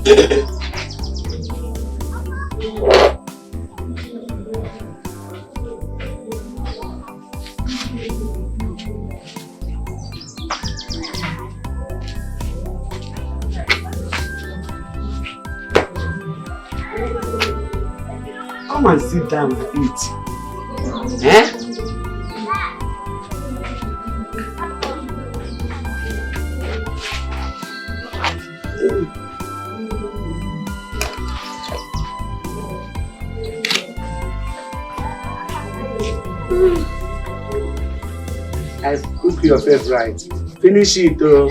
Come and sit down and eat. Eh? I cook your favorite. Finish it though.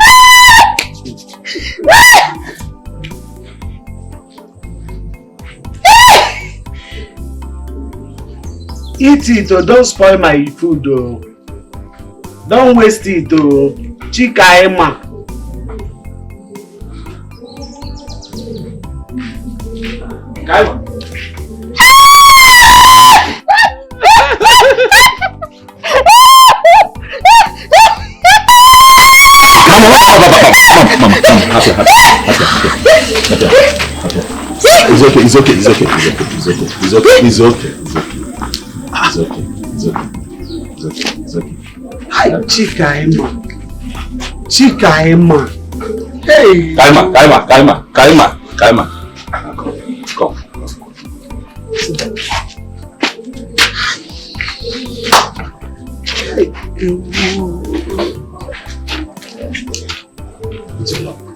Eat it or don't spoil my food though. Don't waste it though. Chica Emma. Come. It's okay. Hi, Chica Emma. Hey. Kaima. Come.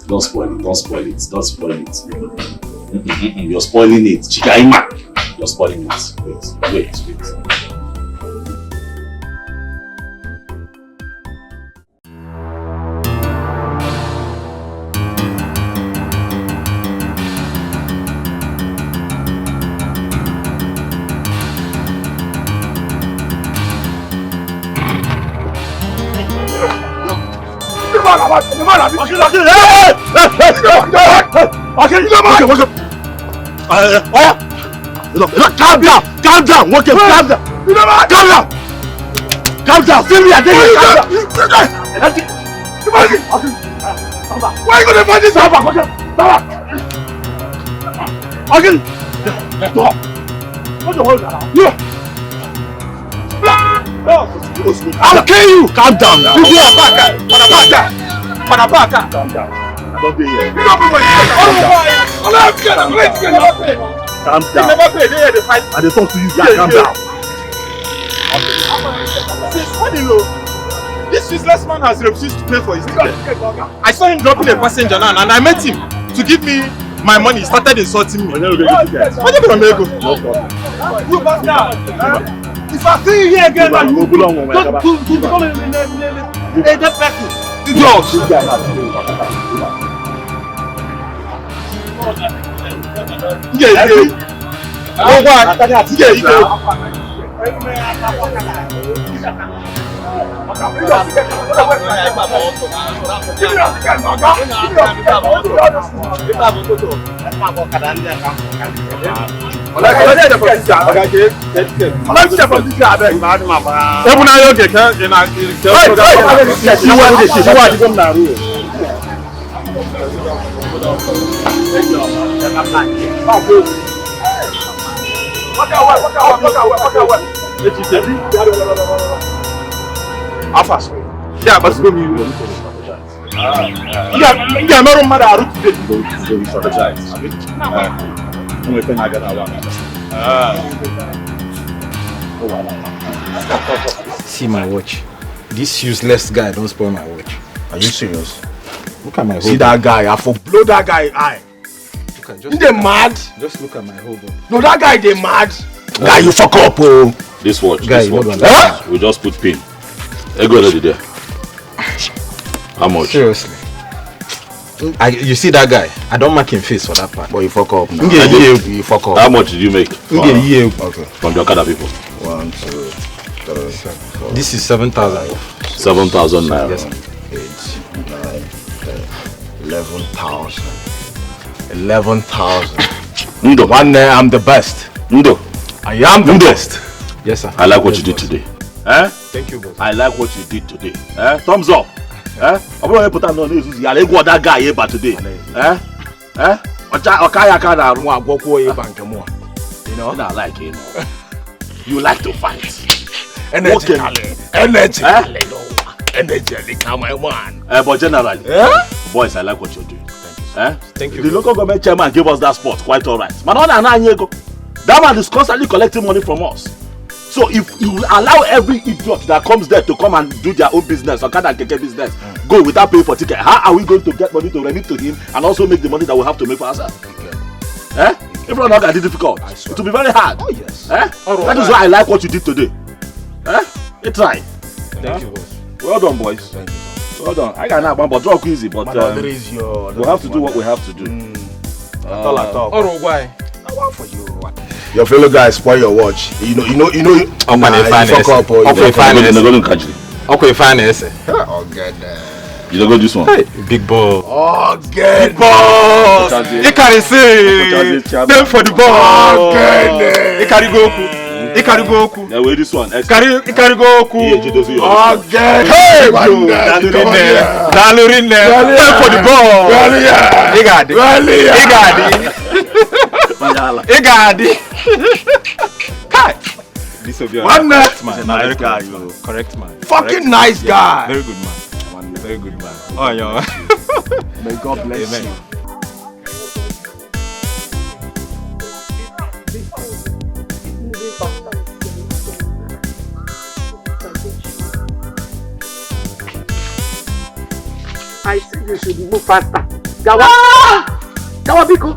Don't spoil it. You're spoiling it. Chica Emma. You're spoiling it. Wait. Calm down. Sylvia, calm down. Why are you gonna find this out? I'll kill you. Calm down now. Calm down. Don't be here. Calm down. I dey talk to you guys. Calm down. This useless man has refused to pay for his ticket. I saw him dropping a passenger now, and I met him to give me my money. He started insulting me. No problem. If I see you here again, man, you become a dead person. See my watch. This useless guy don't spoil my watch. Are you serious? Look at my hold. See that guy? I for blow that guy eye. They mad? Just look at my hold on. No, that guy they mad. Guy, you fuck up, oh. This watch. Huh? We just put pin. Hey, go already there. How much? Seriously. You see that guy? I don't mark him face for that part. But you fuck up now. You fuck up. How much did you make? Okay. From the Okada people? 1, 2, 3, 4. This is 7,000. 7,000 naira. Yes, 8, 9, 10, 11,000. 11,000. Ndo. One day I'm the best. Ndo. I am the best. Yes, sir. I like what you did today. Thank you, boss. I like what you did today. Thumbs up. I'm going to put on news. I'll go that guy here today. You know? I like it. You like to fight. Energetically, my man. But generally, boys, I like what you're doing. Thank you. The local government chairman gave us that spot quite alright. That man is constantly collecting money from us. So if you allow every idiot that comes there to come and do their own business or Keke business, go without paying for ticket, how are we going to get money to remit to him and also make the money that we have to make for ourselves? If we're not going to be difficult, it will be very hard. Oh yes. That is why I like what you did today. Try. Thank you, boss. Well done, boys. Thank you. Well done. I got but drop easy, but we we'll have to do what we have to do. Why? I want for you. Your fellow guys spoil your watch. You know. Fuck up. Okay, finance. Oh god. You don't go this one. Hey, big boss. Oh god. Big boss. You can say. Them for the ball. Oh god. You carry Goku. Yeah, wait, this one. You carry Goku. Oh god. Hey, man. Them for the ball. You got it. Kai. This will be a correct man. Nice guy, Correct man. Fucking nice guy. Very good man. Very good man. Oh yeah. May God bless you. I said you should move faster. Jawa Biko.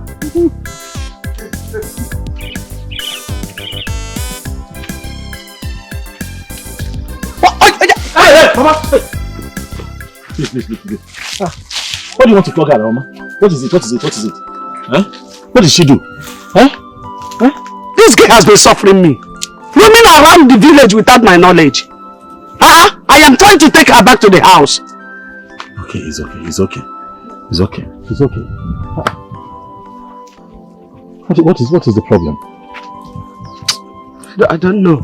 Hey, Mama! Please. What do you want to flog her, Mama? What is it? What did she do? This girl has been suffering me. Roaming around the village without my knowledge. I am trying to take her back to the house. Okay, it's okay. What is the problem? I don't know.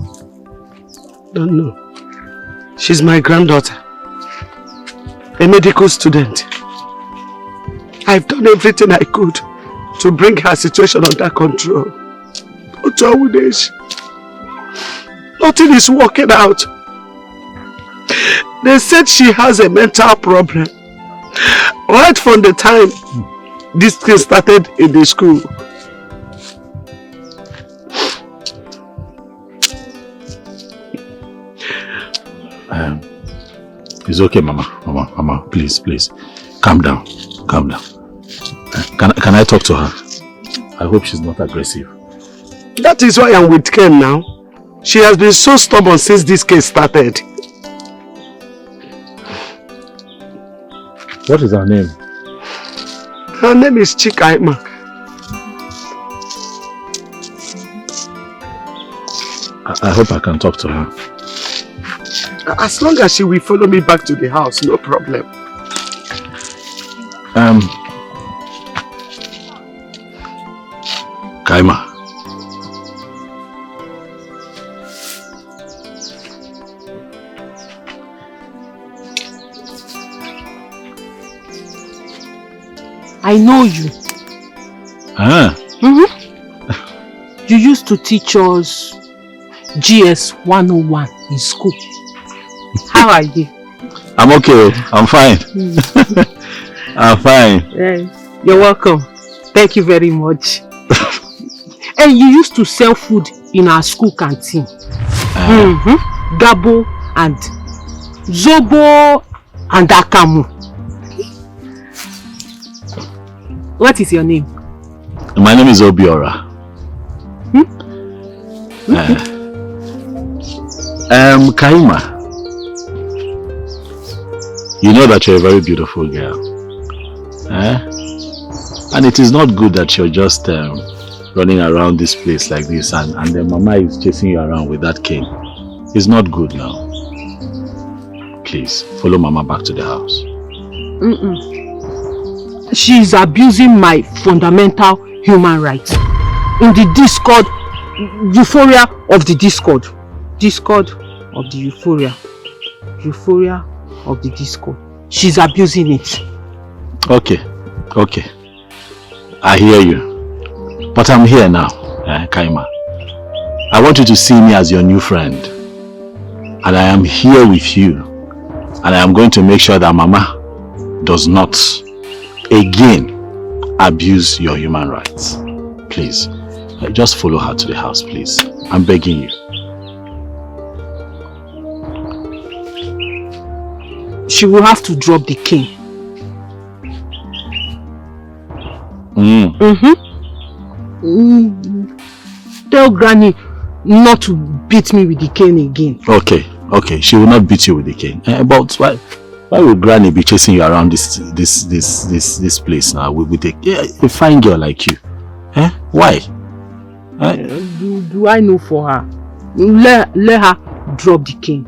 She's my granddaughter. A medical student. I've done everything I could to bring her situation under control. But nothing is working out. They said she has a mental problem. Right from the time this thing started in the school. It's okay, Mama, please. Calm down. Can I talk to her? I hope she's not aggressive. That is why I'm with Ken now. She has been so stubborn since this case started. What is her name? Her name is Chica. I hope I can talk to her. As long as she will follow me back to the house, no problem. Kaima. I know you. You used to teach us GS 101 in school. How are you? I'm okay. I'm fine. I'm fine. You're welcome. Thank you very much. And you used to sell food in our school canteen. Gabo and Zobo and Akamu. What is your name? My name is Obiora. Kaima, you know that you're a very beautiful girl. And it is not good that you're just running around this place like this and then Mama is chasing you around with that cane. It's not good now. Please, follow Mama back to the house. She's abusing my fundamental human rights. In the Discord, euphoria of the Discord. Discord of the euphoria. Euphoria of the Discord. She's abusing it. Okay. I hear you. But I'm here now, Kaima. I want you to see me as your new friend. And I am here with you. And I am going to make sure that Mama does not again abuse your human rights. Please, just follow her to the house, please. I'm begging you. She will have to drop the cane. Tell Granny not to beat me with the cane again. Okay. She will not beat you with the cane. But why would Granny be chasing you around this place now with a fine girl like you? Why? Do I know for her? Let her drop the cane.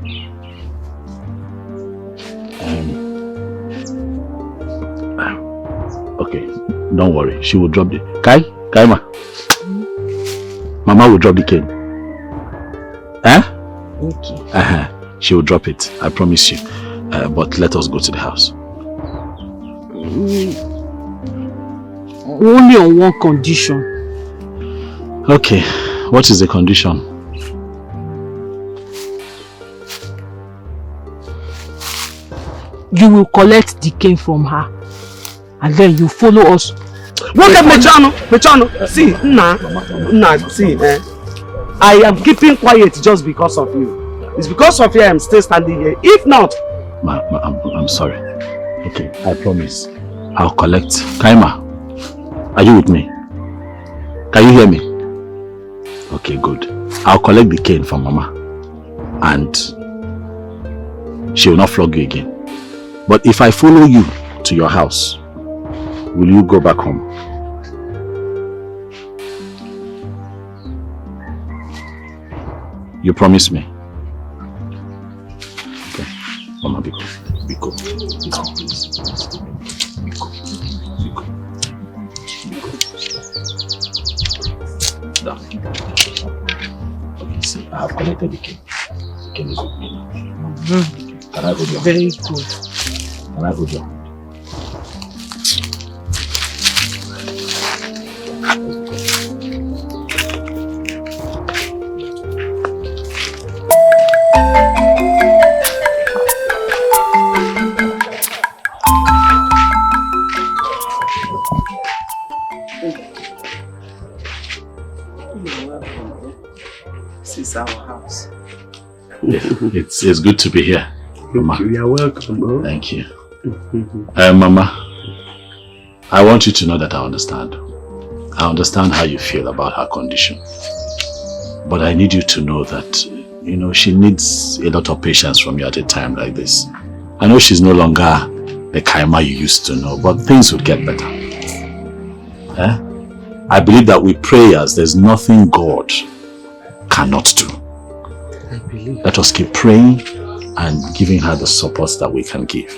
Okay, don't worry. She will drop the Kaima. Mama will drop the cane. Okay. She will drop it. I promise you. But let us go to the house. Only on one condition. Okay. What is the condition? You will collect the cane from her. And then you follow us. Look at Mechano. See, see, I am keeping quiet just because of you. It's because of you I'm still standing here. If not... I'm sorry. Okay, I promise. I'll collect. Kaima, are you with me? Can you hear me? Okay, good. I'll collect the cane from Mama. And she will not flog you again. But if I follow you to your house, will you go back home? You promise me? Okay. Mama, be cool. Please. Down. Okay, see, I have collected the cane. The cane is with me now. Can I hold your hand? Very good. Can I hold your hand? Our house. It's good to be here, Mama. You are welcome, bro. Thank you. Mama, I want you to know that I understand. I understand how you feel about her condition. But I need you to know that, she needs a lot of patience from you at a time like this. I know she's no longer the Kaima you used to know, but things will get better. I believe that with prayers, there's nothing God cannot do. I believe. Let us keep praying and giving her the support that we can give.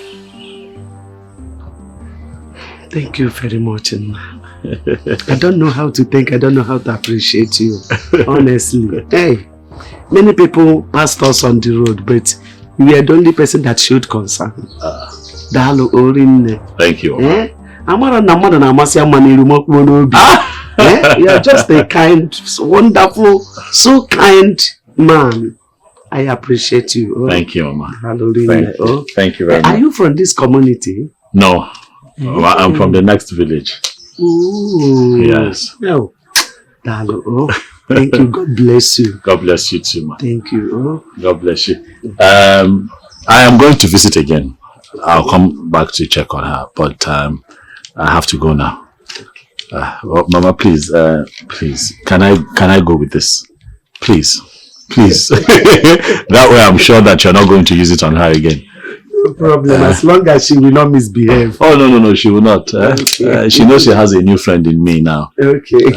Thank you very much, Nma. I don't know how to thank, I don't know how to appreciate you, honestly. Hey, many people passed us on the road, but you are the only person that showed concern. Thank you. You are just a kind, wonderful, so kind man. I appreciate you. Thank you, Mama. Thank you very much. Are you from this community? No, I'm from the next village. Ooh. Yes. No. Thank you. God bless you. God bless you too, man. Thank you. God bless you. I am going to visit again. I'll come back to check on her, but I have to go now. Mama, please, can I go with this? Please. That way I'm sure that you're not going to use it on her again. No problem, as long as she will not misbehave. Oh, no, she will not. Okay. She knows she has a new friend in me now. Okay.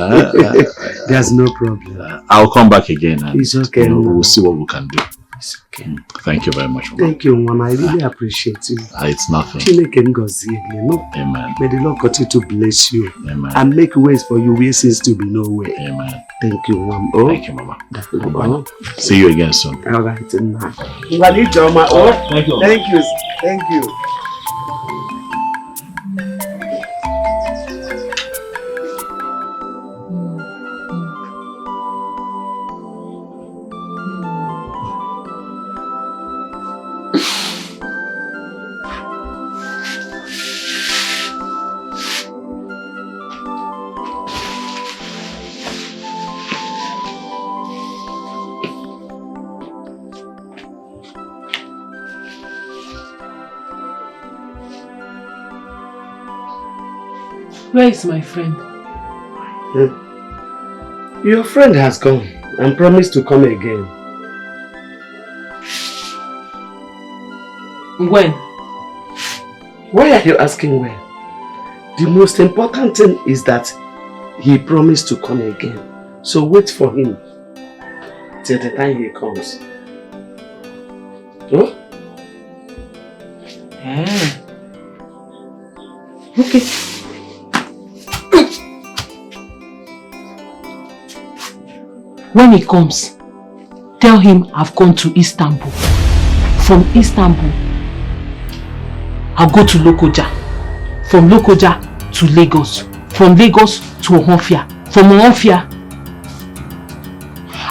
There's no problem. I'll come back again and it's okay. We'll see what we can do. It's okay. Thank you very much, Mama. Thank you, Mama. I really appreciate you. It's nothing. Amen. May the Lord continue to bless you. Amen. And make ways for you where seems to be no way. Amen. Thank you, Mama. Thank you, Mama. See you again soon. All right. Thank you. Thank you. Thank you. Where is my friend? Your friend has gone and promised to come again. When? Why are you asking when? The most important thing is that he promised to come again. So wait for him till the time he comes. Huh? Okay. When he comes, tell him I've gone to Istanbul. From Istanbul, I'll go to Lokoja. From Lokoja to Lagos. From Lagos to Ohofia. From Ohofia,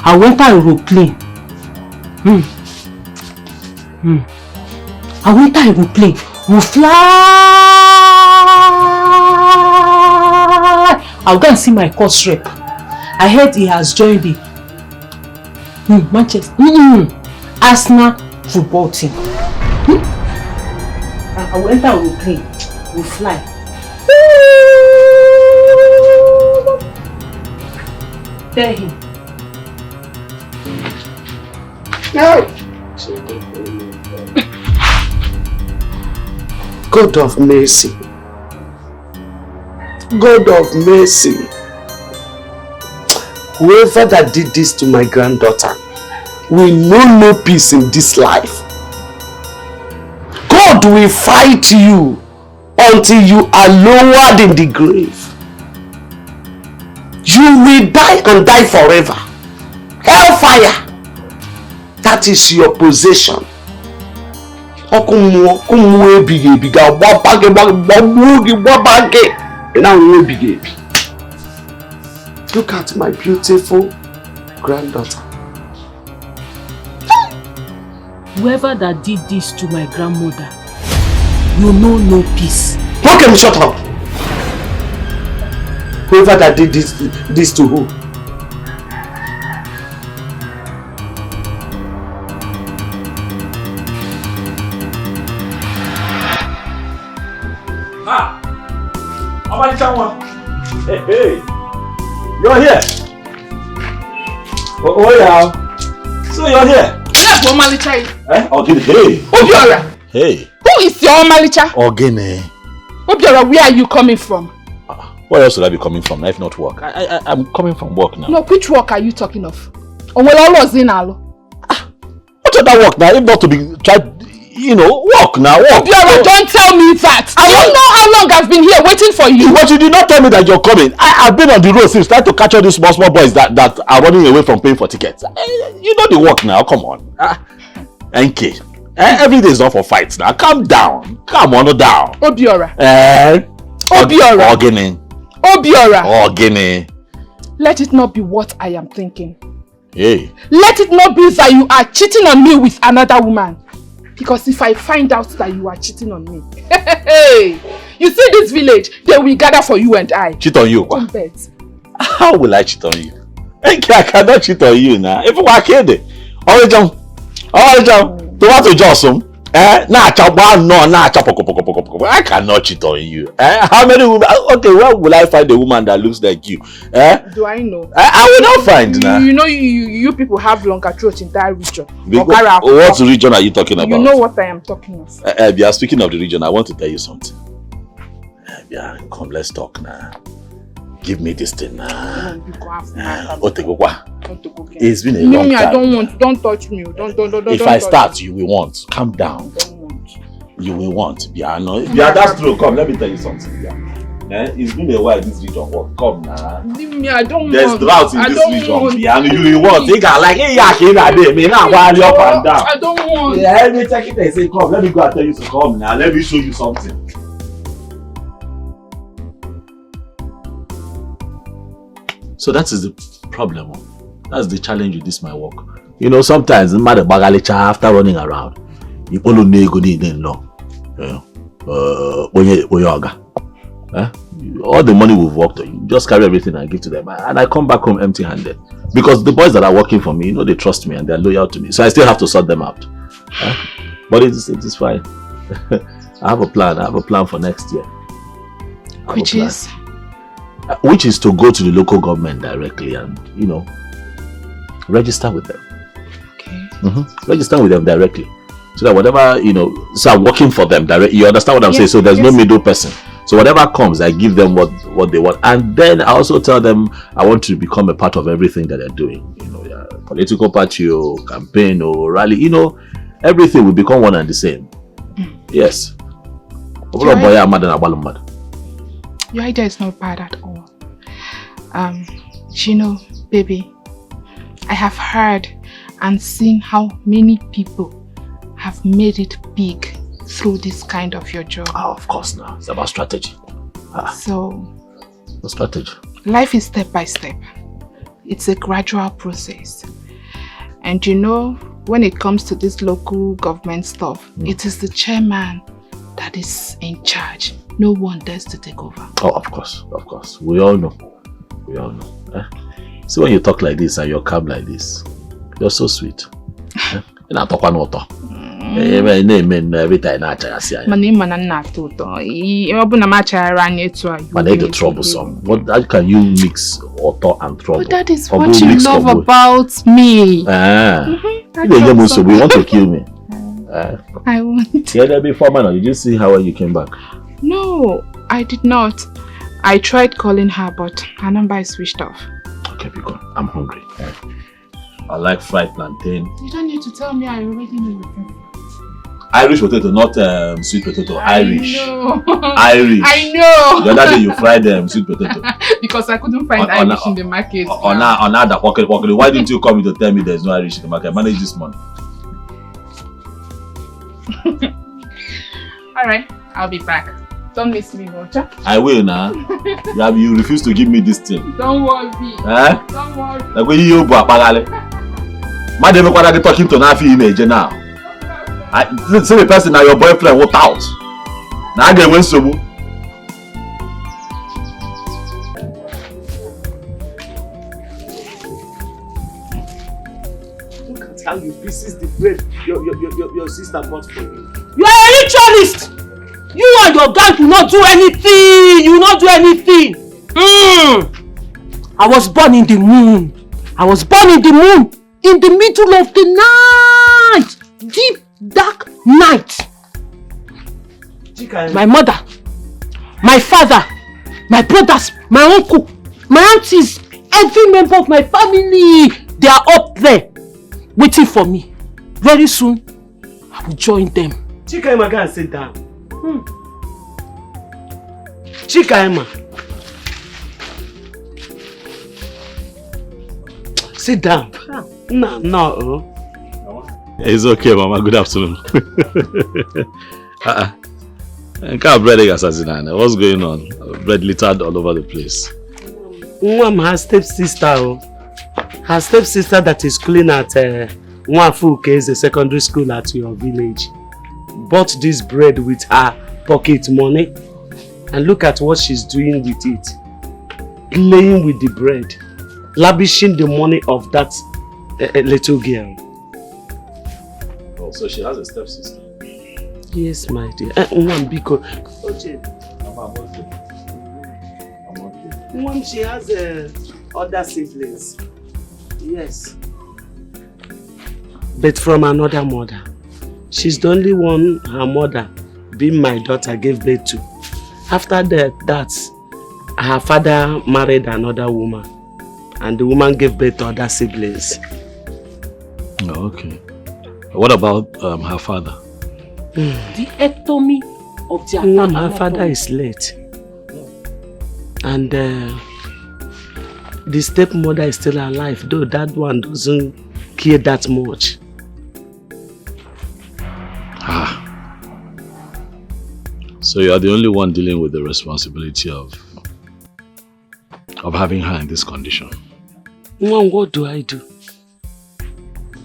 I'll enter a aeroplane. I'll enter a aeroplane. We'll fly. I'll go and see my course rep. I heard he has joined the Manchester Arsenal football team. And I will enter a plane. We'll fly. Tell him. No. God of mercy. God of mercy. Whoever that did this to my granddaughter will know no peace in this life. God will fight you until you are lowered in the grave. You will die and die forever. Hellfire. That is your possession. Look at my beautiful granddaughter. Whoever that did this to my grandmother will know no peace. Okay, shut up. Whoever that did this to who? Hey. You're here. Oh yeah. So you're here. Yes, Omalicha. Ogene. Hey. Obiora. Hey. Who is your Omalicha? Ogene. Obiora, where are you coming from? Where else would I be coming from? If not work. I'm coming from work now. No, which work are you talking of? What other work now? If not to be tried, work now. Work. Obiora, don't tell me that. I don't know how long I've been here waiting for you. But you did not tell me that you're coming. I've been on the road since trying to catch all these small boys that are running away from paying for tickets. You know the work now. Come on. NK. Every day is not for fights now. Calm down. Come on, down. Obiora. Obiora. Ogene. Obiora. Ogene. Let it not be what I am thinking. Hey. Let it not be that you are cheating on me with another woman. Because if I find out that you are cheating on me, hey, you see this village, they will gather for you and I. Cheat on you? Don't bet. How will I cheat on you? I cannot cheat on you now. If we are kidding, tomato Johnson. I cannot cheat on you. How many women? Okay, where will I find a woman that looks like you? Do I know? I will not find now. You know, you people have longer throats in that region. What region are you talking about? You know what I am talking of. Yeah, speaking of the region, I want to tell you something. Yeah, come, let's talk now. Give me this thing now. It's been a long time. I don't want. Don't touch me. Don't. If I start, you will want. Calm down. You will want. Yeah, that's true. Come, let me tell you something. Yeah. It's been a while this region work. Come now. Leave me. I don't There's want. drought in this region. Yeah, you will want. Think like, hey, I don't want. Yeah, let me take it and say, come. Let me go and tell you to come now. Let me show you something. So that is the problem. That's the challenge with this my work. Sometimes after running around, you all the money we've worked on, you just carry everything and give to them, and I come back home empty-handed because the boys that are working for me, they trust me and they're loyal to me. So I still have to sort them out. But it's fine. I have a plan. I have a plan for next year. Which is? Which is to go to the local government directly and, you know, register with them. Okay. Register with them directly. So that whatever, you know, so I'm working for them directly. You understand what I'm saying? So there's no middle person. So whatever comes, I give them what they want. And then I also tell them I want to become a part of everything that they're doing. You know, political party or campaign or rally, you know, everything will become one and the same. Yes. Your idea is not bad at all. You know, baby, I have heard and seen how many people have made it big through this kind of your job. Oh, of course now. It's about strategy. So, the strategy. Life is step by step. It's a gradual process. And you know, when it comes to this local government stuff, it is the chairman that is in charge. No one dares to take over. Oh, of course. We all know. See, when you talk like this and you're calm like this, you're so sweet. Every time I troublesome. How can you mix auto and trouble? But that is what you love about me. We want to kill me. I won't. Yeah, before man, did you see how you came back? No, I did not. I tried calling her, but her number is switched off. Okay, be gone. I'm hungry. I like fried plantain. You don't need to tell me, I already know. Irish potato, not sweet potato. Irish. Know. Irish. I know. The other day you fried sweet potato. Because I couldn't find Irish in the market. On that pocket. Why didn't you come to tell me there's no Irish in the market? Manage this money. Alright, I'll be back. Don't miss me, Roger. I will now. You refuse to give me this thing. Don't worry. Don't worry. Like when you Madam, what are they talking to Nafi image now? See the person now your boyfriend walked out. Now I get when so. Look at how you pieces the bread your sister bought for you. You are a ritualist! You and your gang will not do anything! You will not do anything! I was born in the moon. In the middle of the night! Deep, dark night! Chica, my mother, my father, my brothers, my uncle, my aunties, every member of my family, they are up there waiting for me. Very soon, I will join them. Chica Emma, go and sit down. Chica Emma. Sit down. No. It's okay, Mama. Good afternoon. What's going on? Bread littered all over the place. Her stepsister. Her stepsister that is schooling at Nwafuke is a secondary school at your village. Bought this bread with her pocket money. And look at what she's doing with it. Playing with the bread. Lavishing the money of that little girl. Oh, so she has a stepsister? Yes, my dear. Because she has other siblings. Yes. But from another mother. She's the only one her mother, being my daughter, gave birth to. After that, her father married another woman. And the woman gave birth to other siblings. Oh, okay. What about her father? The ectomy of the her father is late. And the stepmother is still alive, though that one doesn't care that much. So you are the only one dealing with the responsibility of having her in this condition. Mom, what do?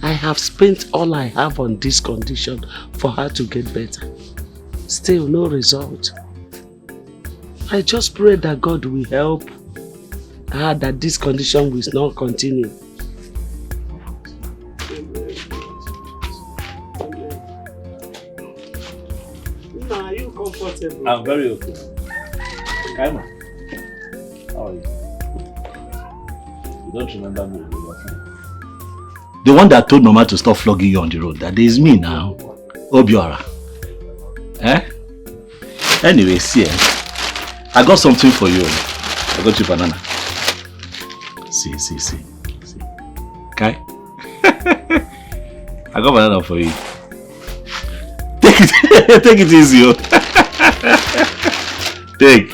I have spent all I have on this condition for her to get better. Still no result. I just pray that God will help her, that this condition will not continue. Are you comfortable? I'm very okay. Kaima. How are you? You don't remember me? The one that told Mama to stop flogging you on the road. That is me now. Obiora. Eh? Anyway, see, I got something for you. I got you banana. See. Okay? I got banana for you. Take it easy, yo. Take.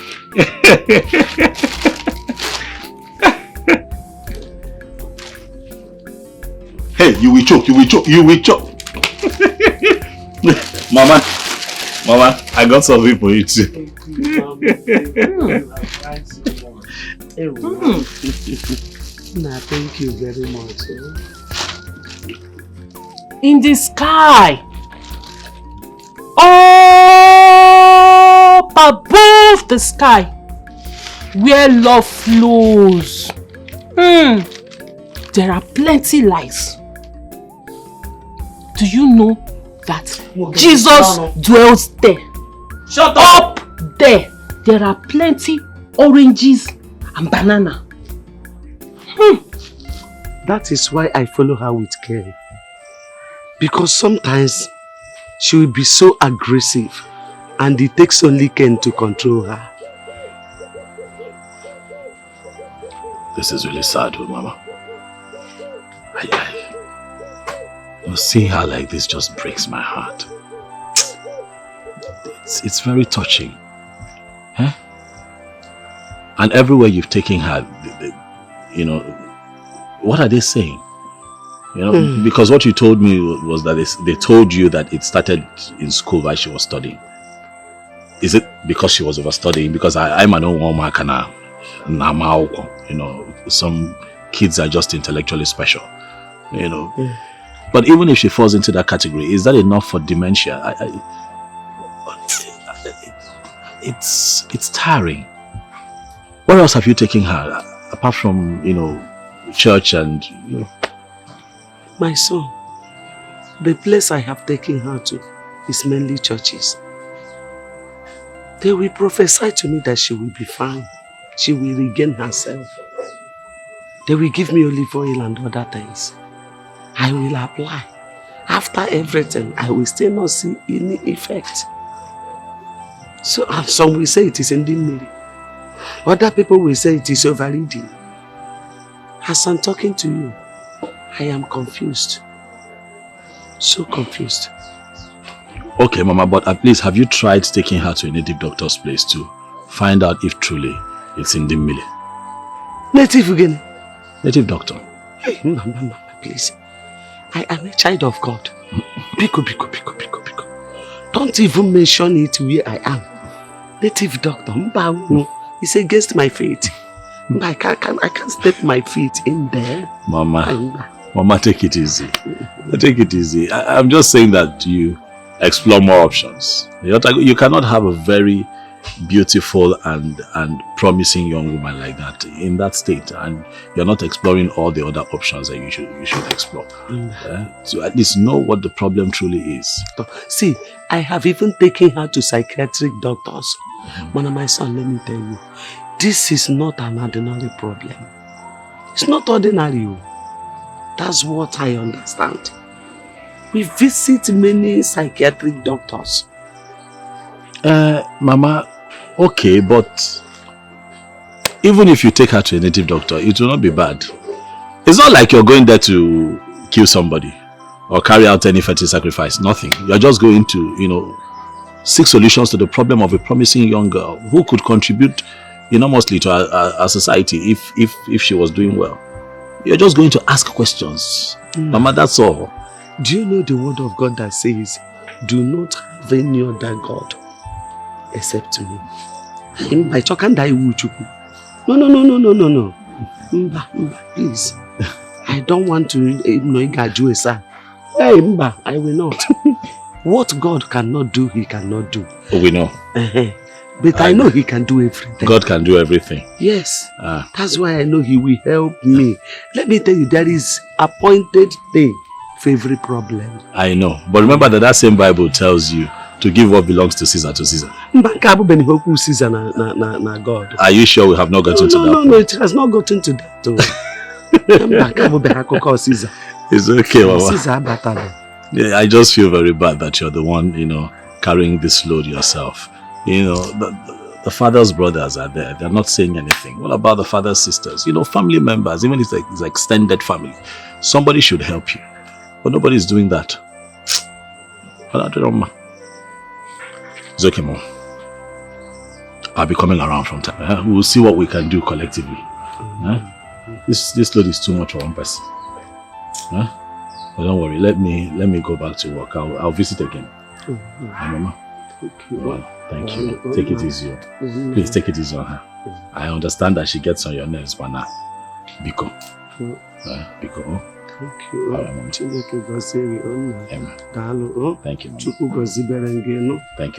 Hey, you will choke. Mama, I got something for you too. Thank you very much. In the sky, up above the sky, where love flows, there are plenty lights. Do you know that Jesus dwells there? Shut up! There are plenty oranges and banana. That is why I follow her with care. Because sometimes she will be so aggressive and it takes only Ken to control her. This is really sad, Mama. Seeing her like this just breaks my heart. It's very touching. Huh? And everywhere you've taken her, what are they saying? Because what you told me was that they told you that it started in school while she was studying. Is it because she was overstudying? Because I'm an old woman, some kids are just intellectually special, But even if she falls into that category, is that enough for dementia? It's tiring. Where else have you taken her apart from church and My son, the place I have taken her to is mainly churches. They will prophesy to me that she will be fine. She will regain herself. They will give me olive oil and other things. I will apply. After everything, I will still not see any effect. So, and some will say it is ending. Other people will say it is overeating. As I'm talking to you, I am confused. So confused. Okay, Mama, but at least have you tried taking her to a native doctor's place to find out if truly it's in the mill? Native again? Native doctor. Hey, Mama, please. I am a child of God. Biko. Don't even mention it where I am. Native doctor. It's against my faith. I can't step my feet in there. Mama, take it easy. Take it easy. I'm just saying that you explore more options. You cannot have a very beautiful and promising young woman like that in that state, and you're not exploring all the other options that you should explore. So at least know what the problem truly is. See, I have even taken her to psychiatric doctors. One of my son, let me tell you, this is not an ordinary problem. It's not ordinary. That's what I understand. We visit many psychiatric doctors. Mama, okay, but even if you take her to a native doctor, it will not be bad. It's not like you're going there to kill somebody or carry out any fetish sacrifice. Nothing. You're just going to, seek solutions to the problem of a promising young girl who could contribute enormously to our society if she was doing well. You're just going to ask questions. Mama, that's all. Do you know the word of God that says, do not have any other God except me? No. Please. I don't want to I will not. What God cannot do, he cannot do. Oh, we know. But I know he can do everything. God can do everything. Yes. That's why I know he will help me. Let me tell you, there is appointed day for every problem. I know. But remember that same Bible tells you to give what belongs to Caesar to Caesar. Caesar na God. Are you sure we have not gotten to that? No, it has not gotten to that. Caesar. It's okay, Mama. Caesar. Yeah, I just feel very bad that you're the one, carrying this load yourself. The father's brothers are there. They're not saying anything. What about the father's sisters? Family members, even if it's extended family. Somebody should help you. But nobody's doing that. It's okay, Mom. I'll be coming around from time. We'll see what we can do collectively. This load is too much for one person. But don't worry, let me go back to work. I'll visit again. Mama. Thank you. Take it easy. Please take it easy on her. I understand that she gets on your nerves, but now, Biko. Biko. Thank you. Amen. Thank you. Thank you. Thank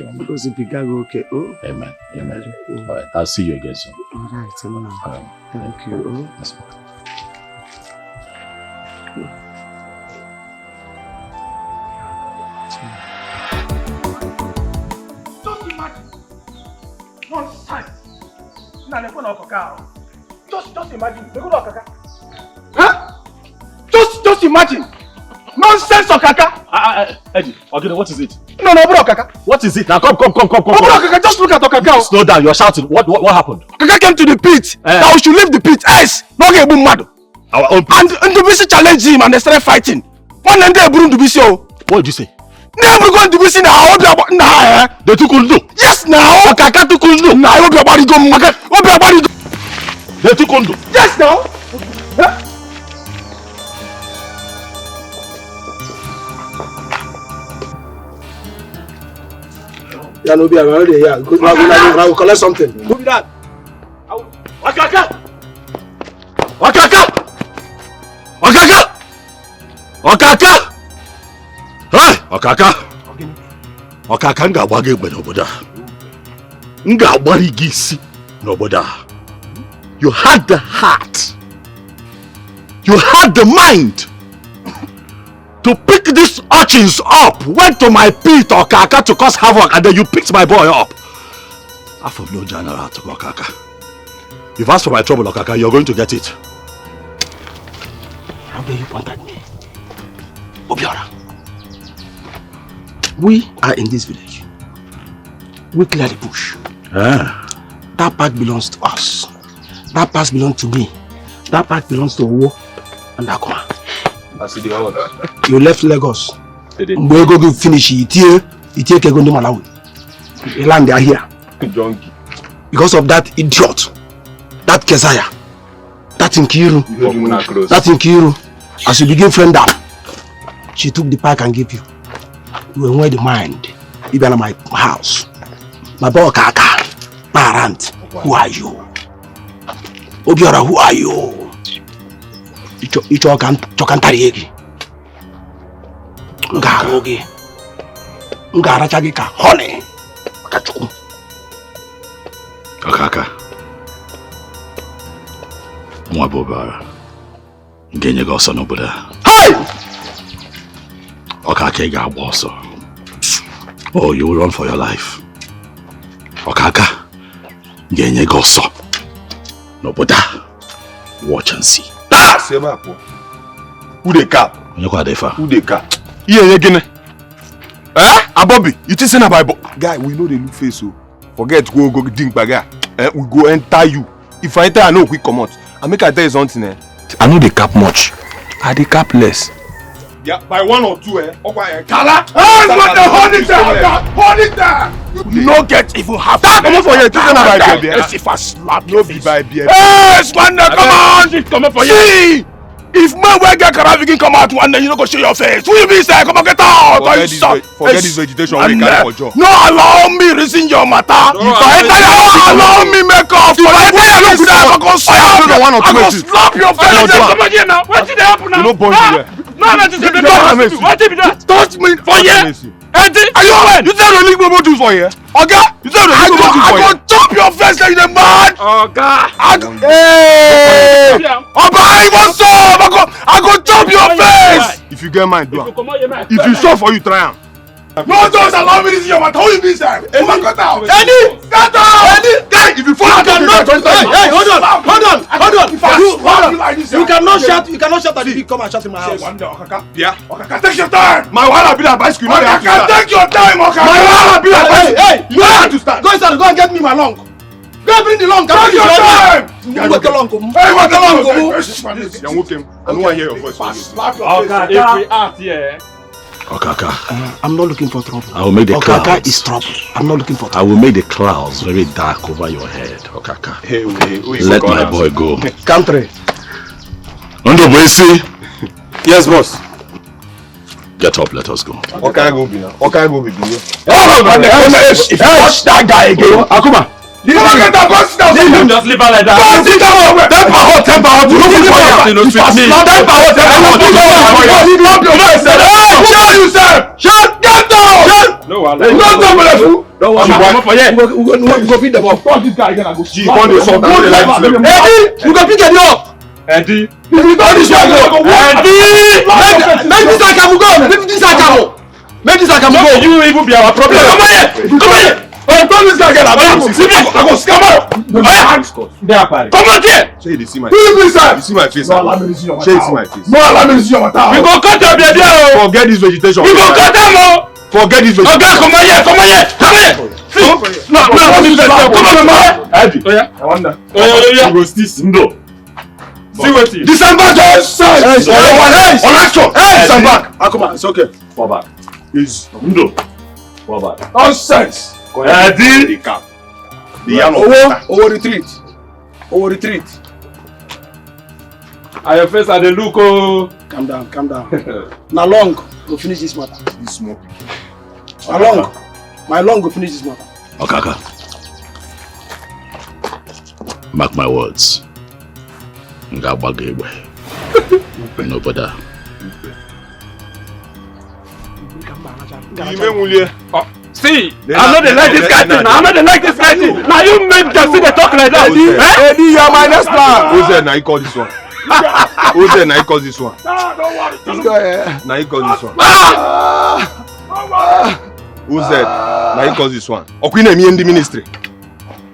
you. Amen. Amen. All right. I'll see you again soon. All right. Thank you. Yes, Just imagine. Nonsense. Just imagine. Huh? Just imagine. Nonsense, Okaka. Eddie, okay, what is it? No, bro, Okaka. What is it? Now come. Bro, Okaka, just look at Okaka. Slow down, you're shouting. What happened? Okaka came to the pit. That we should leave the pit. Ice. No get boom mad. Our own pit. And the BC challenged him and they started fighting. One and they brought the BC. What did you say? Never going to BC now. They took Undu. Yes, now. Okaka took Undu. Now, I hope your body go. They took Undu. Yes, now. Huh? Yeah, no, be around here. Yeah, good. I will collect something. Who be that? Okaka! Hey, Okaka! Okaka nga wage gbe n'obodo a. Nga agbari gị isi n'obodo a. You had the heart. You had the mind to pick these urchins up. Went to my pit, Okaka, to cause havoc, and then you picked my boy up. I have no general to Okaka. You've asked for my trouble, Okaka. You're going to get it. How dare you point at me? Obiora. We are in this village. We clear the bush. That part belongs to us. That part belongs to me. That part belongs to Owo and Akoma. You left Lagos. We go to finish it here. You take a go to Malawi. You land there here. Because of that idiot. That Kesaya. That Nkiru. As you begin friend up, she took the pack and gave you. You were aware the mind. You been at my house. My boy Kaka. My aunt. Who are you? Obiora, who are you? Icho Kantariegi. Ngarogi. Ngarachagi ka honey. Kachuku. Okaka. Mwabobara. Ngenye goso n'obodo. Hey! Okaka ga also. Oh, you will run for your life. Okaka. Ngenye goso n'obodo. Watch and see. Ah! Semapo. Who the cap? Who the cap? Yeah, again. Abobi, you think say na Bible? Guy, we know they look face so. Forget go ding baga. We go enter you. If I enter, I know quick come out. I make I tell you something. I know they cap much. I they cap less. Yeah, by 1 or 2, Okay, Kala! Hold it there! Hold it there! You no get even half. Come on for you. Come on, Let's see if I slap no be by beer. Hey, Swanner, come on! Come on for you. See! If man will get Karavikin come out one day, you don't go show your face. Who you be say? Come on, get out! Forget this vegetation. No, allow me reason your matter. If I enter your house, allow me make off. If I enter your house, I go slap you. I go slap your face. Come on here now. What did happen now? You no born here. No, that is the door. What did that? Touch me for here. Auntie, are you when? You say you leave do for here? Okay? You say you leave do for here? I go chop your face like the man. Okay. Hey! Oba, what's up? I go chop your face. If you get mine, do it. If you sure for you, try am. No, don't allow me to see your matter. Who is this time? Come on, cut out. Eddie! Cut out! Eddie! Guy, if you fall out, hey, hold on. You cannot shout at the big. Come and shout in my house. Yeah. Okaka, take your time. My wife be like bicycle. Okaka, take your time, Okaka. My wife be like bicycle. Hey, you have to start. Go inside, go and get me my long. Go and bring the long. Take your time. Hey, what the long? I don't want to hear your voice. Okaka, if we act here. Okaka. I'm not looking for trouble. I will make the Okaka clouds. is trouble. I'm not looking for I trouble. will make the clouds very dark over your head, Okaka. Hey, Let my boy go. Country. Undo Boisi. Yes, boss. Get up, let us go. Okay, go be now. Okay, go be. If you touch that guy again, Akuma. Just leave her like that. Temper hot. You look for you. No sweet me. Shut down. No, Don't we go feed the ball. this guy again. Eddie, we go pick it up. Eddie. If you don't this guy go. Make this guy go. You even be our problem. Come here. I told this guy again. I go scam out. Come on here. Say you see my face. You see my face. Say you see my face. No allow me to see your mouth. We go cut up your deal. Forget this vegetation. We go cut them. Forget this vegetation. Okay, come on here. Come on. Eddie. Oh yeah. I wonder. Oh yeah. Go this. No. See what it is. December just on action. December. Akuma, it's okay. Fall back. Is Undo. Fall back. nonsense. Eddie. The cap. The yellow. Retreat. Are your face at the look? Oh. Calm down. Now long, go finish this matter. This small. My long go finish this matter. Okaka. Mark my words. Ngabagwe. No brother. See, I'm not like this guy thing. Now you make just see the talk like that. Eddie, you are my next plan. Who's there? Now you call this one. Who's there? Now you call this one. This guy. Now you call this one. Who's there? Now you call this one. Okwina me in the ministry.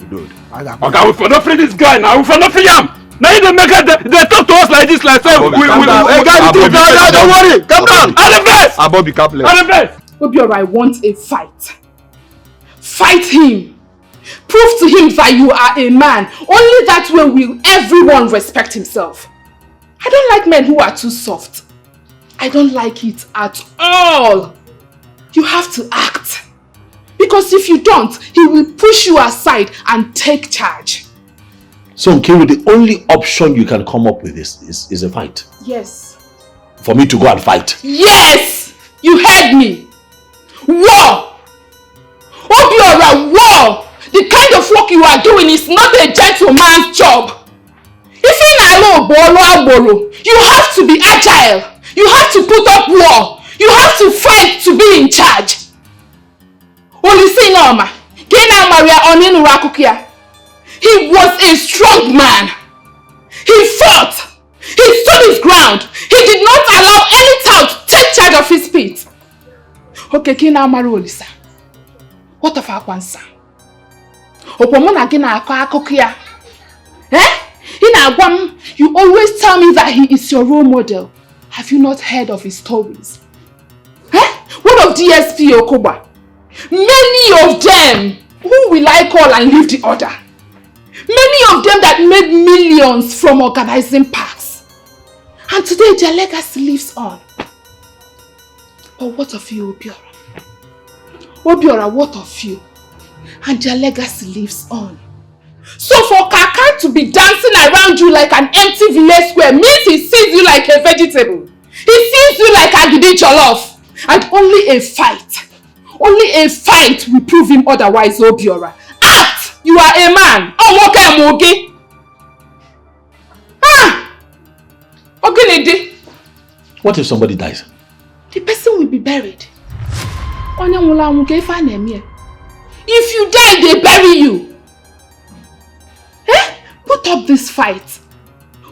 Dude. Okay, we for not free this guy now. We for not free him. Now you don't make it. They talk to us like this, like say we don't worry. Calm down. All the best. Above the captain. All the best. Obiora wants a fight. Fight him. Prove to him that you are a man. Only that way will everyone respect himself. I don't like men who are too soft. I don't like it at all. You have to act. Because if you don't, he will push you aside and take charge. So Nkiru, the only option you can come up with is a fight. Yes. For me to go and fight. Yes! You heard me. War! Obiora, war! The kind of work you are doing is not a gentleman's job. If you have to be agile. You have to put up war. You have to fight to be in charge. He was a strong man. He fought. He stood his ground. He did not allow any town to take charge of his feet. Okay, Kina Marolisa. What of Akwansa? Opomona Gina Akakokia. You always tell me that he is your role model. Have you not heard of his stories? What of DSP Okoba? Many of them. Who will I call and leave the order? Many of them that made millions from organizing parks. And today their legacy lives on. But what of you, Obiora? Obiora, what of you? And their legacy lives on. So for Kaka to be dancing around you like an empty village square means he sees you like a vegetable. He sees you like Agidi Jollof. And only a fight will prove him otherwise, Obiora. Act! You are a man. Oh, okay. Okay, what if somebody dies? the person will be buried. If you die, they bury you. Put up this fight.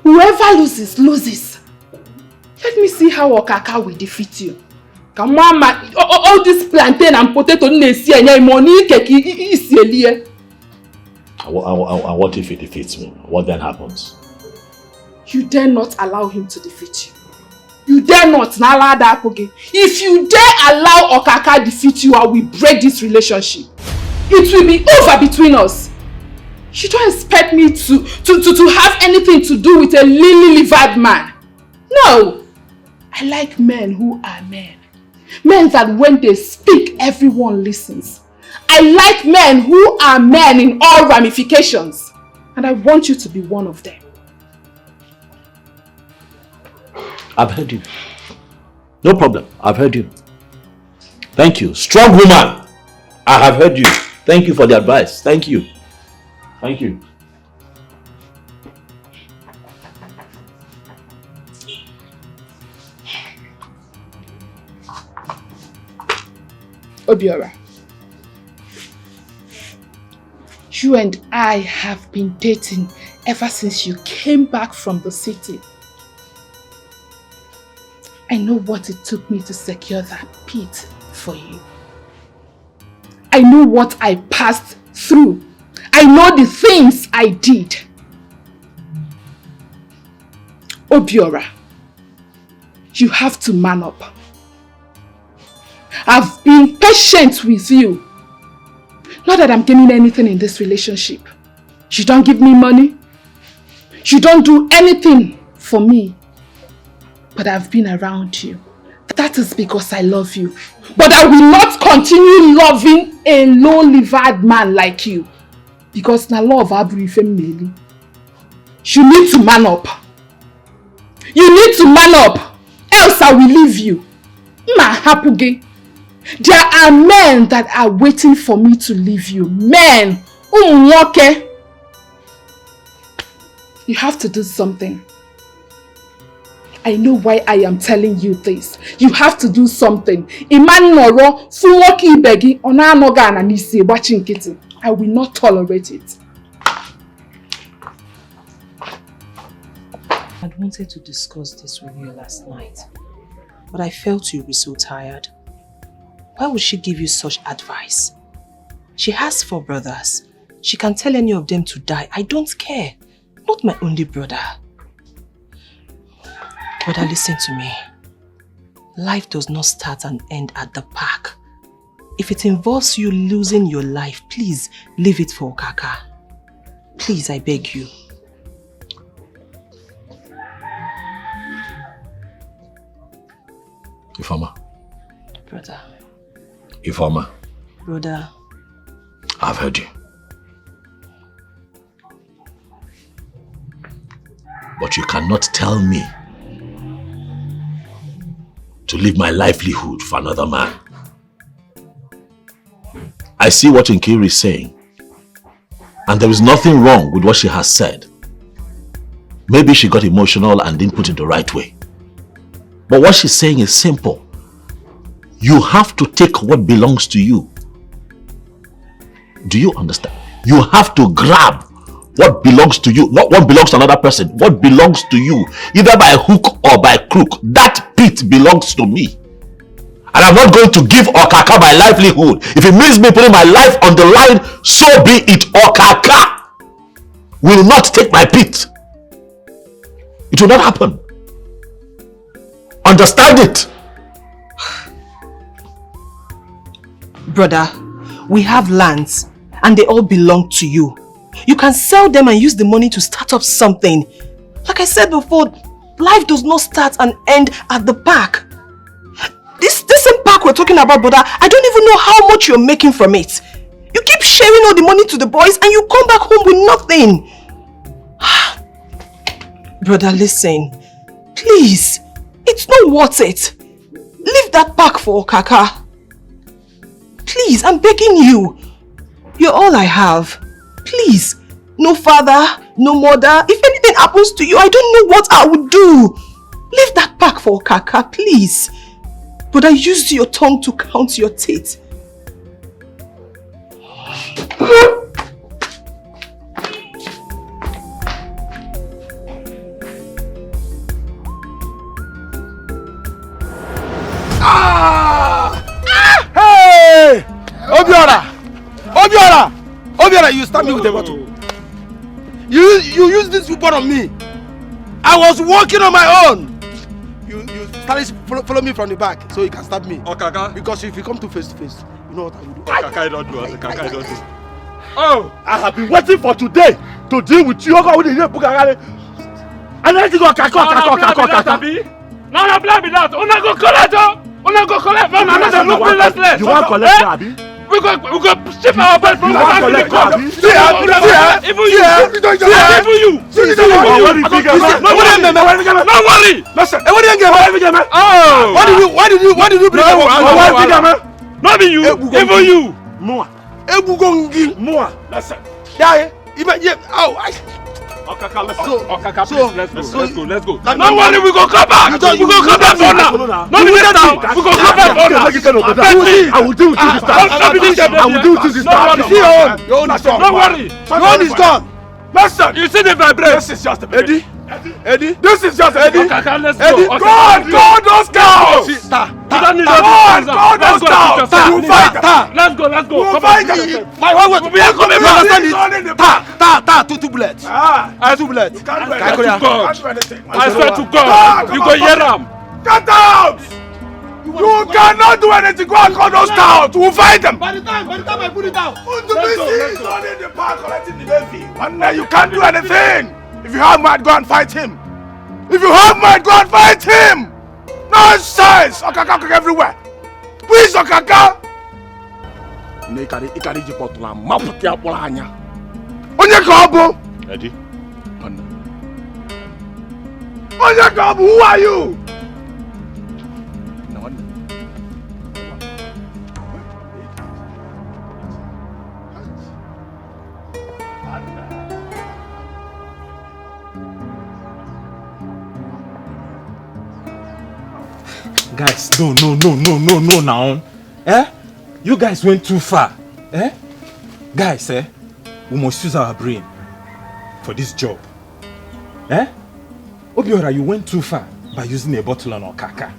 Whoever loses, loses. Let me see how Okaka will defeat you. Come on, man. All this plantain and potato money And what if he defeats me? What then happens? You dare not allow him to defeat you. You dare not. If you dare allow Okaka defeat you, I will break this relationship. It will be over between us. You don't expect me to have anything to do with a lily-livered man. No. I like men who are men. Men that when they speak, everyone listens. I like men who are men in all ramifications. And I want you to be one of them. I've heard you. No problem. I've heard you. Thank you. Strong woman. I have heard you. Thank you for the advice. Thank you. Thank you. Obiora, you and I have been dating ever since you came back from the city. I know what it took me to secure that pit for you. I know what I passed through. I know the things I did. Obiora, you have to man up. I've been patient with you. Not that I'm gaining anything in this relationship. You don't give me money. You don't do anything for me. But I've been around you. That is because I love you. But I will not continue loving a low-livered man like you. Because na love abri femeli. You need to man up. You need to man up. Else I will leave you. Ma hapuge. There are men that are waiting for me to leave you. Men. Okay. You have to do something. I know why I am telling you this. You have to do something. I will not tolerate it. I wanted to discuss this with you last night, but I felt you'd be so tired. Why would she give you such advice? She has 4 brothers. She can tell any of them to die. I don't care. Not my only brother. Brother, listen to me. Life does not start and end at the park. If it involves you losing your life, please leave it for Okaka. Please, I beg you. Ifeoma. Brother. Ifeoma. Brother. I've heard you. But you cannot tell me to leave my livelihood for another man. I see what Nkiri is saying, and there is nothing wrong with what she has said. Maybe she got emotional and didn't put it the right way. But what she's saying is simple. You have to take what belongs to you. Do you understand? You have to grab what belongs to you, not what belongs to another person. What belongs to you, either by hook or by crook. That pit belongs to me. And I'm not going to give Okaka my livelihood. If it means me putting my life on the line, so be it. Okaka will not take my pit. It will not happen. Understand it. Brother, we have lands and they all belong to you. You can sell them and use the money to start up something. Like I said before, life does not start and end at the park. This same park we're talking about, brother, I don't even know how much you're making from it. You keep sharing all the money to the boys and you come back home with nothing. Brother, listen. Please, it's not worth it. Leave that park for Okaka. Please, I'm begging you. You're all I have. Please, no father, no mother. If anything happens to you, I don't know what I would do. Leave that park for Okaka, please. But I used your tongue to count your teeth. Ah! Obiora, you stabbed me with a bottle. You used this weapon on me. I was walking on my own. You started to follow me from the back so you can stab me. Okaka. Because if you come to face to face, you know what I will do. Okaka, don't do it. Okaka, don't do it. Oh, I have been waiting for today to deal with you. And then you go Okaka. No, no, blame me that. Una go collect. Man, no, let's. You want collect, Abi? We go ship our bed from the family. Even you. Don't worry. Listen. Oh. Why did you bring up? Not be you. Even you. More. Listen. Okaka, let's go. Okaka, please, let's go. Don't worry, we go come back. We go come back for now. No, we go come back for now. I will do it this time. I will do it this time. Your own is done. Don't worry. Your own is done. Listen, you see the vibration. This is just a beginning. Eddie. This is just a beginning. Okaka, let's go. Eddie, go those cows. We don't need Go those cows. You fight. Let's go. Come fight. My wife, we are coming. Understand it? Two bullets. Two bullets. I swear to God, you go hear them. Get out! You cannot do anything. Go and call those cows. We'll fight them. By the time I put it down. He's not in the park collecting the baby. And you can't do anything. If you have might, go and fight him. Nonsense! Okaka everywhere. Who is Okaka? Onye Kobo. Eddie. Onye Kobo, who are you? Guys, no now. You guys went too far. Guys, we must use our brain for this job. Obiora, you went too far by using a bottle on Okaka.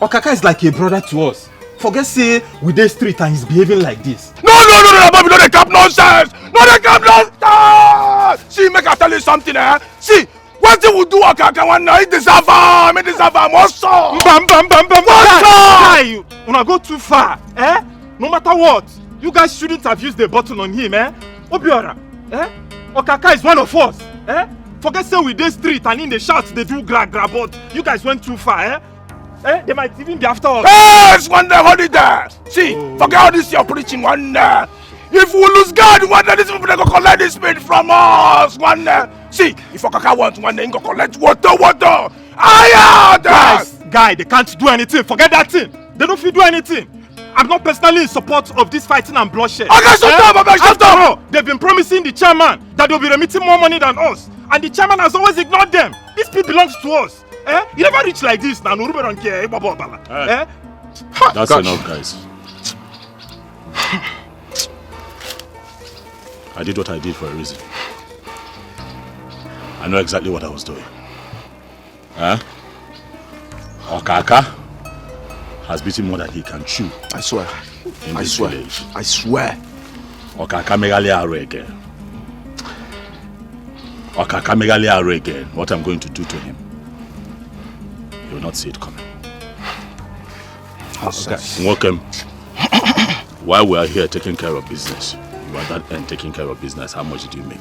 Okaka is like a brother to us. Forget say we dey street and he's behaving like this. No, Bobby, no, they cap nonsense. See, make I tell you something, See, what they will do Okaka one night, deserve him also. Bam. Guy, una go too far, No matter what, you guys shouldn't have used the bottle on him, Obiora, Okaka is one of us, Forget say we dey street and in the shout they do grab, but you guys went too far, They might even be after us. Yes, one day, hold it there. See, forget all this you're preaching one day. If we lose God, one day these people they go collect this spirit from us. One day. See, if Okaka wants one day, go collect water. Guy, they can't do anything. Forget that thing. They don't feel do anything. I'm not personally in support of this fighting and bloodshed. Okay, shut up. They've been promising the chairman that they'll be remitting more money than us. And the chairman has always ignored them. This pit belongs to us. You never reach like this now. Norube don't care. That's enough, guys. I did what I did for a reason. I know exactly what I was doing. Okaka has beaten more than he can chew. I swear. Village. I swear. Okaka megali are again. What I'm going to do to him, you will not see it coming. Okay. Welcome. While we are here taking care of business, you are that end taking care of business. How much did you make?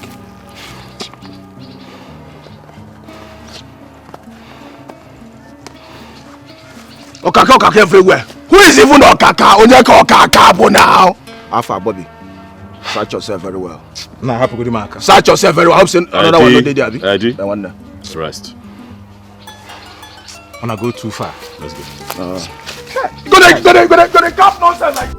Okaka everywhere. Who is even Okaka? Onyeka Okaka now. Alpha Bobby, search yourself very well. Nah, happy good mark. Search yourself very well. I'm saying another one no dey there. Eddie, I wonder. rest. Wanna go too far? Let's go. Go there, cap nonsense like.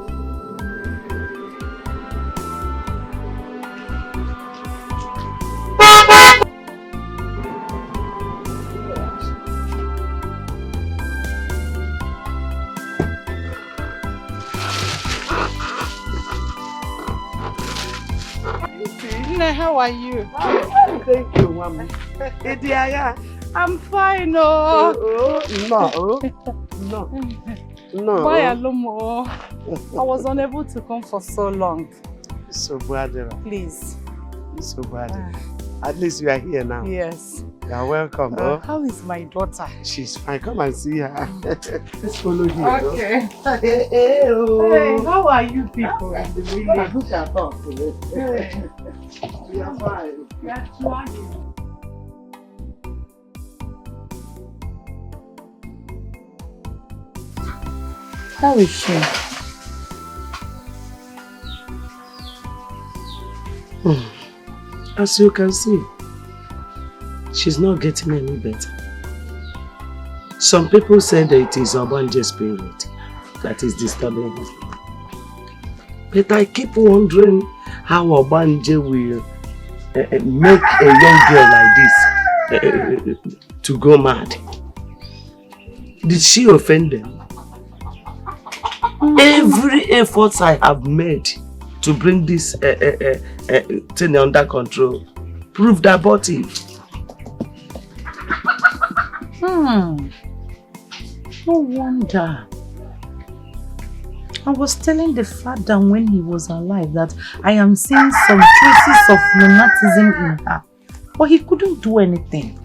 How are you? Thank you, Mama. I'm fine, no. No. No. Why Alomo? I was unable to come for so long. So bad. Please. So bad. At least you are here now. Yes. You are welcome. How is my daughter? She's fine. Come and see her. Let's follow here. Okay. Hey, how are you people? Look at us. We are fine. How is she? As you can see, she's not getting any better. Some people say that it is Obanje's spirit that is disturbing her. But I keep wondering how Obanje will make a young girl like this to go mad. Did she offend them? Every effort I have made to bring this thing under control proved abortive. No wonder. I was telling the father when he was alive that I am seeing some traces of lunatism in her. But he couldn't do anything.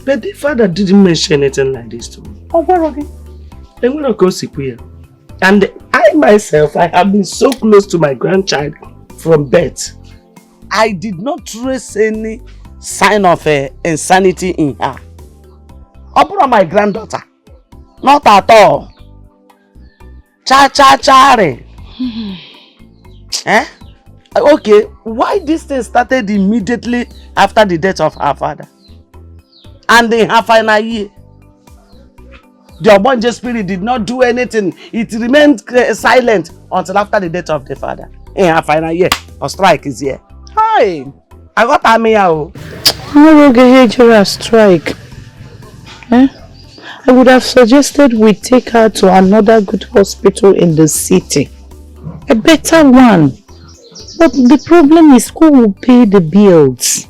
But the father didn't mention anything like this to me. Oh, where are they? And I myself, I have been so close to my grandchild from birth. I did not trace any sign of insanity in her. Upon my granddaughter, not at all. Cha-cha-cha-re. Okay, why this thing started immediately after the death of her father? And in her final year, the Obonje spirit did not do anything. It remained silent until after the death of the father. In her final year, a strike is here. Hi, I got a meow. How will a strike? I would have suggested we take her to another good hospital in the city. A better one. But the problem is, who will pay the bills?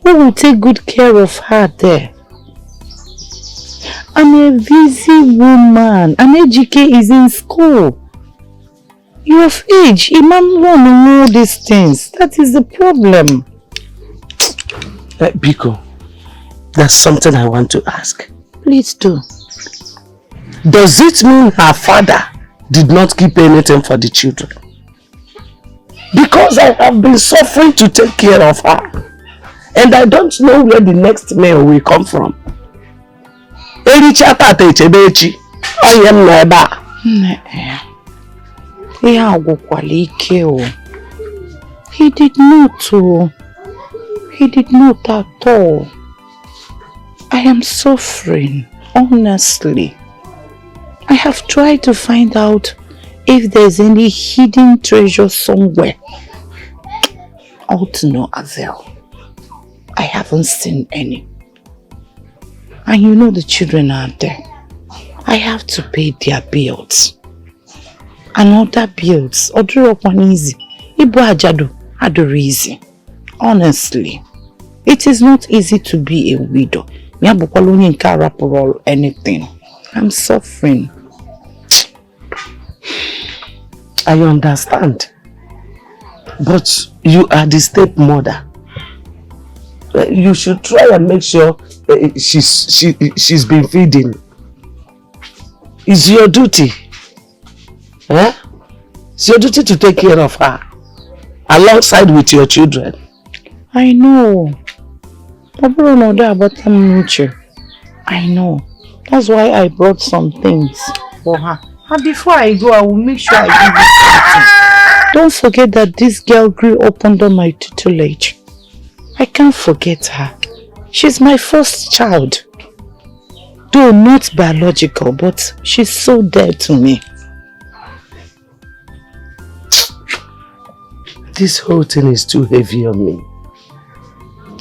Who will take good care of her there? I'm a busy woman. An Ejike is in school. You're of age. Imam won't know these things. That is the problem. Biko, there's something I want to ask. Please do. Does it mean her father did not keep anything for the children? Because I have been suffering to take care of her. And I don't know where the next meal will come from. He did not. He did not at all. I am suffering, honestly. I have tried to find out if there's any hidden treasure somewhere. All to no avail. I haven't seen any. And you know the children are there. I have to pay their bills. And other bills. Oduro easy. Ibu ajadu adoro easy. Honestly. It is not easy to be a widow. Or anything. I'm suffering. I understand. But you are the stepmother. You should try and make sure she's been feeding. It's your duty. It's your duty to take care of her. Alongside with your children. I know. I know. That's why I brought some things for her. And before I go, I will make sure I give you something. Don't forget that this girl grew up under my tutelage. I can't forget her. She's my first child. Though not biological, but she's so dear to me. This whole thing is too heavy on me.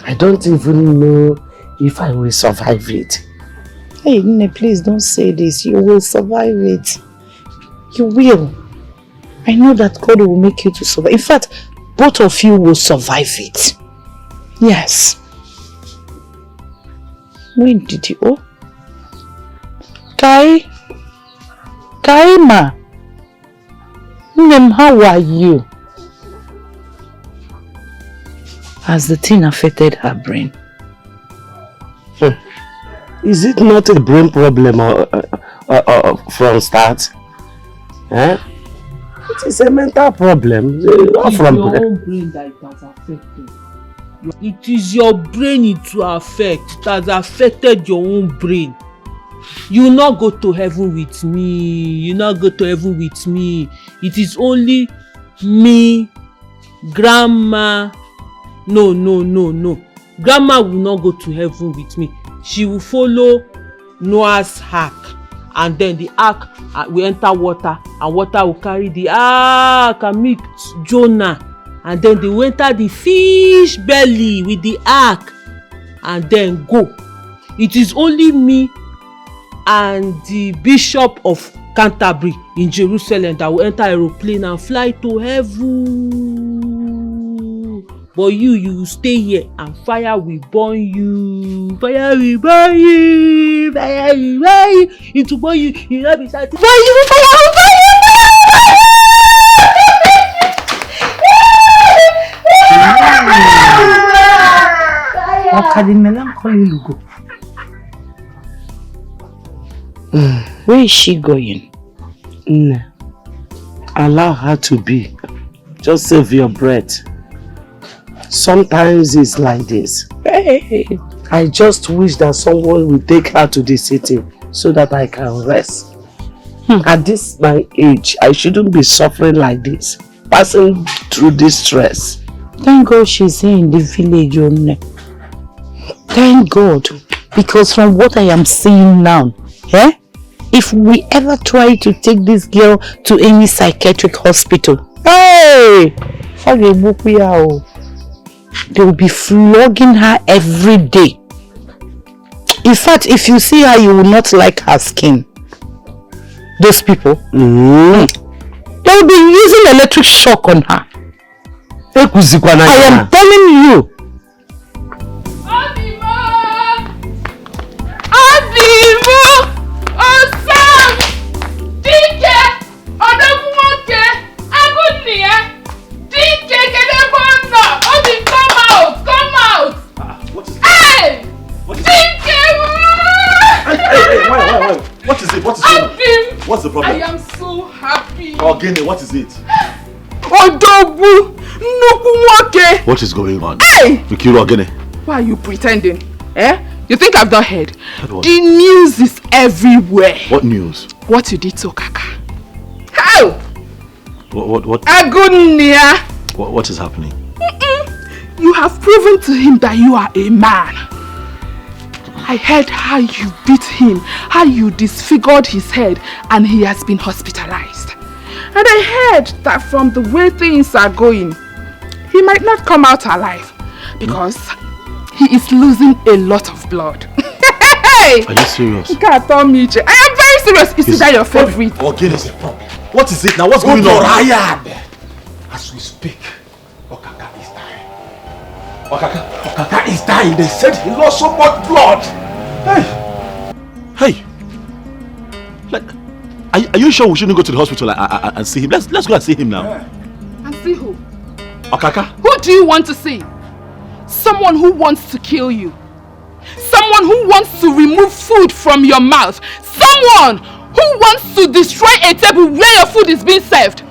I don't even know if I will survive it. Hey, Nne, please don't say this. You will survive it. You will. I know that God will make you to survive. In fact, both of you will survive it. Yes. When did you? Oh, Kaima. How are you? Has the thing affected her brain? Is it not a brain problem from start? Eh? It is a mental problem. Not from your own brain that it has affected. It is your brain it will affect. It has affected your own brain. You will not go to heaven with me. You will not go to heaven with me. It is only me, Grandma. No. Grandma will not go to heaven with me. She will follow Noah's ark, and then the ark will enter water, and water will carry the ark and meet Jonah, and then they will enter the fish belly with the ark and then go. It is only me and the Bishop of Canterbury in Jerusalem that will enter aeroplane and fly to heaven. But you will stay here and fire will burn you. Fire will burn you. Fire will burn you. It will burn you. You will not be satisfied. Fire will burn you. Where is she going? Allow her to be. Just save your breath. Sometimes it's like this. Hey. I just wish that someone will take her to the city so that I can rest. At this my age, I shouldn't be suffering like this, passing through this stress. Thank God she's here in the village only. Thank God. Because from what I am seeing now, if we ever try to take this girl to any psychiatric hospital, they will be flogging her every day. In fact, if you see her, you will not like her skin. Those people, they will be using electric shock on her. I am telling you. What is it? What's the problem? I am so happy. Ogene, what is it? What is going on? Hey! Mikiro Ogene. Why are you pretending? You think I've not heard? The news is everywhere. What news? What you did to Kaka. How? What? Agunia. What is happening? You have proven to him that you are a man. I heard how you beat him, how you disfigured his head, and he has been hospitalized. And I heard that from the way things are going, he might not come out alive because he is losing a lot of blood. Are you serious? I am very serious. Is that your favorite? Okay, what is it now? What's going on? As we speak, Okaka is dying. Okaka is dying. They said he lost so much blood. Hey. Are you sure we shouldn't go to the hospital and see him? Let's go and see him now. And see who? Okaka. Who do you want to see? Someone who wants to kill you. Someone who wants to remove food from your mouth. Someone who wants to destroy a table where your food is being served.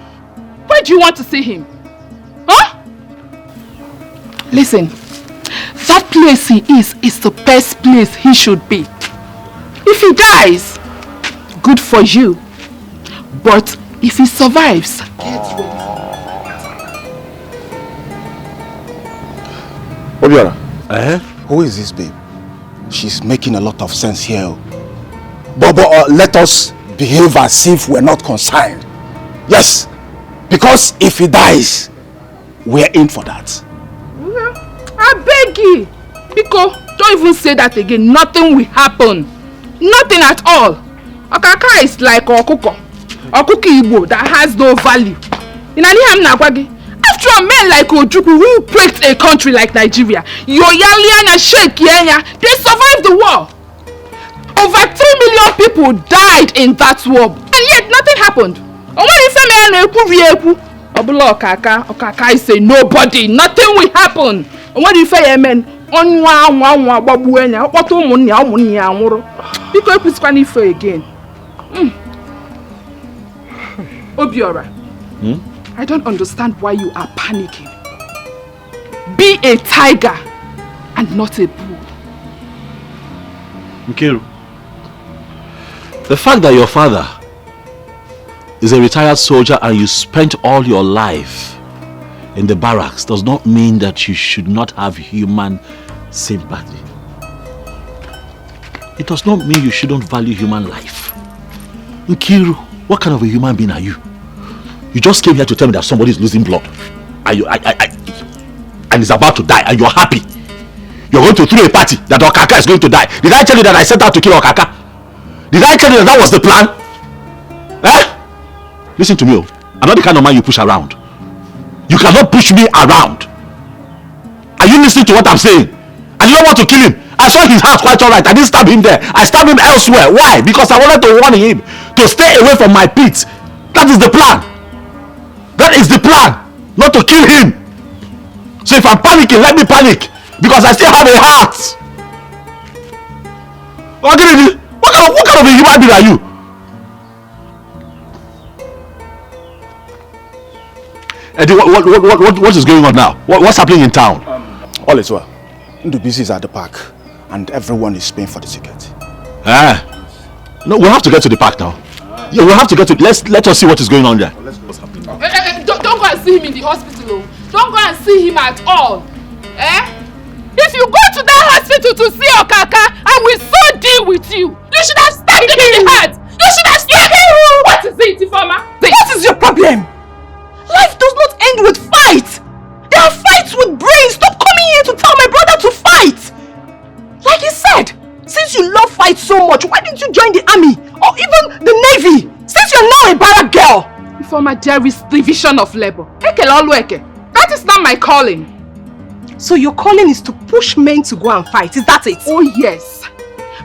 Where do you want to see him? Huh? Listen, that place he is the best place he should be. If he dies, good for you. But if he survives, get ready. Obiora, who is this babe? She's making a lot of sense here. But let us behave as if we're not concerned. Yes, because if he dies, we're in for that. I beg you, Biko, don't even say that again. Nothing will happen. Nothing at all. Okaka is like Okuko Igbo that has no value. After all, men like Ojukwu who breaks a country like Nigeria, Yoyalian and Sheikh Yenya, they survived the war. Over 3 million people died in that war, and yet nothing happened. Okaka is say nobody, nothing will happen. And what do you say, amen? On one babuenya, what because it's funny for again. Obiora, I don't understand why you are panicking. Be a tiger and not a bull. Nkiru, the fact that your father is a retired soldier and you spent all your life in the barracks does not mean that you should not have human sympathy. It does not mean you shouldn't value human life. Nkiru, what kind of a human being are you? You just came here to tell me that somebody is losing blood and is about to die and you're happy. You're going to throw a party that Okaka is going to die. Did I tell you that I set out to kill Okaka? Did I tell you that was the plan? Eh? Listen to me, I'm not the kind of man you push around. You cannot push me around. Are you listening to what I'm saying? I didn't want to kill him. I saw his house quite alright. I didn't stab him there. I stabbed him elsewhere. Why? Because I wanted to warn him to stay away from my pit. That is the plan. That is the plan. Not to kill him. So if I'm panicking, let me panic. Because I still have a heart. What kind of a human being are you? Eddie, what is going on now? What's happening in town? All is well. Ndubisi is at the park and everyone is paying for the ticket. No, we'll have to get to the park now. Yeah, we'll have to get to let us see what is going on there. What's happening? Don't go and see him in the hospital. Don't go and see him at all. If you go to that hospital to see Okaka, I will so deal with you. You should have stabbed him in the heart. You should have stabbed him. What is it, Ifeoma? What is your problem? Life does not end with fights. There are fights with brains. Stop coming here to tell my brother to fight. Like he said, since you love fight so much, why didn't you join the army or even the navy? Since you're now a barrack girl. Ifeoma, there is division of labor. That is not my calling. So your calling is to push men to go and fight, is that it? Oh yes.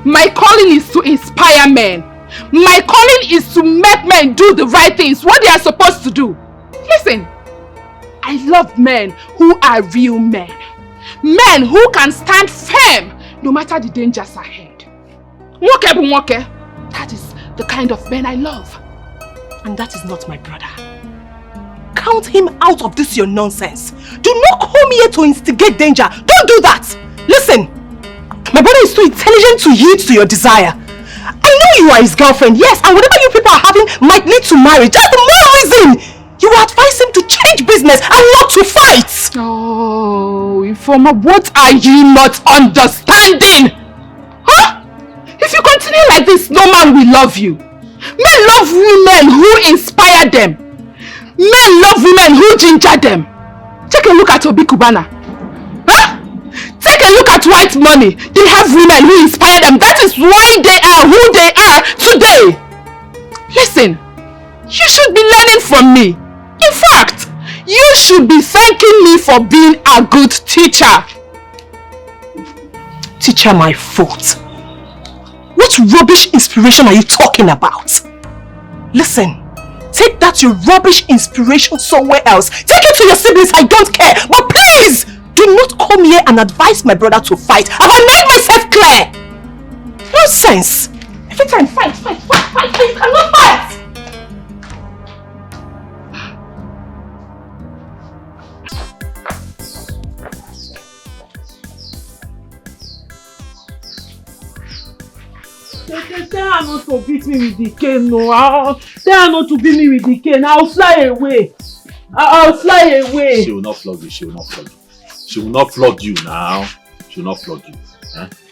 My calling is to inspire men. My calling is to make men do the right things, what they are supposed to do. Listen, I love men who are real men. Men who can stand firm no matter the dangers ahead. That is the kind of men I love. And that is not my brother. Count him out of this your nonsense. Do not come here to instigate danger. Don't do that. Listen, my brother is too intelligent to yield to your desire. I know you are his girlfriend, yes, and whatever you people are having might lead to marriage. That's the more reason you advise him to change business and not to fight. Oh, Ifeoma, what are you not understanding? Huh? If you continue like this, no man will love you. Men love women who inspire them. Men love women who ginger them. Take a look at Obi Kubana. Huh? Take a look at White Money. They have women who inspire them. That is why they are who they are today. Listen, you should be learning from me. In fact, you should be thanking me for being a good teacher. Teacher, my fault. What rubbish inspiration are you talking about? Listen. Take that your rubbish inspiration somewhere else. Take it to your siblings, I don't care. But please, do not come here and advise my brother to fight. Have I made myself clear? Nonsense. Every time, fight. You cannot fight. Tell her not to beat me with the cane, no. Tell her not to beat me with the cane. I'll fly away. I'll fly away. She will not flog you. She will not flog you. She will not flog you now. She will not flog you.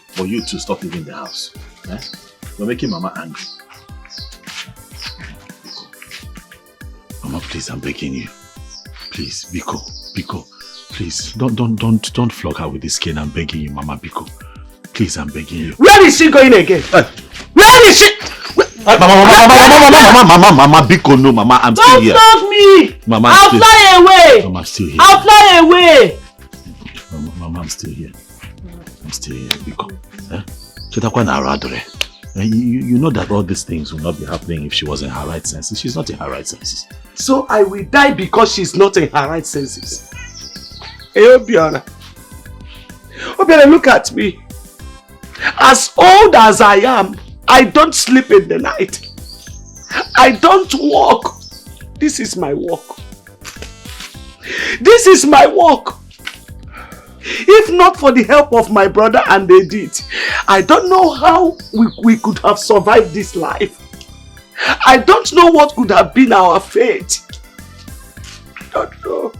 For you to stop leaving the house. You're making Mama angry. Mama, please, I'm begging you. Please, Biko. Please, don't flog her with this cane. I'm begging you, Mama, Biko. Please, I'm begging you. Where is she going again? Where is she? Mama, Biko, no, Mama, I'm still here. Don't flog me! Mama, I'll fly away! Mama, I'm still here. I'll fly away! Mama, I'm still here. I'm still here, Biko. Chetakwa na aradore. You know that all these things will not be happening if she was in her right senses. She's not in her right senses. So I will die because she's not in her right senses. Hey, Obiora. Obiora, look at me. As old as I am, I don't sleep in the night. I don't walk. This is my work. This is my work. If not for the help of my brother and Edith, I don't know how we could have survived this life. I don't know what could have been our fate. I don't know.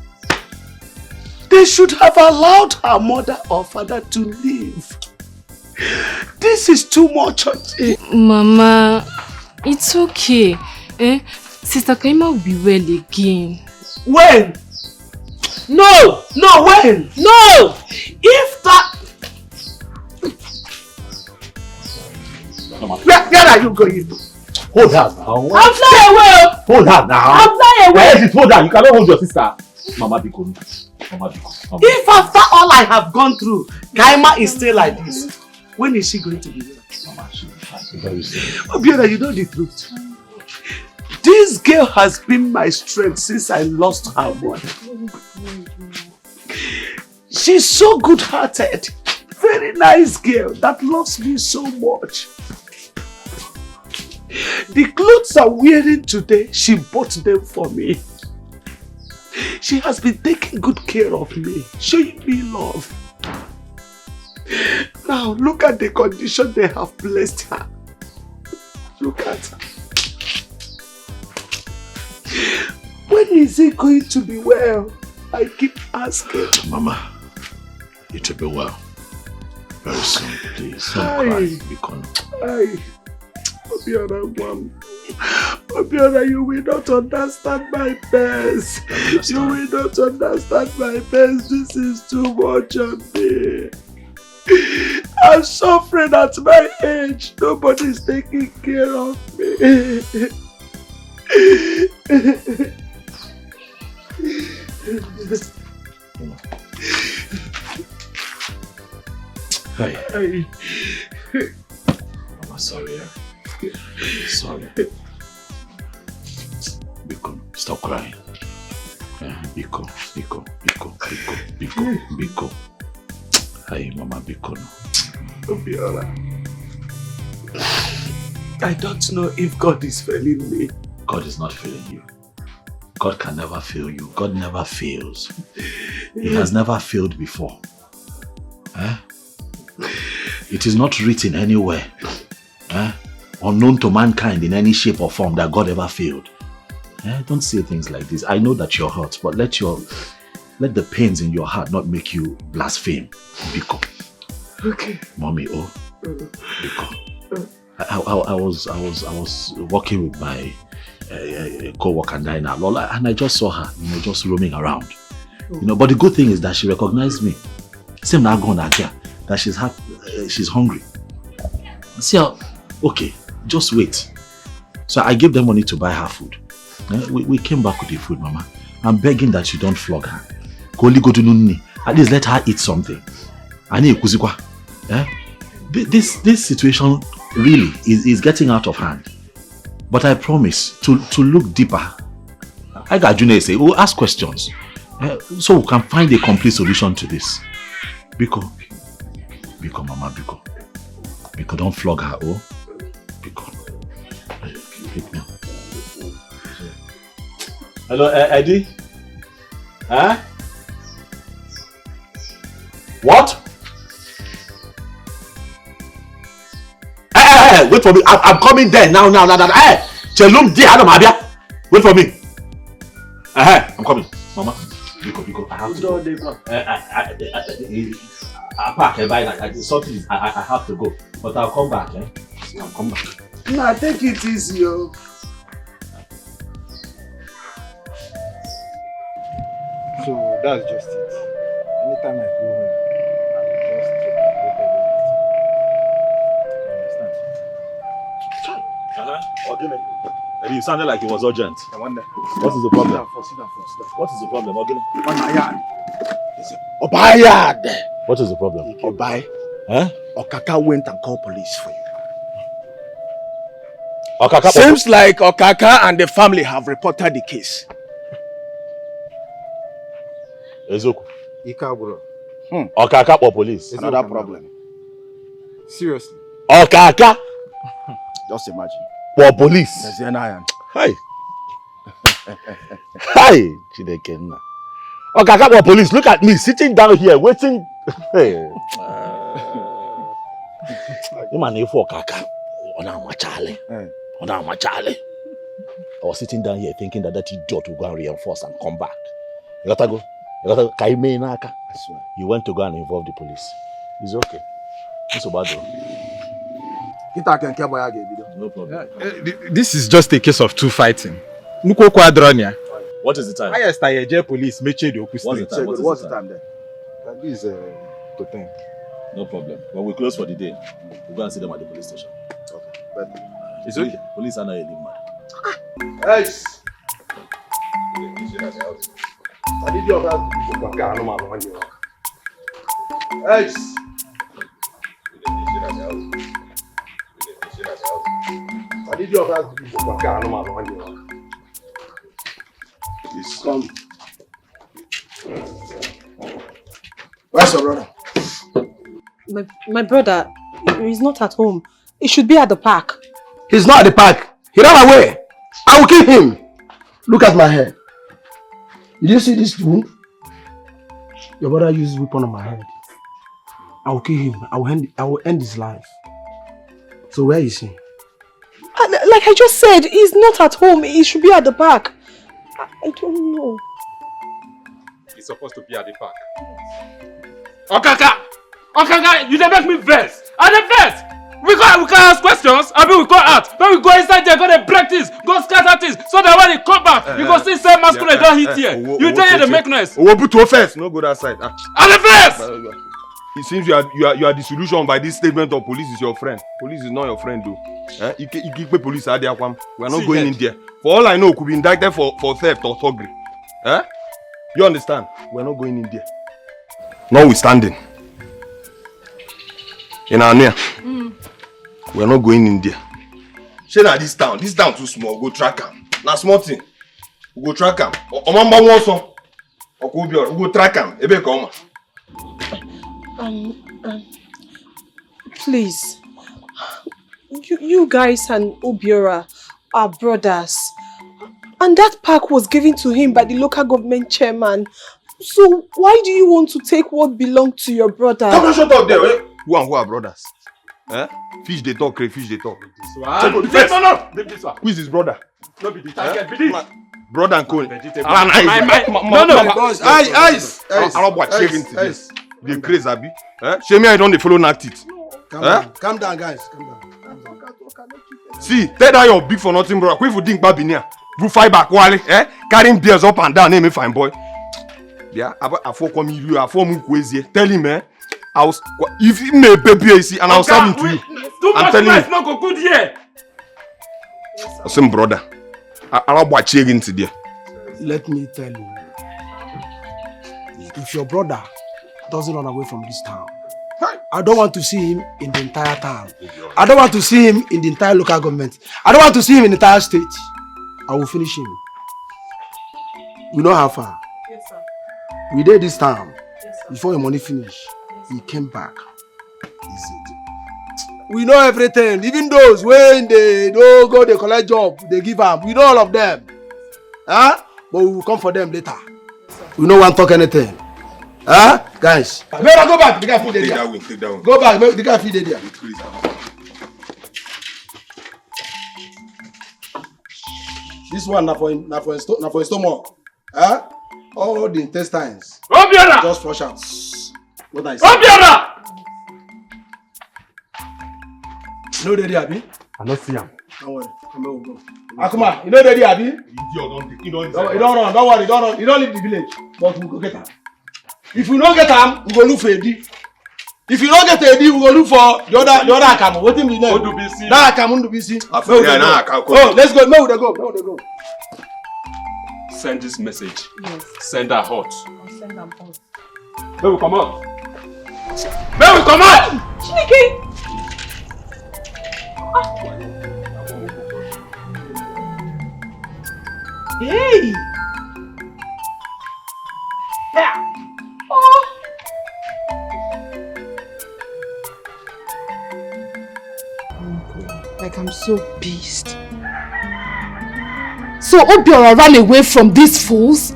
They should have allowed her mother or father to live. This is too much. Mama, it's okay. Sister Kaima will be well again. When? No! No, when? No! If that... Where are you going? Hold her now. I'm flying away! Hold her now. I'm flying away! Where is it? Hold her. You cannot hold your sister. Mama Biko. Mama Biko. If after all I have gone through, Kaima is still like this, when is she going to be there? Mama, she will be fine. Very soon. Obiora, you know the truth. This girl has been my strength since I lost her mother. She's so good-hearted. Very nice girl that loves me so much. The clothes I'm wearing today, she bought them for me. She has been taking good care of me, showing me love. Now look at the condition they have placed her. Look at her. When is he going to be well? I keep asking. Mama, it will be well. Very soon, please. Don't cry. Be calm. Obiora, Mom. Obiora, you will not understand my best. You will not understand my best. This is too much on me. I'm suffering at my age. Nobody's taking care of me. Hey. Mama, sorry. Sorry. Biko, stop crying. Biko. Hey, Mama, Biko. Obiora, I don't know if God is failing me. God is not failing you. God can never fail you. God never fails. He has never failed before. It is not written anywhere, unknown to mankind in any shape or form, that God ever failed. Don't say things like this. I know that you're hurt, but let the pains in your heart not make you blaspheme. Biko. Okay. Mommy, Biko. I was walking with my co-worker Naija, Lola, and I just saw her, just roaming around. But the good thing is that she recognized me. Same now going here, that she's hungry. See, okay, just wait. So I gave them money to buy her food. We came back with the food, Mama. I'm begging that you don't flog her. At least let her eat something. This situation really is getting out of hand. But I promise to look deeper. I got Junior say, we'll ask questions. So we can find a complete solution to this. Biko, Mama, Biko, don't flog her, Biko. Hello, Eddie? What? Hey, wait for me. I'm coming there now. Hey, Chelum di Adam Abia. Wait for me. I'm coming. Mama, Biko, I have to go. I pack and buy something. I have to go. But I'll come back, I'll come back. Nah, take it easy, yo. So that's just it. Anytime I go home, I will just check You understand? Maybe you sounded like it was urgent. I wonder. What is the problem? Sit down. What is the problem, Ogini? Obayad. What is the problem? Obai. Huh? Okaka went and called police for you. Seems like Okaka and the family have reported the case. Ezoku. Ika, bro. Okaka or police? Another problem. Seriously. Okaka. Just imagine. Or police? Hi. Hi, Chidekenna. Okaka or police? Look at me sitting down here waiting. Hey. You man, if Okaka, I was sitting down here thinking that idiot will go and reinforce and come back. You gotta go. You went to go and involve the police. It's okay. It's so bad. No problem. This is just a case of two fighting. What is the time? Highest I police make the What's the time? What's the time then? This is to 10. No problem. When we close for the day, we'll go and see them at the police station. Okay. But it's okay. Police are not a mad. Hey! I need your help. Hey! I need your help. Please come. Where's your brother? My brother, he's not at home. He should be at the park. He's not at the park. He ran away. I will kill him. Look at my head. Did you see this wound? Your brother used a weapon on my head. I will kill him. I will end his life. So where is he? Like I just said, he's not at home. He should be at the park. I don't know. He's supposed to be at the park. Okaka! Okaka, you don't make me vex. At the vex! We can ask questions, I mean we go out. When we go inside there, go to break this, go scatter this, so that when they come back, you go see same masculine don't hit here. You tell you the make noise. Put your face. No go that side. At the face! It seems you are the solution by this statement of police is your friend. Police is not your friend though. You keep police out there. We are not going in there. For all I know, could be indicted for theft or thuggery. You understand? We are not going in there. Notwithstanding. In our near. We are not going in there. Shey na this town too small. Go track him. Na small thing. We go track him. Omamba won some. Okobior, we go track him. Ebe come. Please. You guys and Obiora are brothers. And that park was given to him by the local government chairman. So why do you want to take what belonged to your brother? Come on, shut up there. Who and who are brothers? Fish they talk, crayfish they talk. No. This one. Who is his brother? No be the target. Be this. Brother and co. No. Eyes. They crazy, Abi. Shame I don't follow knocked it. Calm down, guys. Calm down. See, tell that your big for nothing, bro. Quick for think Babinia. You fight back, Wale. Carrying beers up and down, name me fine boy. Yeah, I for come you, I for move crazy. Tell him, I was if he may baby and I'll serve him to you. I'm telling you, not go good here. Same brother. I'll watch you into there. Let me tell you. If your brother doesn't run away from this town, I don't want to see him in the entire town. I don't want to see him in the entire local government. I don't want to see him in the entire state. I will finish him. We know how far. Yes, sir. We did this town. Yes, sir. Before your money finished, he came back. We know everything. Even those when they don't go they collect job, they give up. We know all of them. But we will come for them later. We no want to talk anything. Guys. Better go back. The guy feed the there. Take that one. Go back. The guy feed the there. This one na for stomach. All the intestines. Obiora! Just flush out. What I say? Obiora! You know ready, Abi? I don't see him. Don't worry. Come on, go. Akuma, you know ready, Abi? You don't run. Don't worry. Don't run. You don't leave the village. But we go get him. If we don't get him, we go look for Edi. If you don't get Edi, we go look for the other Akamu. What him the name? Odubisi. That Akamu Odubisi. Oh, let's go. Where would they go? Send this message. Yes. Send her hot. I'll send them hot. Where we come out? Chineke! Hey! Yeah. Oh! Like, I'm so pissed. So Obiora ran away from these fools?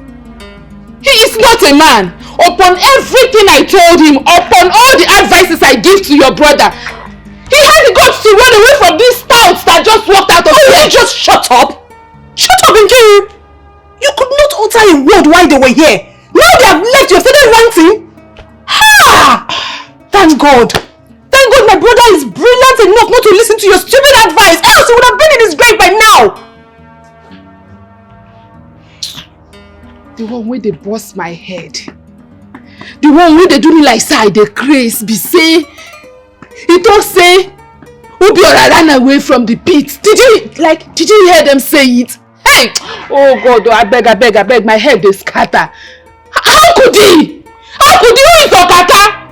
He is not a man. Upon everything I told him, upon all the advices I give to your brother, he had the guts to run away from these stouts that just walked out of here. You just shut up! Shut up, Nkiru! You could not utter a word while they were here. Now they have left, you have started ranting. Ha! Thank God. Thank God my brother is brilliant enough not to listen to your stupid advice. Else he would have been in his grave by now. The one where they bust my head. The one where they do me like say they craze be say. He don't say Obiora ran away from the pit. Did you hear them say it? Hey! Oh God, I beg, my head is scatter. How could he? How could he? Who is Okaka?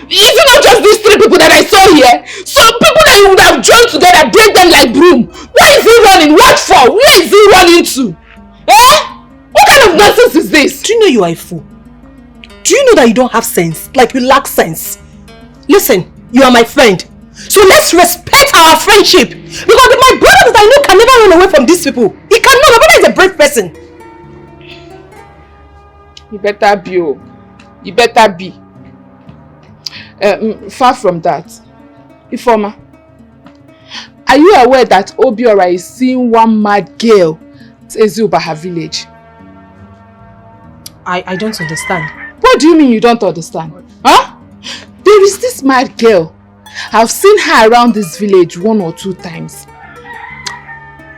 Is it not just these 3 people that I saw here? So people that you would have joined together, break them like broom. Where is he running? What for? Where is he running to? What kind of nonsense is this? Do you know you are a fool? Do you know that you don't have sense? Like you lack sense? Listen, you are my friend. So let's respect our friendship. Because my brother that I know can never run away from these people. He cannot. My brother is a brave person. You better be. Oh. You better be. Far from that. Ifoma, are you aware that Obiora is seeing one mad girl at Ezubaha village? I don't understand. What do you mean you don't understand? Huh? There is this mad girl. I've seen her around this village 1 or 2 times.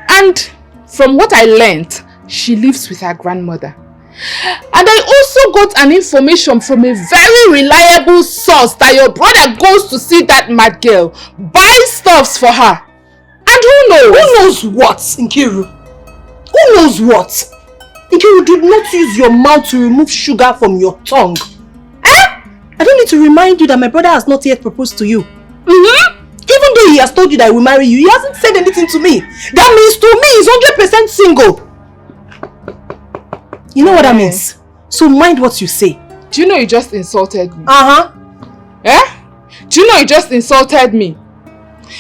And from what I learned, she lives with her grandmother. And I also got an information from a very reliable source that your brother goes to see that mad girl, buy stuffs for her. And who knows? Who knows what, Nkiru? Who knows what? Nkiru, do not use your mouth to remove sugar from your tongue. I don't need to remind you that my brother has not yet proposed to you. Even though he has told you that he will marry you, he hasn't said anything to me. That means to me he's 100% single. You know what that means? So mind what you say. Do you know you just insulted me? Do you know you just insulted me?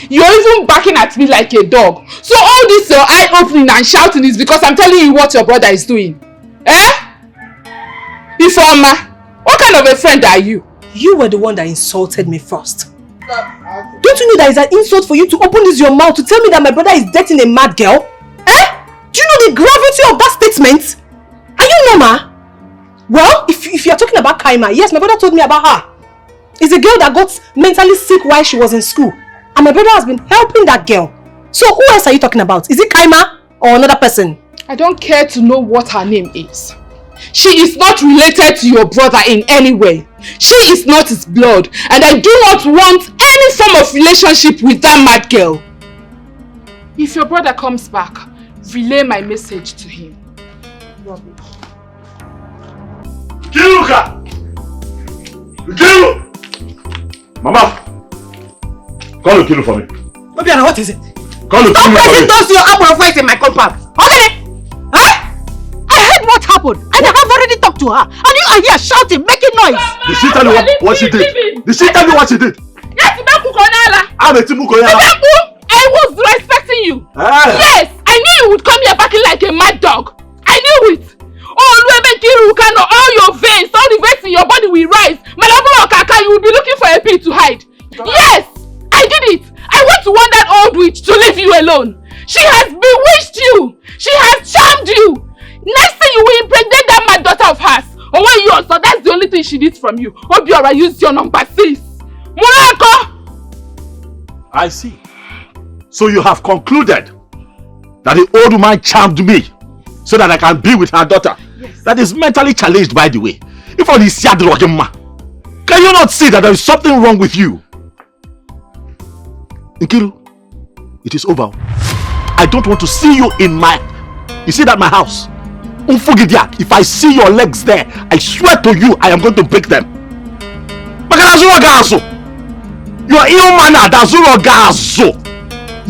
You're even barking at me like a dog. So all this your eye opening and shouting is because I'm telling you what your brother is doing. Ifeoma, what kind of a friend are you? You were the one that insulted me first. Don't you know that it's an insult for you to open your mouth to tell me that my brother is dating a mad girl? Do you know the gravity of that statement? Are you normal? Well, if you're talking about Kaima, yes, my brother told me about her. It's a girl that got mentally sick while she was in school. And my brother has been helping that girl. So who else are you talking about? Is it Kaima or another person? I don't care to know what her name is. She is not related to your brother in any way. She is not his blood. And I do not want any form of relationship with that mad girl. If your brother comes back, relay my message to him. Rubbish. Kiruka! Kiru! Mama! Call Kiru for me. Obiana, what is it? Call Kiru for me. Stop pressing those your apple fight in my compound. Okay? I heard what happened and I have already talked to her. And you are here shouting, making noise. Mama, did she tell you what she did? Did she tell you what she did? Yes, I was respecting you. Yes, I knew you would come here barking like a mad dog. I knew it. All your veins, all the veins in your body will rise. Malabro Kaka, you will be looking for a pit to hide. Yes, I did it. I want to want that old witch to leave you alone. She has bewitched you. She has charmed you. Next thing you will impregnate that mad daughter of hers. Or when you also, that's the only thing she needs from you. Obiora, use your number 6. Murako! I see. So you have concluded that the old woman charmed me so that I can be with her daughter. Yes. That is mentally challenged, by the way. If all this can you not see that there is something wrong with you? Nkiru, it is over. I don't want to see you in my... You see that my house? If I see your legs there, I swear to you, I am going to break them. You are ill-mannered.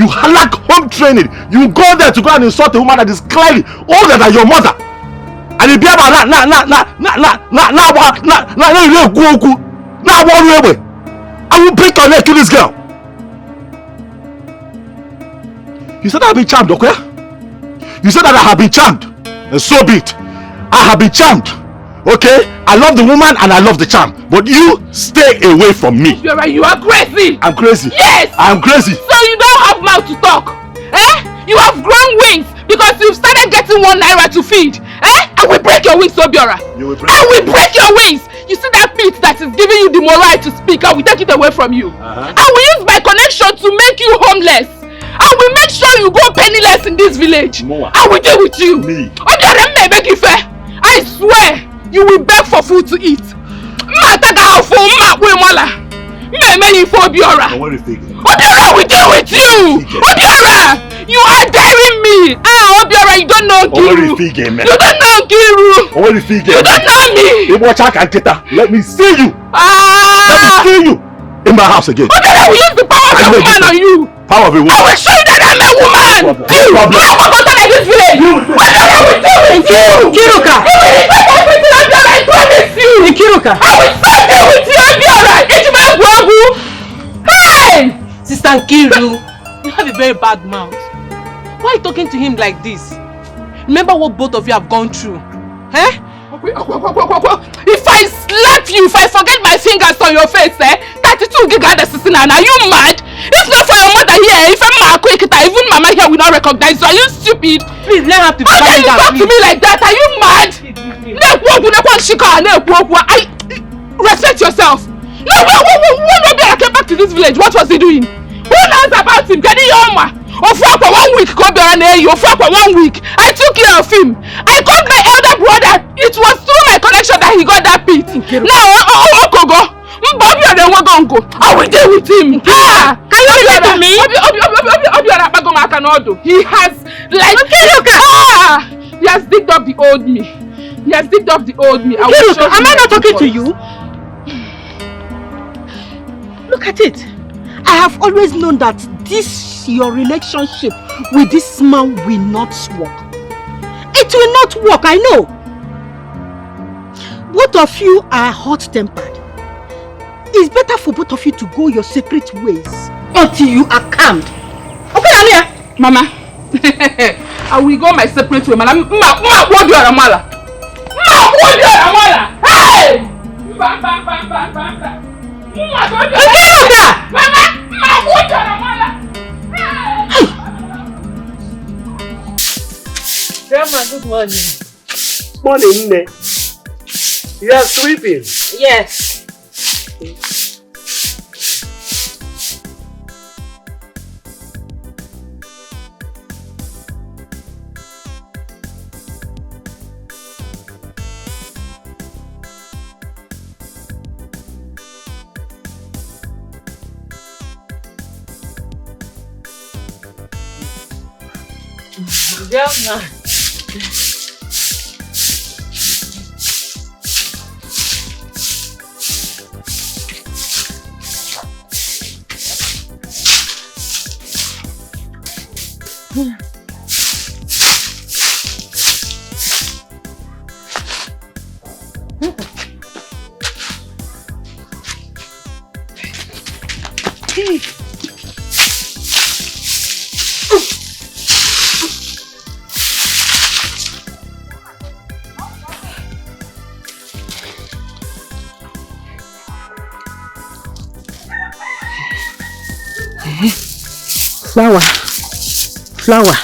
You lack home training. You go there to go and insult a woman that is clearly older than your mother. And if you ever I will break your leg to this girl. You said I have been charmed, okay? You said that I have been charmed. And so be it. I have been charmed. Okay? I love the woman and I love the charm. But you stay away from me. You're right, you are crazy. I'm crazy. Yes! I'm crazy. So you don't have mouth to talk. You have grown wings because you've started getting 1 naira to feed. I will break your wings, Obiora. You will break I will break your wings. You see that pit that is giving you the moral to speak? I will take it away from you. I will use my connection to make you homeless. I will make sure you go penniless in this village. Moa. I will deal with you. Me. I swear you will beg for food to eat. Obiora will deal with you. Obiora, you are daring me. Obiora, you don't know Kiru. You don't know Kiru. You don't know me. Let me see you. Let me see you in my house again. Obiora will use the power of a woman on you. Power of a woman. I will show you that I'm a woman. You are forgotten in this village. Obiora will deal with you. Kiruka. You will respect everything, Obiora. I promise you. Kiruka. I will stop there with you, Obiora. Hey! Sister Nkiru, you have a very bad mouth. Why are you talking to him like this? Remember what both of you have gone through. If I slap you, if I forget my fingers on your face, 32 giga assassin, are you mad? If not for your mother here, if I'm not quick, even mama here will not recognize you. Are you stupid? Please, let her to how can you talk to me like that? Are you mad? Respect yourself. No, when Obiora came back to this village, what was he doing? Who knows about him? Can you hear me? For 1 week, for 1 week, I took care of him. I called my elder brother. It was through my connection that he got that pit. Now, Okogo, I will deal with him. Can you listen to me? He has he has digged up the old me. He has digged up the old me. Am I not talking to you? Look at it. I have always known that your relationship with this man will not work. It will not work, I know. Both of you are hot-tempered. It's better for both of you to go your separate ways until you are calmed. Okay, Ania? Mama, I will go my separate way. Hey! Grandma, good morning. Morning, Ne. You are sleeping? Yes. Grandma. Flower. Flower.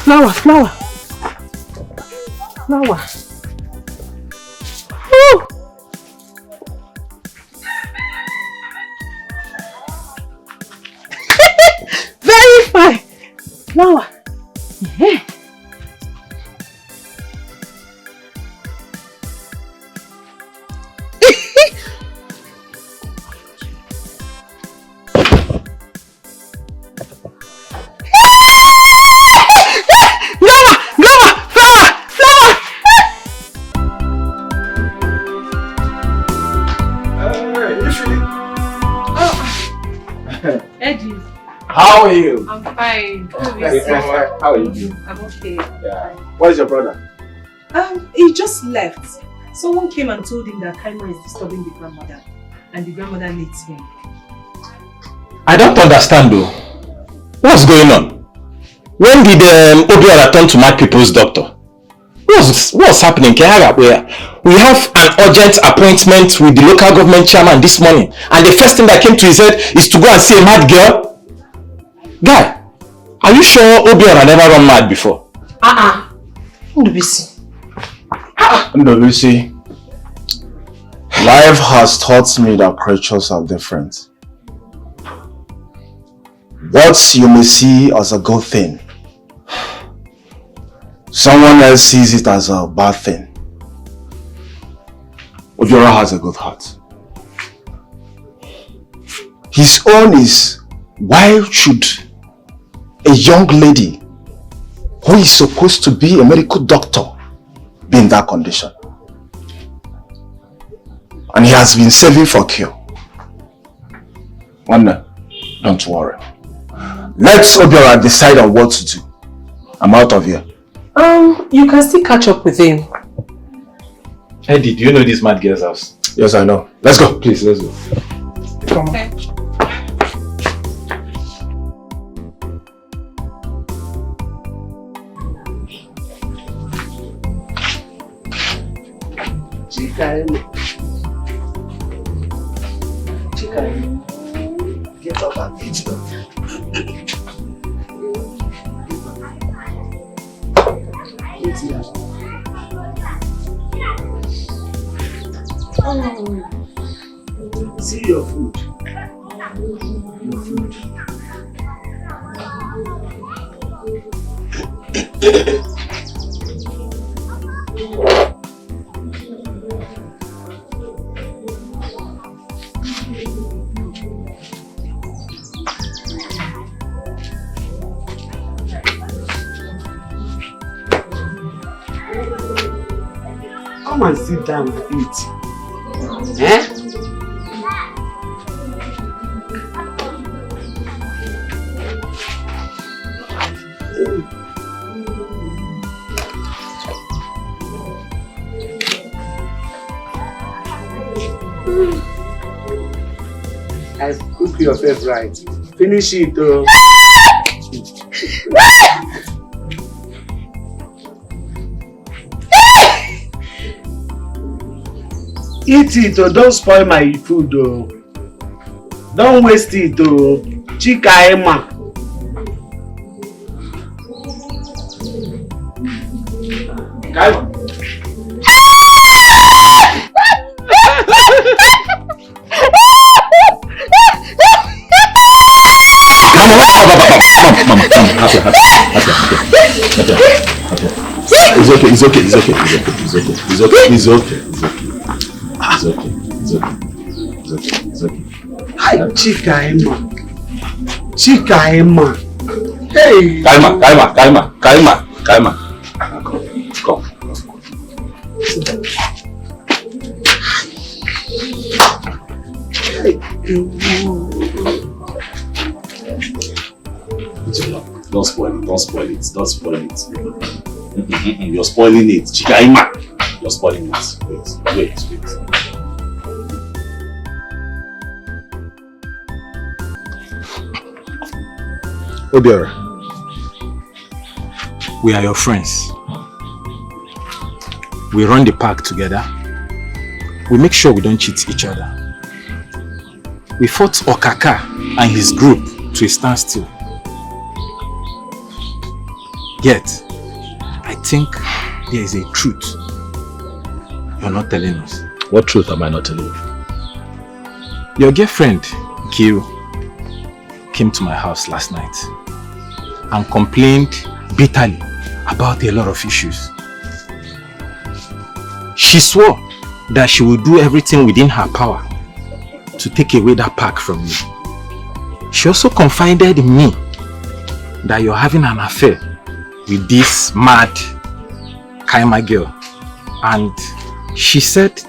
Flower, flower. Flower. Woo! Very fine. Flower. Yeah. Eddie. How are you? I'm fine. How are you? I'm okay. Yeah. Where's your brother? He just left. Someone came and told him that Kaima is disturbing the grandmother, and the grandmother needs him. I don't understand though. What's going on? When did Obiora turn to my people's doctor? What's happening? We have an urgent appointment with the local government chairman this morning, and the first thing that came to his head is to go and see a mad girl. Guy, are you sure Obiora never run mad before? Lucy, life has taught me that creatures are different. What you may see as a good thing, someone else sees it as a bad thing. Obiora has a good heart. His own is, why should a young lady who is supposed to be a medical doctor be in that condition? And he has been saving for cure. Wanda, don't worry. Let Obiora decide on what to do. I'm out of here. You can still catch up with him. Eddie, do you know this mad girl's house? Yes, I know. Let's go. Please, let's go. Come on. Okay. Chica, get up and eat them. See your food. Your food. Come and sit down and eat. Eh? I cook your favorite. Finish it though. Eat it or don't spoil my food though. Don't waste it though. Chica Emma. Kaima. It's okay. Hi, Chica Emma. Hey. Kaima. Come. Don't spoil it. You're spoiling it. Chicaima. You're spoiling it. Wait. Obiora, we are your friends. We run the park together. We make sure we don't cheat each other. We fought Okaka and his group to a standstill. Yet, I think there is a truth you're not telling us. What truth am I not telling you? Your girlfriend, Kiru, came to my house last night and complained bitterly about a lot of issues. She swore that she will do everything within her power to take away that pack from you. She also confided in me that you're having an affair with this mad Kaima girl, and she said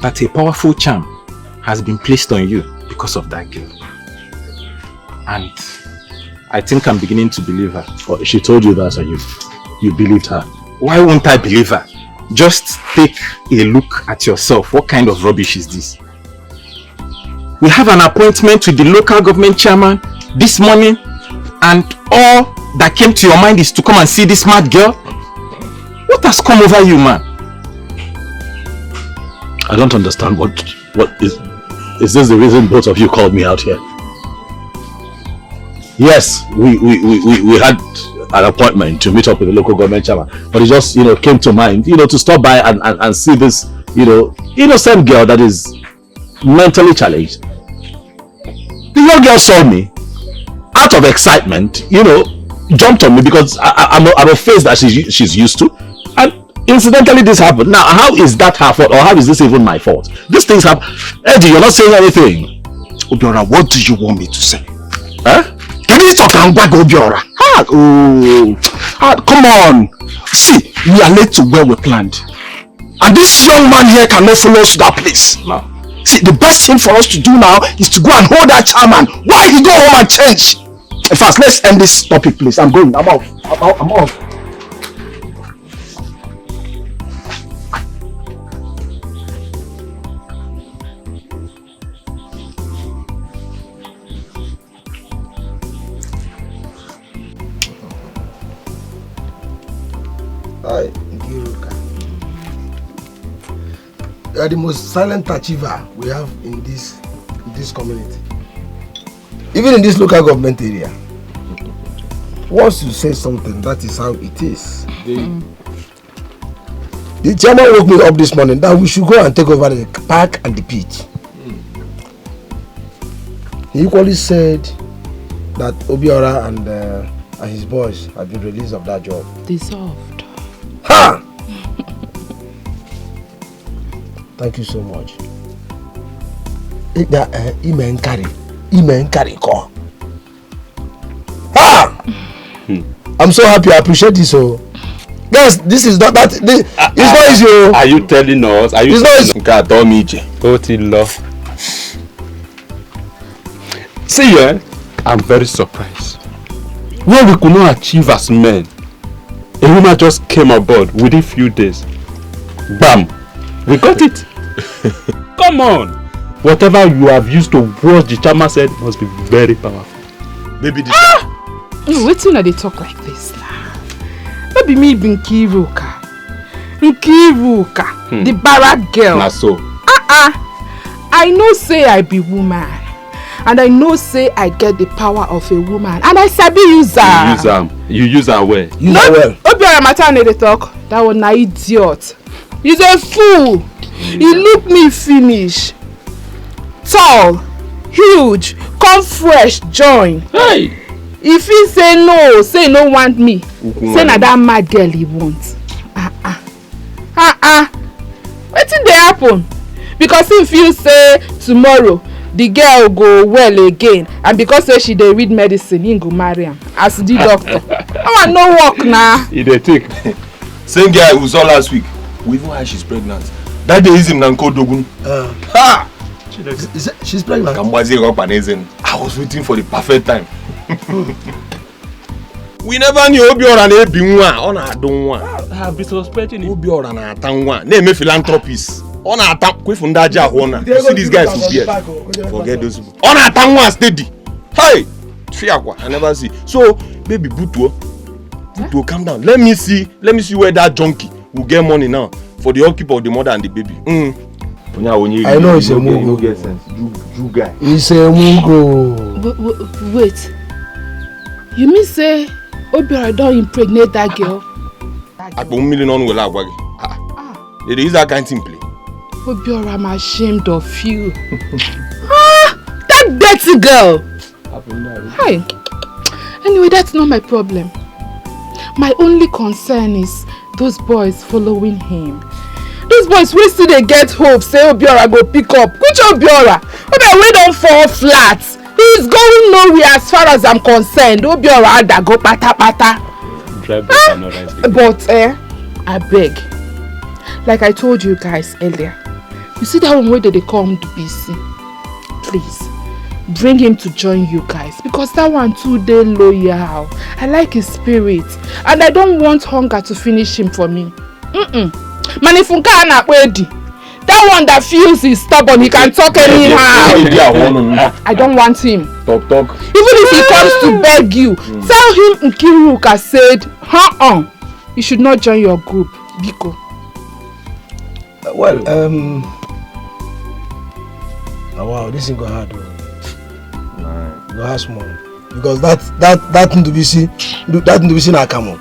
that a powerful charm has been placed on you because of that girl. And I think I'm beginning to believe her. Oh, she told you that and you believed her. Why won't I believe her? Just take a look at yourself. What kind of rubbish is this? We have an appointment with the local government chairman this morning, and all that came to your mind is to come and see this mad girl? What has come over you, man? I don't understand what is this the reason both of you called me out here? Yes, we had an appointment to meet up with the local government chairman, but it just came to mind to stop by and see this innocent girl that is mentally challenged. The young girl saw me out of excitement, jumped on me because I'm a face that she's used to, and incidentally this happened. Now how is that her fault, or how is this even my fault? These things happen. Eddie, you're not saying anything. Obiora, what do you want me to say? Huh? Can you talk and wag Obiora? Come on. See, we are late to where we planned. And this young man here cannot follow us to that place. No. See, the best thing for us to do now is to go and hold that chairman while he go home and change. In fact, let's end this topic, please. I'm going. I'm off. I'm off. Hi, Nkiruka. You are the most silent achiever we have in this community. Even in this local government area. Once you say something, that is how it is. The chairman woke me up this morning that we should go and take over the park and the pitch. He equally said that Obiora and his boys have been released of that job. Dissolved. Ha! Thank you so much. Imen carry call. Ha! I'm so happy. I appreciate this. So, guys, this is not that. It's not easy. Are you telling us? Are you telling us? See, I'm very surprised. What we could not achieve as men, a woman just came aboard within a few days. Bam! We got it. Come on. Whatever you have used to watch the chairman said must be very powerful. Baby, Wait till they talk like this now. Maybe me be Nkiruka, the barrack girl. Na so. I know say I be woman, and I know say I get the power of a woman, and I sabi use her. You use her well. Use her well. Obiora matter they talk. That was an idiot. He's a fool. He look me finish. Tall, huge, come fresh, join. Hey. If he say no want me. Say na that mad girl he wants. Wetin dey happen? Because if you say tomorrow the girl go well again, and because say she dey read medicine, he go marry am as the doctor. I no work now. He dey take. Same guy who saw last week. We even heard she's pregnant. That day is him Nanko Dogun. Ha! She's pregnant. I was waiting for the perfect time. We never knew Obiora na ebi nwa, ọ na-adụ nwa. I have been suspecting it. Obiora na-ata nwa, na-eme philanthropist. Ọ na-ata kwefu ndị aja ahụ na. You see these guys who beard. Forget those people. Ọ na-ata nwa steady. Hey! Fiakwa, I never see. So, baby Butuo, calm down. Let me see where that junkie will get money now for the upkeep of the mother and the baby. I know it's a mugo. You guy. It's a mugo. Wait. You mean say Obiora don't impregnate that girl? Akpo million on will agwa. They use that kind of thing play. Obiora, I'm ashamed of you. That dirty girl. Hi. Anyway, that's not my problem. My only concern is those boys following him. Those boys will still they get hope. Say Obiora go pick up. Which Obiora? Obiora we don't fall flat. He's going nowhere as far as I'm concerned. Obiora that go pata. But I beg. Like I told you guys earlier. You see that one way that they come to BC. Please. bring him to join you guys because that one too dey loyal. I like his spirit and I don't want hunger to finish him for me. Manifunka na wedi. That one that feels he's stubborn, he can talk anyhow. I don't want him. Talk. Even if he comes to beg you, tell him Nkiruka said, you should not join your group. Biko. Well, wow, this is go hard. Go hard small. Because that thing to be seen, na come on.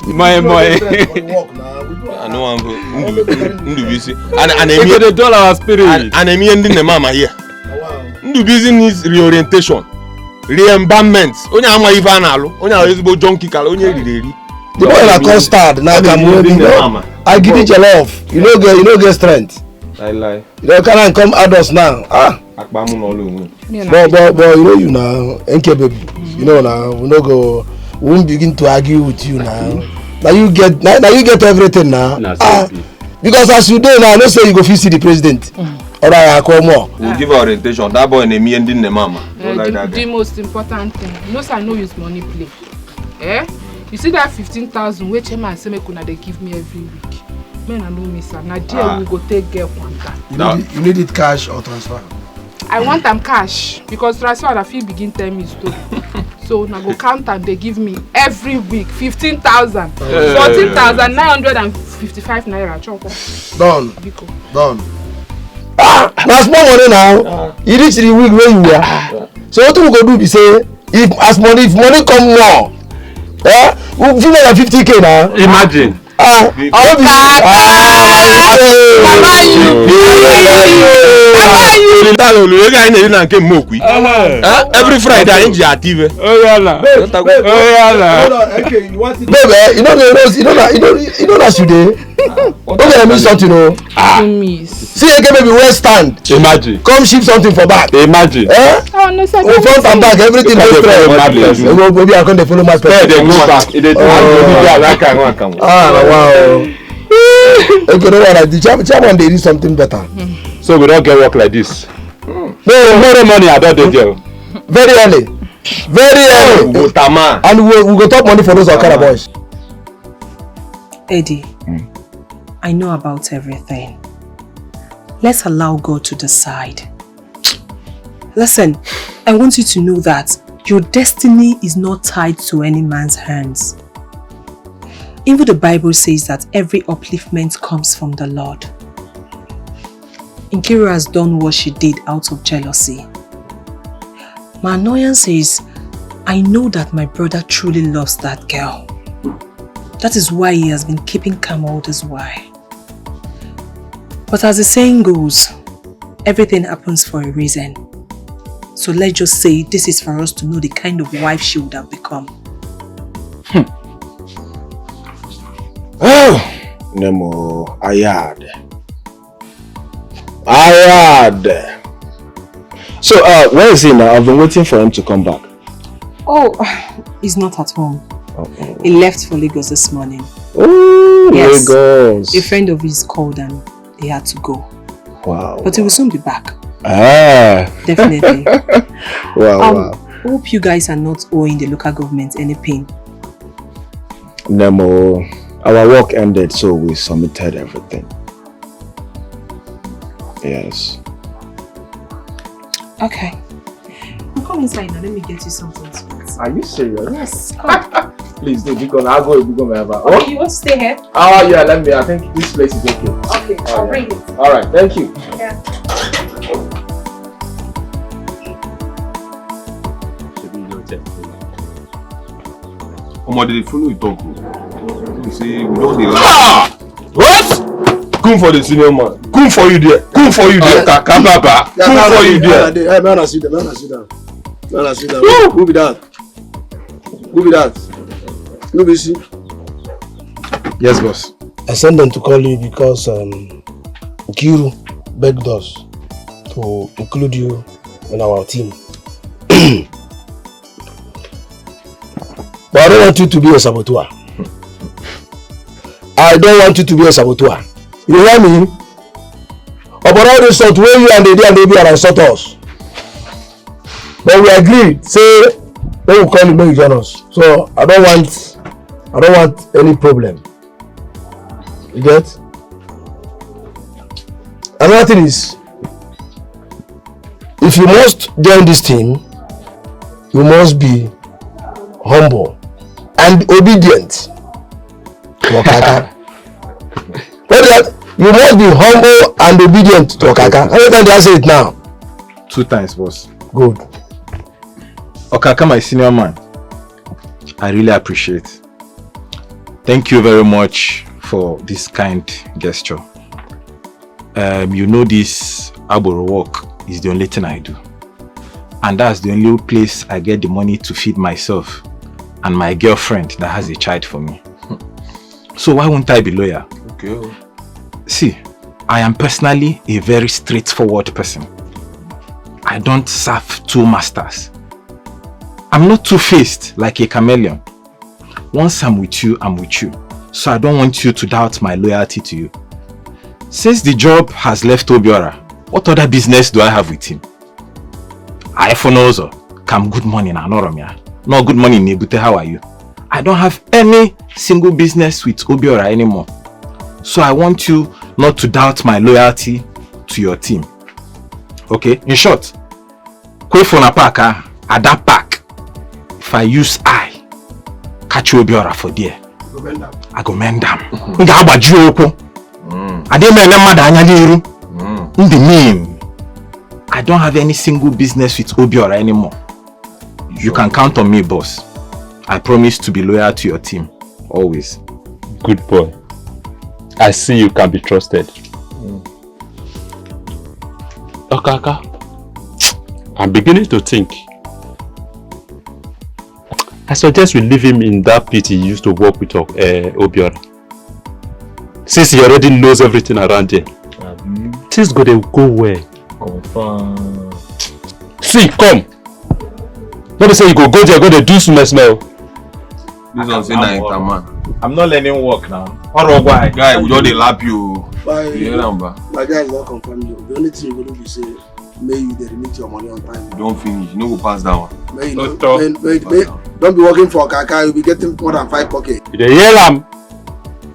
My. I know I'm busy. And they dull our spirit. And I'm ending the mama here. Busy needs reorientation, re-embalmment. Only I'm even alo. Only I'm able junkie kala. Only the boy na custard na come on. I give it your love. You know get strength. Lie. You can't come add us now. But you know you now, NK baby. You know now, we no go. We won't begin to argue with you now. Now you get everything now. Because as you do now, no say you go see the president. Alright, I come more. We'll give our orientation. That boy and me ending the mama. The most important thing, no say I know use money play. You see that 15,000 which chairman say make una dey give me every week. Men I know miss am. Na there we go take get one time. You need it cash or transfer? I want them cash because transfer I feel begin tell me story. So now go count and they give me every week 15,000, 14,955 naira. Done. That's more money now. You reach the week where you were. So what we go do be say if money come more, we feel like 50k now. Imagine. Every Friday I enjoy active. Baby, you know that today. Okay, I miss something, See again, baby, where stand? Imagine. Come ship something for back. Imagine. Oh no, sir. Front and back, everything goes straight. Maybe I can't follow my they go back. Wow. Okay, no one. The chairman they do something better. So we don't get work like this. No money I don't do. Very early. And we go talk money for those Okada boys. Eddie, I know about everything. Let's allow God to decide. Listen, I want you to know that your destiny is not tied to any man's hands. Even the Bible says that every upliftment comes from the Lord. Nkiru has done what she did out of jealousy. My annoyance is, I know that my brother truly loves that girl. That is why he has been keeping calm all this while. But as the saying goes, everything happens for a reason. So let's just say this is for us to know the kind of wife she would have become. Oh, Nemo, Ayad. So, where is he now? I've been waiting for him to come back. Oh, he's not at home. He left for Lagos this morning. Oh, yes, Lagos. A friend of his called and he had to go. Wow. But he will soon be back. Definitely. Wow. Hope you guys are not owing the local government any pain. Nemo, our work ended, so we submitted everything. Yes. Okay. Come inside now, let me get you something to eat. Are you serious? Yes, come. Please do, because I'll go wherever. Okay, you want to stay here? Oh, yeah, I think this place is okay. Okay, I'll bring it. Alright, thank you. Yeah. They follow you talk. You say we don't dey. What? Come for the senior man. Come for you there. Come for you there. Come for you there. Hey, man, sit down. Who be that? Who be she? Yes, boss. I sent them to call you because Nkiru begged us to include you in our team. But I don't want you to be a saboteur. You hear me? Upon all this sort where you and the and they be and insult us. But we agreed, say when we call you, make you join us. So I don't want any problem. You get? Another thing is, if you must join this team, you must be humble and obedient. You must be humble and obedient to Okaka. How many times do I say it now? 2 times, boss. Good. Okaka, my senior man, I really appreciate. Thank you very much for this kind gesture. You know this Aboro work is the only thing I do. And that's the only place I get the money to feed myself and my girlfriend that has a child for me. So why won't I be loyal? Okay. See, I am personally a very straightforward person. I don't serve 2 masters. I'm not two-faced like a chameleon. Once I'm with you, I'm with you. So I don't want you to doubt my loyalty to you. Since the job has left Obiora, what other business do I have with him? I also come good morning Anoromia. No good morning Nebute, how are you? I don't have any single business with Obiora anymore. So I want you not to doubt my loyalty to your team. Okay? In short, kwe for na park at that park. If I use catch Obiora for there, I go mend them. I in the name, I don't have any single business with Obiora anymore. You can count on me, boss. I promise to be loyal to your team, always. Good boy. I see you can be trusted. Okaka, I'm beginning to think. I suggest we leave him in that pit he used to work with Obiora. Since he already knows everything around here. Things gonna go well. Confirm. See, come. Let me say you go there, go there, do some smell. This one say na man. I'm not learning work now. Guy, we don't lap you. My guy is not confirm you. The only thing you go do is say, may you remit your money on time. Don't finish. You no go pass that one. May don't be working for Kaka. You'll be getting more than 5 pockets. You hear them?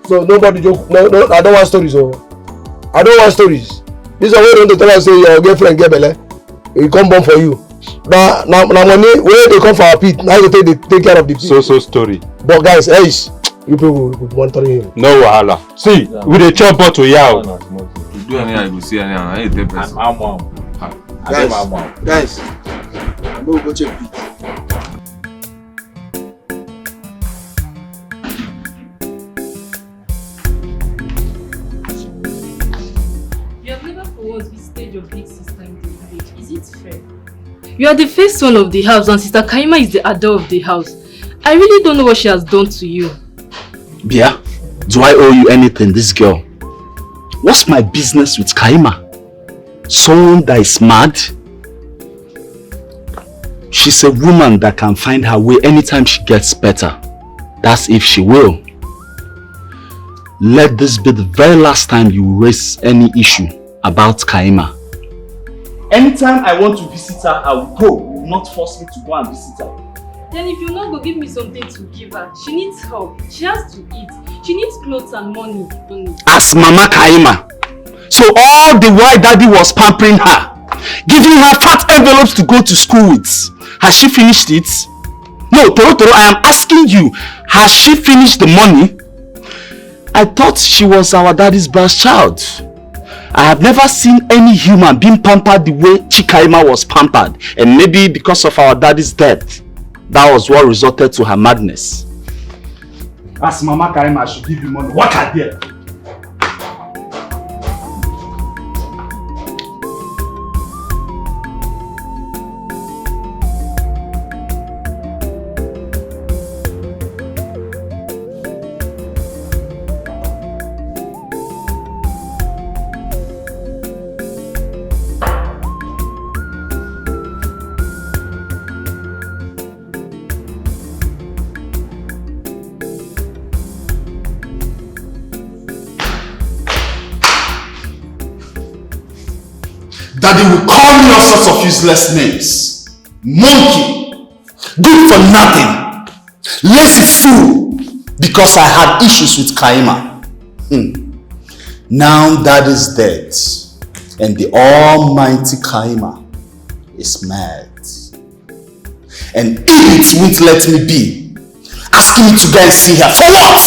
So nobody joke. No, I don't want stories. I don't want stories. This is what you want to tell us. Say your girlfriend get belle. He come born for you. Now money where they come for our pit. Now you take care of the pit. So story. But guys, hey, you people will monitor him. No wahala. See, we dey chop bottle yaw. You do anything, I go see anything. I hate that person. Guys, I'm going to go check pit. Your big sister in the village. Is it fair? You are the first one of the house and Sister Kaima is the adult of the house. I really don't know what she has done to you. Bia, do I owe you anything, this girl? What's my business with Kaima? Someone that is mad? She's a woman that can find her way anytime she gets better. That's if she will. Let this be the very last time you raise any issue about Kaima. Anytime I want to visit her, I will go. You will not force me to go and visit her. Then if you not go give me something to give her, she needs help. She has to eat. She needs clothes and money. As Mama Kaima. So all the while Daddy was pampering her, giving her fat envelopes to go to school with. Has she finished it? No, Toro, I am asking you, has she finished the money? I thought she was our daddy's brass child. I have never seen any human being pampered the way Chica was pampered. And maybe because of our daddy's death, that was what resulted to her madness. As Mama Kaima should give you money. What are there? Daddy will call me all sorts of useless names. monkey, good for nothing, lazy fool, because I had issues with Kaima. Now that is dead, and the almighty Kaima is mad. And Edith won't let me be, asking me to go and see her. For what?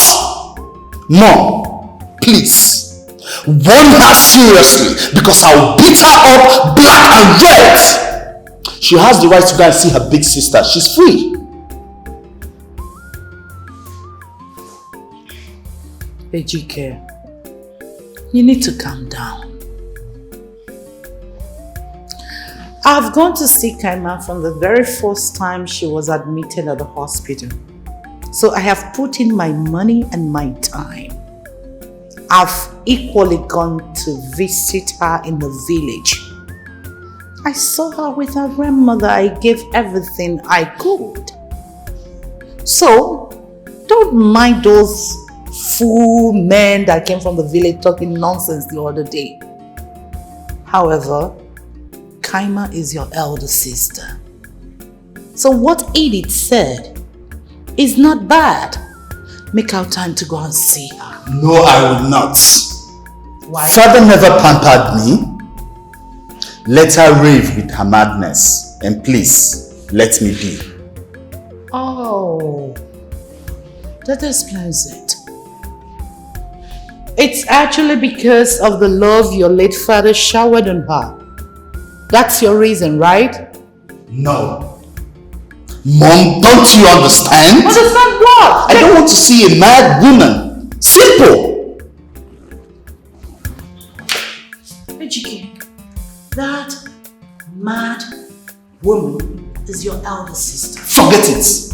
Mom, please, warn her seriously, because I'll beat her up black and red. She has the right to go and see her big sister. She's free. Ejike, you need to calm down. I've gone to see Kaima from the very first time she was admitted at the hospital. So I have put in my money and my time. I've equally gone to visit her in the village. I saw her with her grandmother. I gave everything I could. So, don't mind those fool men that came from the village talking nonsense the other day. However, Kaima is your elder sister. So what Edith said is not bad. Make out time to go and see her. No, I will not. Why? Father never pampered me. Let her rave with her madness. And please, let me be. Oh, that explains it. It's actually because of the love your late father showered on her. That's your reason, right? No. Mom, don't you understand? Understand what? I don't want to see a mad woman. Simple. Ejike, that mad woman is your elder sister. Forget it.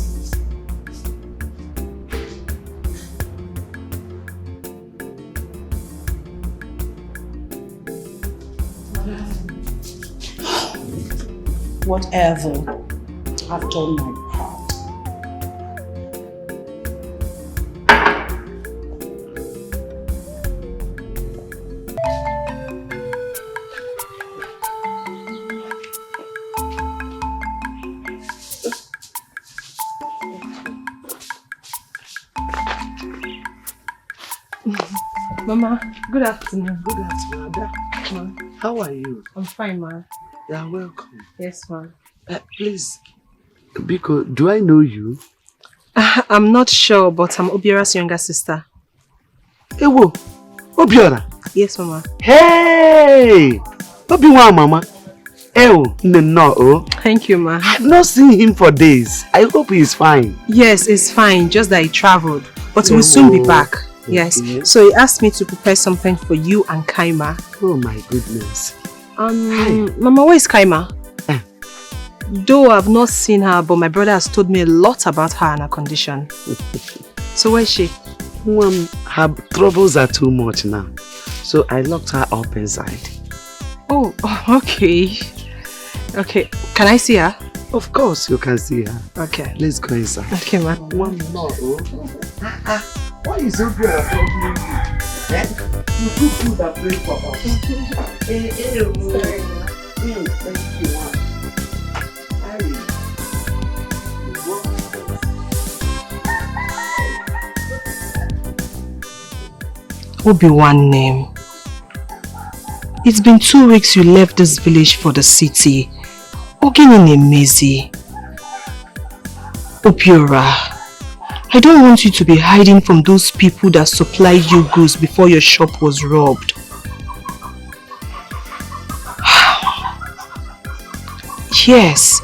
Whatever, I've done my part. Mama, good afternoon. Good afternoon, Ada. Ma. How are you? I'm fine, ma. You are welcome. Yes, ma. Please, Biko, do I know you? I'm not sure, but I'm Obiора's younger sister. Ewo, Obiora? Yes, Mama. Hey! Obiwa, Mama. Ewo, no. Thank you, ma. I've not seen him for days. I hope he's fine. Yes, he's fine, just that he traveled. But he will soon be back. Yes. Okay. So he asked me to prepare something for you and Kaima. Oh my goodness. Mama, where is Kaima? Though I've not seen her, but my brother has told me a lot about her and her condition. So where is she? Her troubles are too much now. So I locked her up inside. Oh, okay. Okay, can I see her? Of course you can see her. Okay. Let's go inside. Okay, ma. One more. Why is so good at helping you? You do food that break for us. Thank you. Obi-Wan name. It's been 2 weeks you left this village for the city. Ogin in Emezi. Obiora, I don't want you to be hiding from those people that supplied you goods before your shop was robbed. Yes.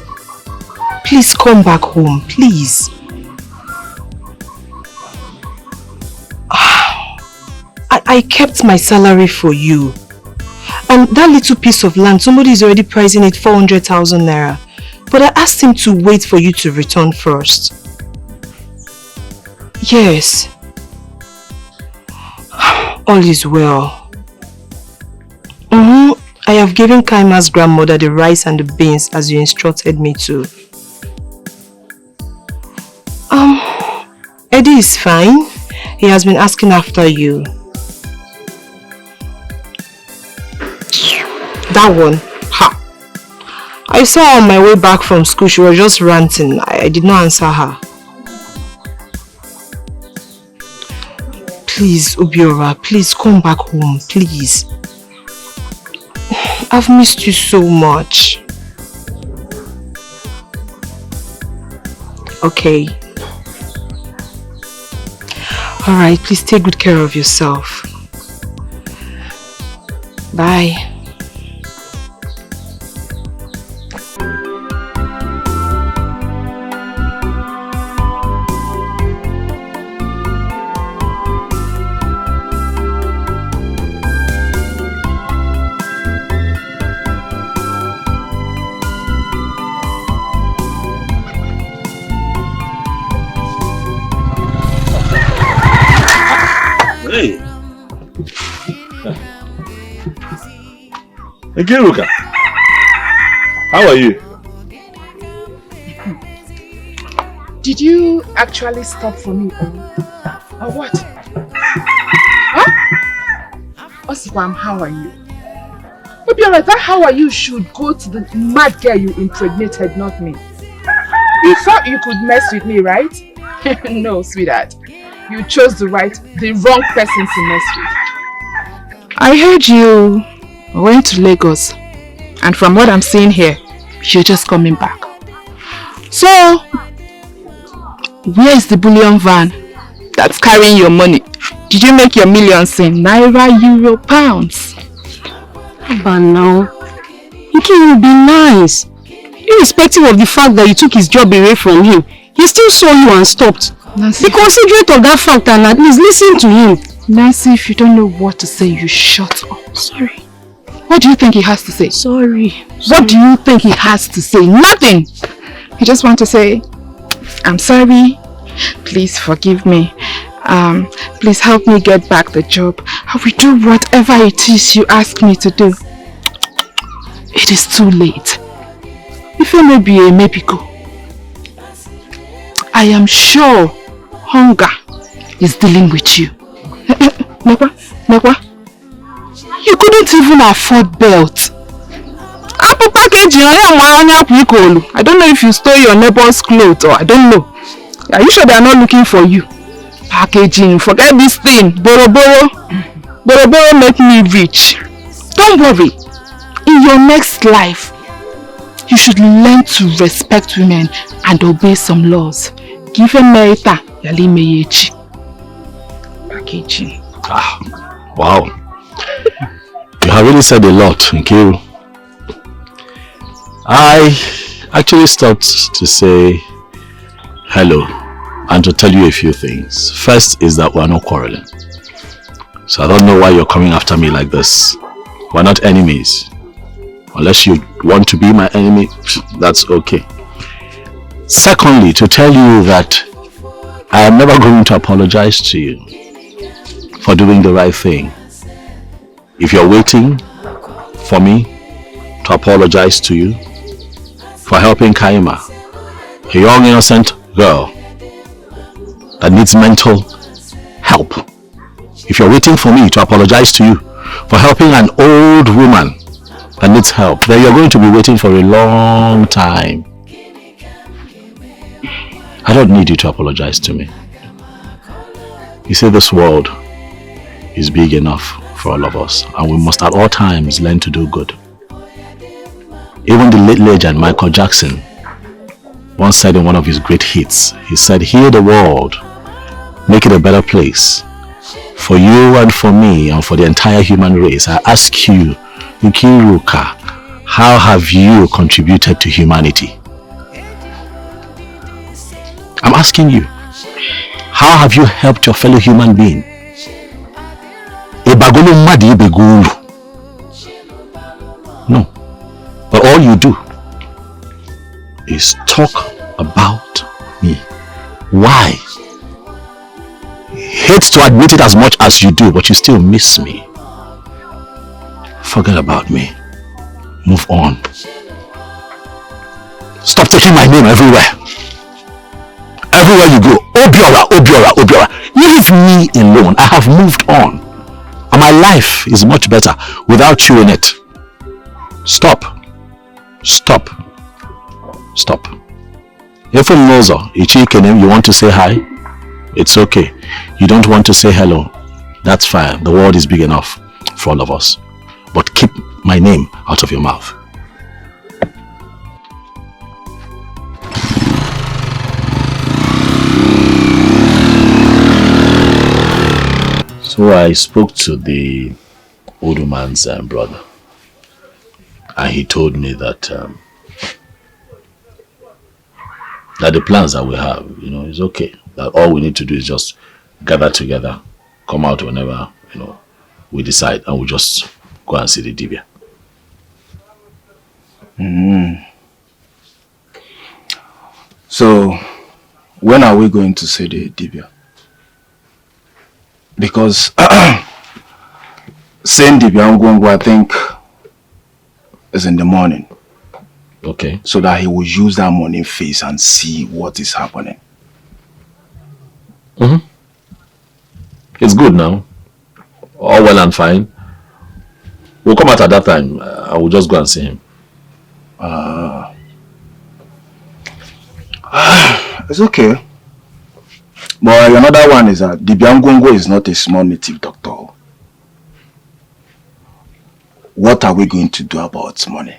Please come back home, please. I kept my salary for you. And that little piece of land, somebody is already pricing it 400,000 naira. But I asked him to wait for you to return first. Yes. All is well. I have given Kaima's grandmother the rice and the beans as you instructed me to. Eddie is fine. He has been asking after you. That one, I I saw her on my way back from school. She was just ranting. I did not answer her. Please, Obiora, please come back home, please. I've missed you so much. Okay. Alright, please take good care of yourself. Bye. Hey. Ngiruka. How are you? Did you actually stop for me or what? Huh? Osipam, how are you? Obiora, that how are you should go to the mad girl you impregnated, not me. You thought you could mess with me, right? No, sweetheart. You chose the wrong person to mess with. I heard you went to Lagos, and from what I'm seeing here, you're just coming back. So, where is the bullion van that's carrying your money? Did you make your millions in Naira, Euro, pounds? But now, it will be nice. Irrespective of the fact that you took his job away from him, he still saw you and stopped. Nancy, be considerate of that fact and at least listen to him. Nancy, if you don't know what to say, you shut up. Sorry. What do you think he has to say? Sorry. What do you think he has to say? Nothing! He just wants to say, I'm sorry, please forgive me, please help me get back the job. I will do whatever it is you ask me to do. It is too late. If you may be a maybe go. I am sure hunger is dealing with you. Nekwa, you couldn't even afford belt. I don't know if you stole your neighbor's clothes or I don't know. Are you sure they are not looking for you? Packaging, forget this thing. Boroboro make me rich. Don't worry. In your next life, you should learn to respect women and obey some laws. Give a merita, yali meyechi. Packaging. Ah, wow. You have really said a lot, Nkiru. I actually stopped to say hello and to tell you a few things. First is that we're not quarreling. So I don't know why you're coming after me like this. We're not enemies. Unless you want to be my enemy, that's okay. Secondly, to tell you that I am never going to apologize to you for doing the right thing. If you're waiting for me to apologize to you for helping Kaima, a young innocent girl that needs mental help, if you're waiting for me to apologize to you for helping an old woman that needs help, then you're going to be waiting for a long time. I don't need you to apologize to me. You see, this world is big enough for all of us, and we must at all times learn to do good. Even the late legend Michael Jackson once said in one of his great hits, he said, "Heal the world, make it a better place for you and for me and for the entire human race. I ask you, Nkiruka, how have you contributed to humanity?" I'm asking you, how have you helped your fellow human being? No. But all you do is talk about me. Why? Hate to admit it as much as you do, but you still miss me. Forget about me. Move on. Stop taking my name everywhere. Everywhere you go, Obiora, Obiora, Obiora. Leave me alone. I have moved on. And my life is much better without you in it. Stop. Stop. Stop. If Chica, you want to say hi? It's okay. You don't want to say hello? That's fine. The world is big enough for all of us. But keep my name out of your mouth. So I spoke to the old man's brother, and he told me that that the plans that we have, is okay. That all we need to do is just gather together, come out whenever, we decide, and we'll just go and see the Dibia. So, when are we going to see the Dibia? Because saying Dibia Ngwangwa, I think, is in the morning. Okay. So that he will use that morning phase and see what is happening. It's good now. All well and fine. We'll come out at that time. I will just go and see him. It's okay. But another one is that Dibia Ngwangwa is not a small native doctor. What are we going to do about money?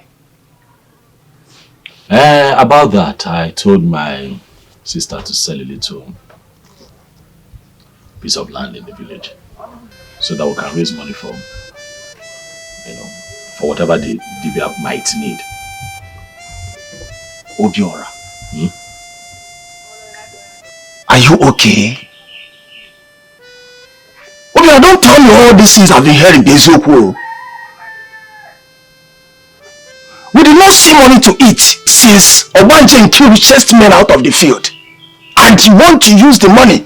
About that, I told my sister to sell a little piece of land in the village so that we can raise money for whatever the Dibia might need. Obiora, are you okay? Obiora, don't tell me all these things I've been hearing. We did not see money to eat since Obanje killed richest men out of the field. And you want to use the money?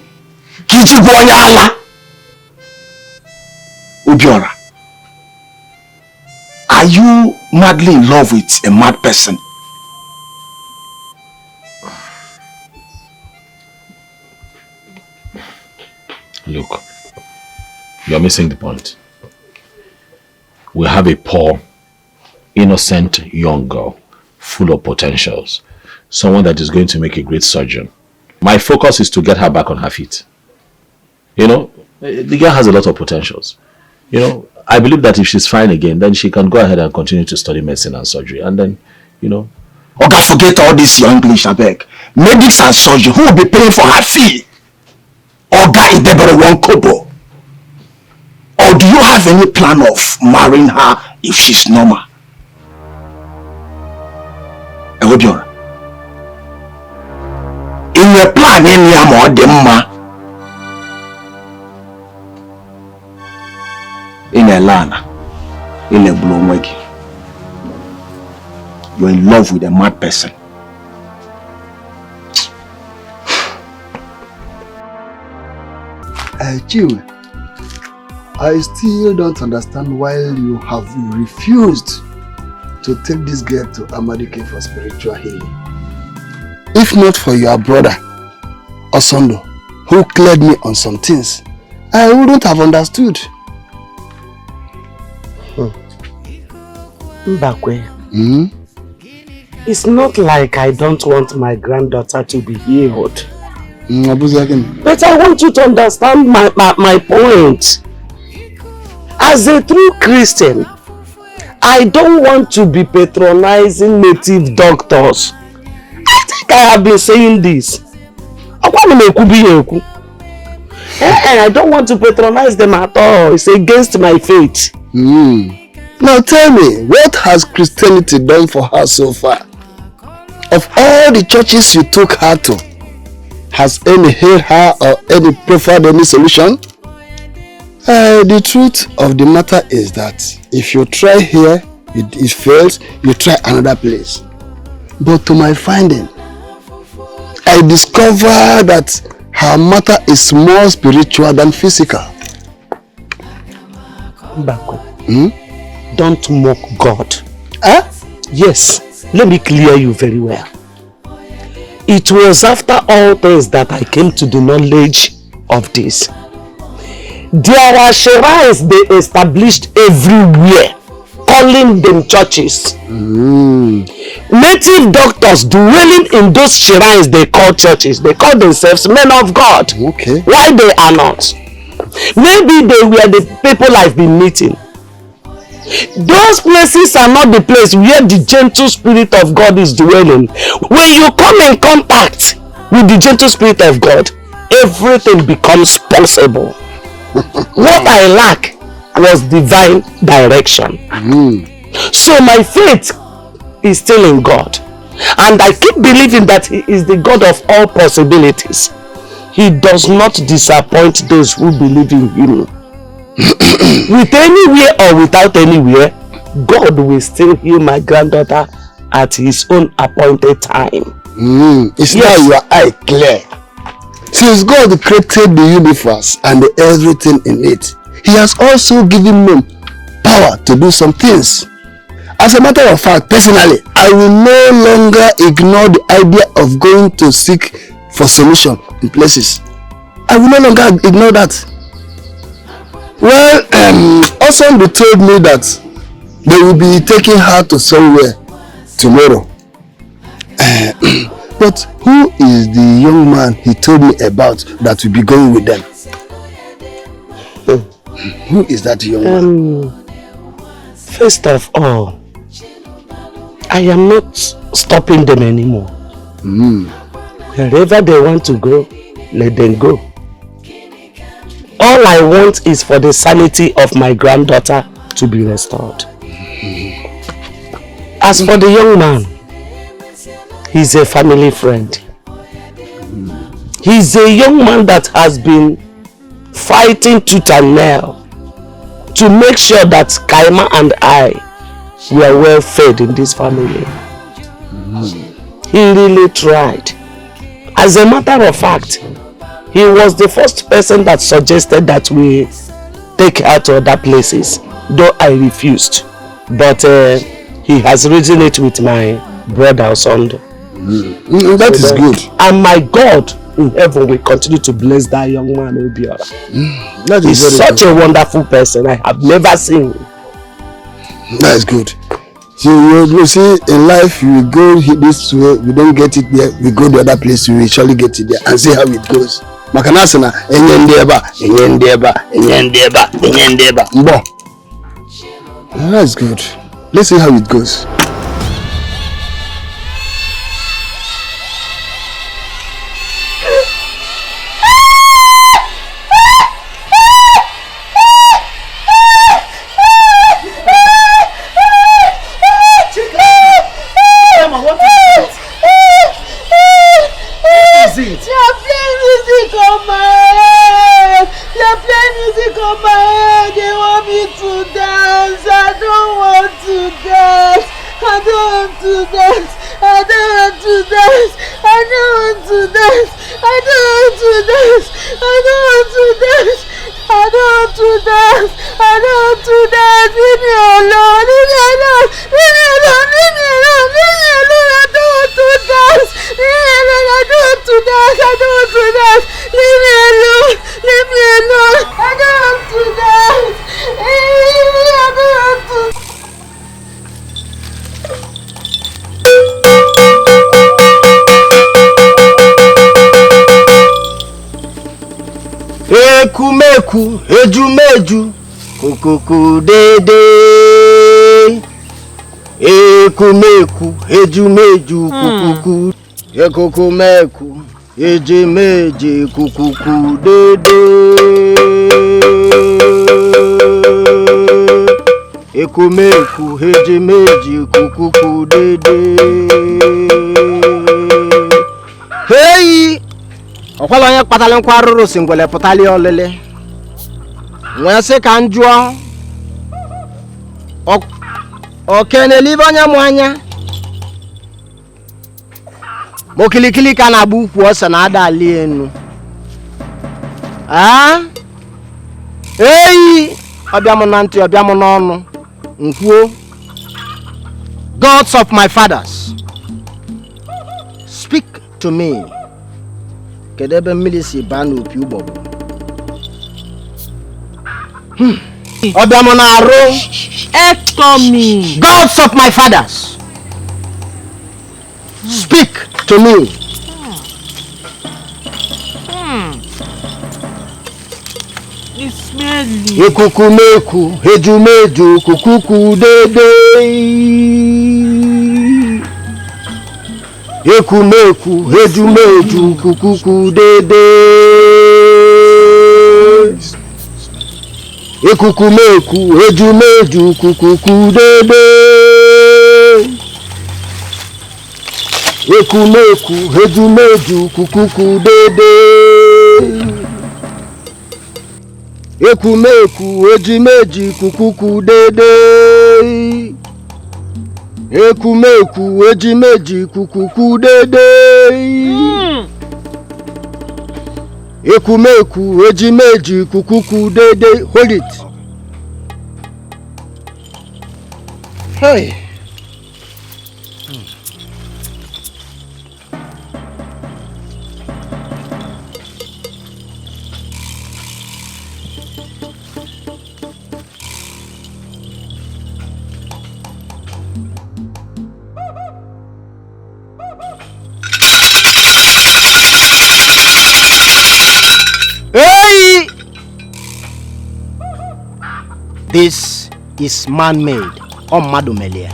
Obiora, are you madly in love with a mad person? Look, you're missing the point. We have a poor, innocent young girl, full of potentials. Someone that is going to make a great surgeon. My focus is to get her back on her feet. The girl has a lot of potentials. I believe that if she's fine again, then she can go ahead and continue to study medicine and surgery. And then, Oga, forget all this your English, I beg. Medics and surgery, who will be paying for her fee? Oga, is there one kobo? Or do you have any plan of marrying her if she's normal? Obiora, in your plan, in a lana, in a bloom, you're in love with a mad person. Chiwe, I still don't understand why you have refused to take this girl to Amadike for spiritual healing. If not for your brother, Osondo, who cleared me on some things, I wouldn't have understood. Mbakwe, it's not like I don't want my granddaughter to be healed. But I want you to understand my point. As a true Christian, I don't want to be patronizing native doctors. I think I have been saying this. I don't want to patronize them at all. It's against my faith. Now tell me, what has Christianity done for her so far? Of all the churches you took her to, has any heard her or any preferred any solution? The truth of the matter is that if you try here, it fails, you try another place. But to my finding, I discover that her matter is more spiritual than physical. Don't mock God. Yes, let me clear you very well. It was after all things that I came to the knowledge of this. There are shrines they established everywhere, calling them churches. Native doctors dwelling in those shrines they call churches. They call themselves men of God. Okay. Why they are not? Maybe they were the people I've been meeting. Those places are not the place where the gentle spirit of God is dwelling. When you come in contact with the gentle spirit of God, everything becomes possible. What I lack was divine direction. So my faith is still in God. And I keep believing that He is the God of all possibilities. He does not disappoint those who believe in Him. With anywhere or without anywhere, God will still heal my granddaughter at His own appointed time. It's now your eye clear. Since God created the universe and everything in it, He has also given men power to do some things. As a matter of fact, personally, I will no longer ignore the idea of going to seek for solution in places. I will no longer ignore that. Well, also they told me that they will be taking her to somewhere tomorrow. But who is the young man he told me about that will be going with them? Who is that young man? First of all, I am not stopping them anymore. Wherever they want to go, let them go. All I want is for the sanity of my granddaughter to be restored. As for the young man, he's a family friend. He's a young man that has been fighting tooth and nail to make sure that Kaima and I were well fed in this family. He really tried. As a matter of fact, he was the first person that suggested that we take her to other places, though I refused. But he has reasoned it with my brother or son. That is good. And my God in heaven will continue to bless that young man, Obiora. He's such a wonderful person. I have never seen him. That is good. So you see, in life you go this way, we don't get it there, we go the other place, we will surely get it there and see how it goes. Makanasana, that's good. Let's see how it goes. Ekumeku, ejumeju, kukuku dede. Ekumeku, ejumeju, kukuku. Ekumeku, ejumeju, kukuku dede. Ekumeku, ejumeju, kukuku dede. Hey! Ọkwala onye kpatara nkwa arụrụ si ngwele pụtali olele. Nwee sị ka m jụọ. Okenelibe onye mụ anya. Mokilikili ka na-agba ukwu ose na ada ali enu. Eyi! Ọbịa m na ntị, ọbịa m n'ọnụ. Nkwuo. Gods of my fathers, speak to me. Kedebe mmiri si baa n'opi ụgbọgụ. Obiamonaro. Ectomy. Gods of my fathers. Speak to me. It's smelly. Ekukumeku, hejumeju, kukuku dede. Ekumeku, hejumeju, kukuku dede. Ekukumeku, hejumeju, kukuku dede. Ekumeku, hejumeju, kukuku dede. Ekumeku, hejumeji, kukuku dede. Ekumeku, hejumeji, kukuku dede. Ekumeku, hejumeji, kukuku dede. Hold it. Hey. Hey! This is man-made, Madumelia.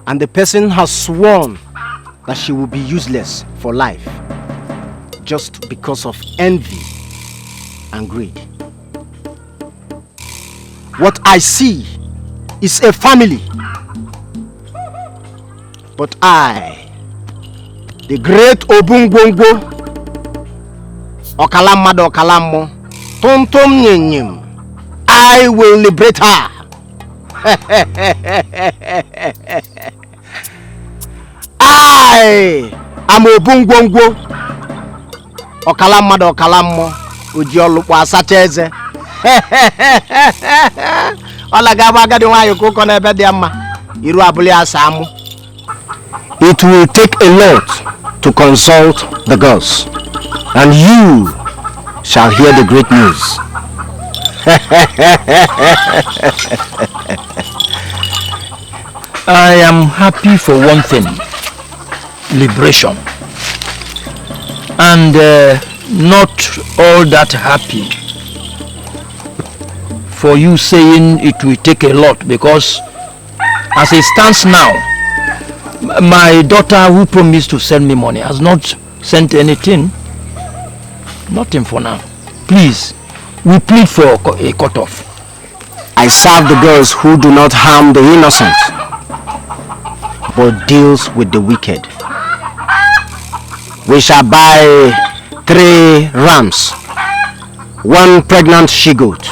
And the person has sworn that she will be useless for life just because of envy and greed. What I see is a family. But I, the great Obungbongbo, Okalamado Okalamo, Tontom Nyenyim, I will liberate her. I am Obungbongbo, Okalamado Okalamo, Ujiolukwa Sacheze. It will take a lot to consult the gods, and you shall hear the great news. I am happy for one thing, liberation, and not all that happy for you saying it will take a lot, because as it stands now, my daughter who promised to send me money has not sent anything. Nothing for now. Please, we plead for a cutoff. I serve the girls who do not harm the innocent, but deals with the wicked. We shall buy 3 rams, 1 pregnant she-goat.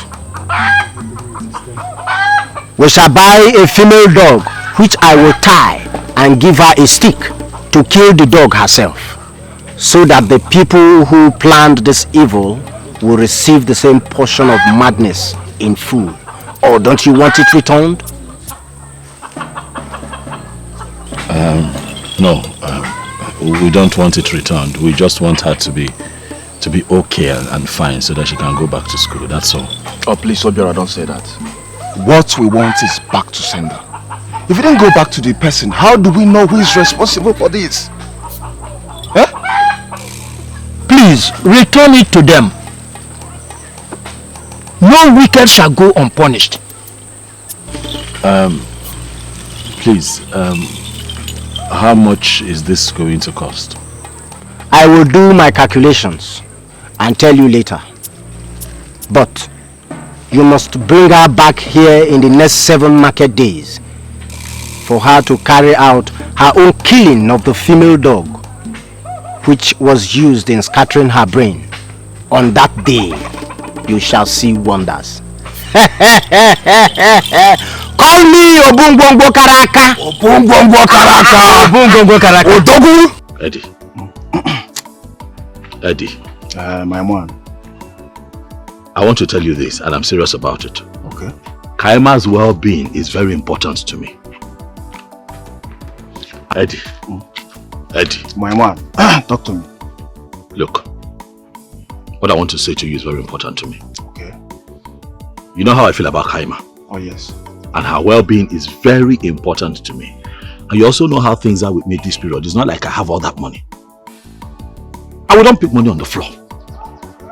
We shall buy a female dog, which I will tie and give her a stick to kill the dog herself, so that the people who planned this evil will receive the same portion of madness in full. Or don't you want it returned? No, we don't want it returned. We just want her to be okay and fine, so that she can go back to school. That's all. Oh, please, Obiora, don't say that. What we want is back to sender. If we don't go back to the person, how do we know who is responsible for this? Please, return it to them. No wicked shall go unpunished. Please, how much is this going to cost? I will do my calculations and tell you later. But you must bring her back here in the next 7 market days for her to carry out her own killing of the female dog, which was used in scattering her brain. On that day, you shall see wonders. Call me Obungbongbo Karaka. Obungbongbo Karaka. Obungbongbo Karaka. Odogu. Eddie. My man. I want to tell you this, and I'm serious about it. Okay. Kaima's well-being is very important to me. Eddie. Eddie. My man. Talk to me. Look, what I want to say to you is very important to me. Okay. You know how I feel about Kaima. Oh, yes. And her well-being is very important to me. And you also know how things are with me this period. It's not like I have all that money. I wouldn't pick money on the floor.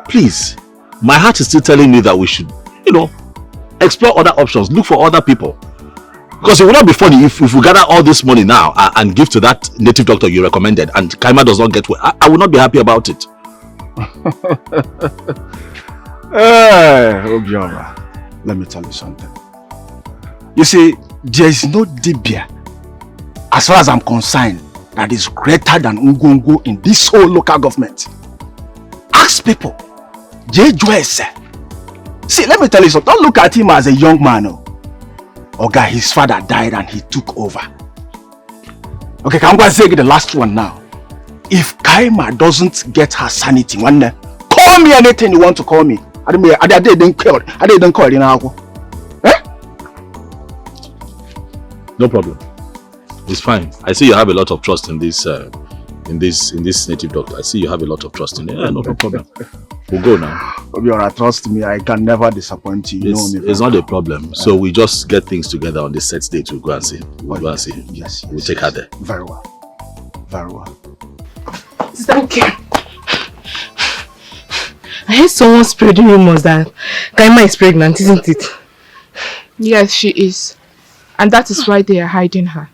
Please. My heart is still telling me that we should, explore other options. Look for other people. Because it would not be funny if we gather all this money now and give to that native doctor you recommended and Kaima does not get well. I would not be happy about it. Obiora, let me tell you something. You see, there is no Dibia, as far as I'm concerned, that is greater than Ngongo in this whole local government. Ask people. See, let me tell you something. Don't look at him as a young man. Okay, his father died and he took over. Okay, I'm going to say the last one now. If Kaima doesn't get her sanity, one day, call me anything you want to call me. I didn't call it now. No problem. It's fine. I see you have a lot of trust in this native doctor. I see you have a lot of trust in it. Yeah, no problem. We'll go now. Obiora, trust me, I can never disappoint you. It's not a problem. So we just get things together on this set date. We'll go and see. Yes. We'll take her there. Very well. Very well. Thank you. I heard someone spreading rumors that Kaima is pregnant, isn't it? Yes, she is. And that is why they are hiding her.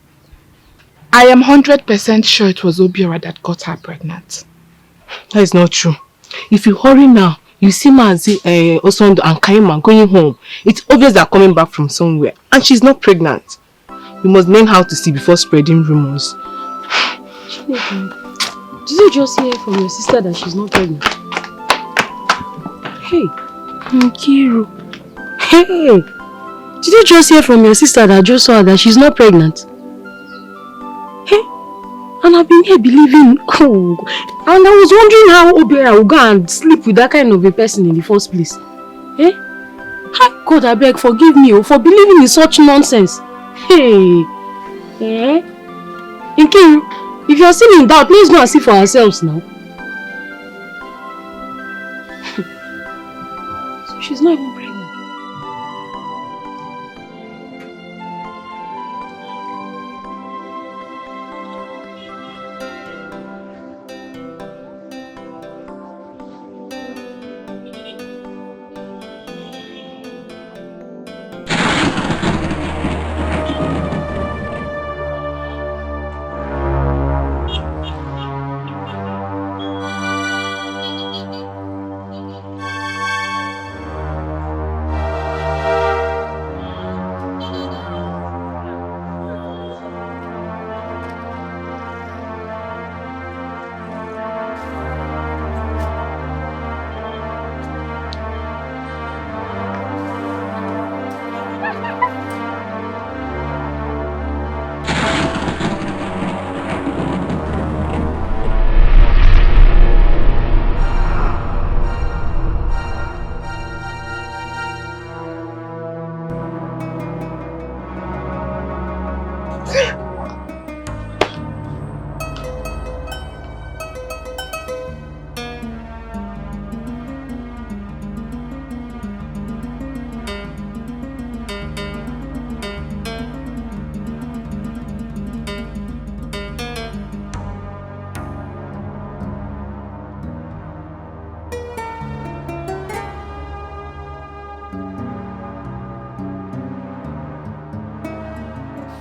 I am 100% sure it was Obiora that got her pregnant. That is not true. If you hurry now, you see Mazi, Osondo and Kaima going home. It's obvious they're coming back from somewhere. And she's not pregnant. We must learn how to see before spreading rumors. Did you just hear from your sister that she's not pregnant? Hey, Nkiru. Hey, did you just hear from your sister that just saw that she's not pregnant? Hey, and I've been here believing. Oh, and I was wondering how Obiora will go and sleep with that kind of a person in the first place. Eh? Hi, God, I beg, forgive me for believing in such nonsense. Hey, eh? Nkiru, if you're still in doubt, let's go and see for ourselves now. So she's not even pregnant.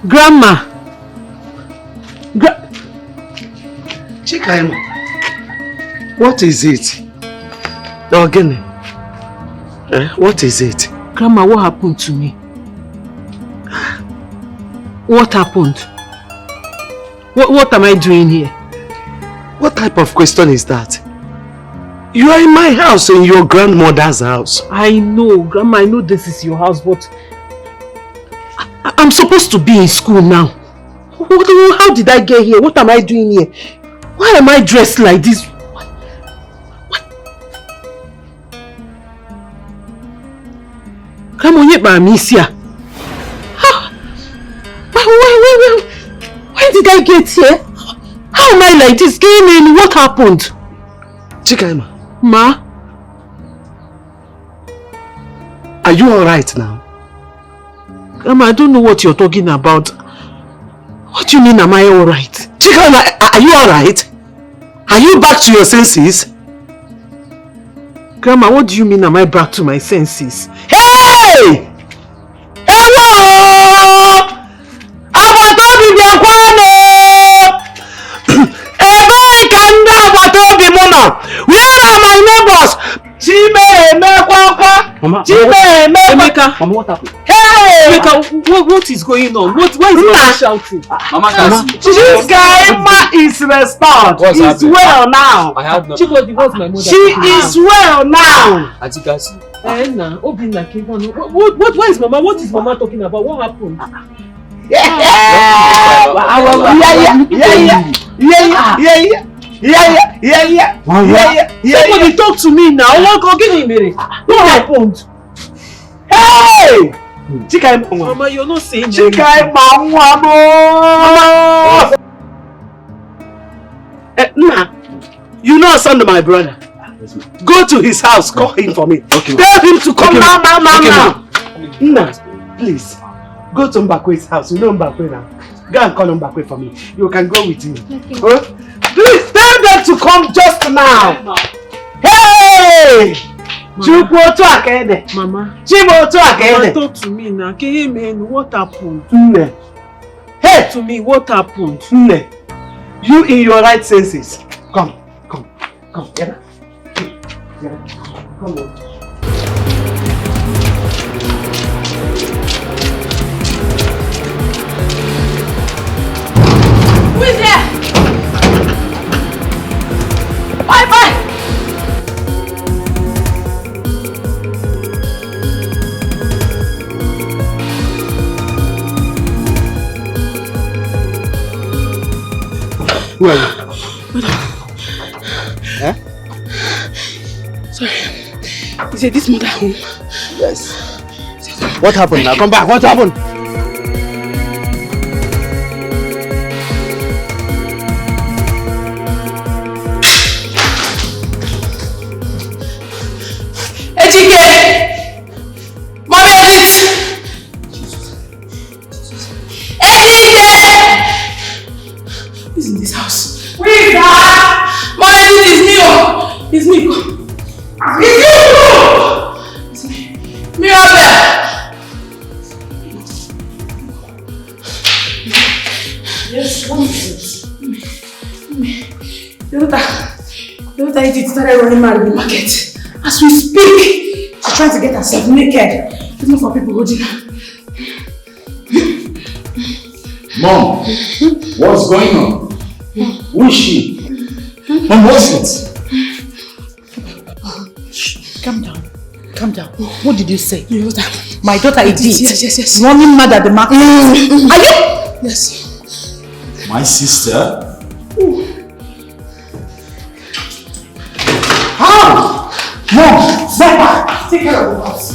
Grandma! Chica, what is it? Again? What is it? Grandma, what happened to me? What happened? What am I doing here? What type of question is that? You are in my house, in your grandmother's house. I know, Grandma, I know this is your house, but I'm supposed to be in school now. How did I get here? What am I doing here? Why am I dressed like this? What? Grandma, why did I get here? How am I like this? Came in, what happened? Chica, Ma? Are Are you alright now? Grandma, I don't know what you're talking about. What do you mean, am I alright? Chica, are you alright? Are you back to your senses? Grandma, what do you mean, am I back to my senses? Hey! Hello! Abatobi biakwane! Ebe kanda abatobi muna! Where are my neighbors? Chime mekwakwa! Chime Emeka! Mama, what happened? Hey! Emeka, what is going on? Why is Mama shouting? Mama, this guy is restored. He's well now. I have no. Chico divorced my mother. She is well now. As you can see. What is Mama? What is Mama talking about? What happened? Somebody talk to me now. What happened? Hey! Chica, Mama, you're not saying Chica, Mama. Nah, you know son of my brother. Go to his house, call him for me. Okay. Tell him to come now. Nah, please. Go to Mbakwe's house. You know Mbakwe now. Go and call Mbakwe for me. You can go with him. Okay. Huh? Please tell them to come just now. Hey! Mama, Mama, talk to me now. Can you mean what happened? Hey! To me, what happened? You in your right senses. Come. Get up. Come on. Who is there? Bye. Who are you? Eh? Sorry. Is this mother home? Yes. What happened now? Come back. What happened? Started running mad in the market. As we speak, she's trying to get herself naked. Even for people holding her. Mom, what's going on? Who is she? Mom, what's it? Shh, calm down. What did you say? My daughter is Yes. running mad at the market. Are you? Yes. My sister? Mom, Zeppa, take care of the house.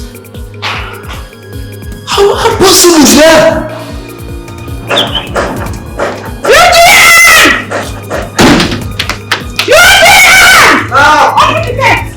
How possible is that? Open the gate!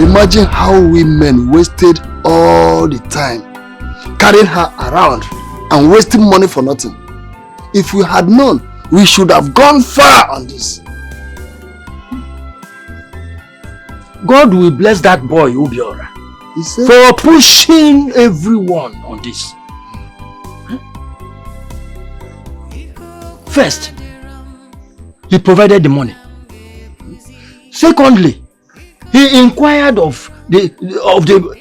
Imagine how we men wasted all the time carrying her around and wasting money for nothing. If we had known, we should have gone far on this. God will bless that boy, Ubiora, for pushing everyone on this. First, he provided the money. Secondly, he inquired of the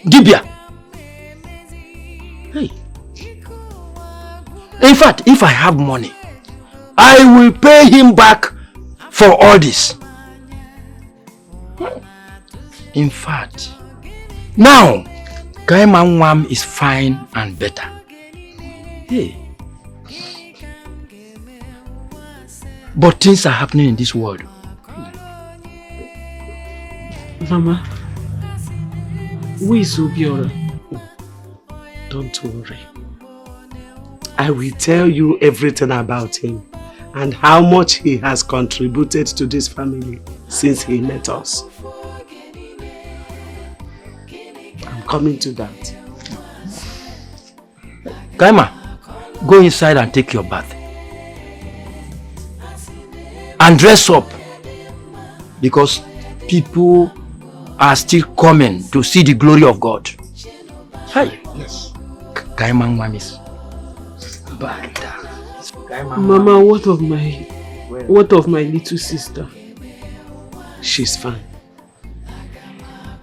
Dibia. Hey. In fact, if I have money, I will pay him back for all this. In fact, now Kaimanwam is fine and better. Hey. But things are happening in this world. Mama, who is Obiora? Don't worry. I will tell you everything about him and how much he has contributed to this family since he met us. I'm coming to that. Kaima, go inside and take your bath. And dress up, because people are still coming to see the glory of God. Hi. Yes. Kaima is bad. Mama, what of my little sister? She's fine.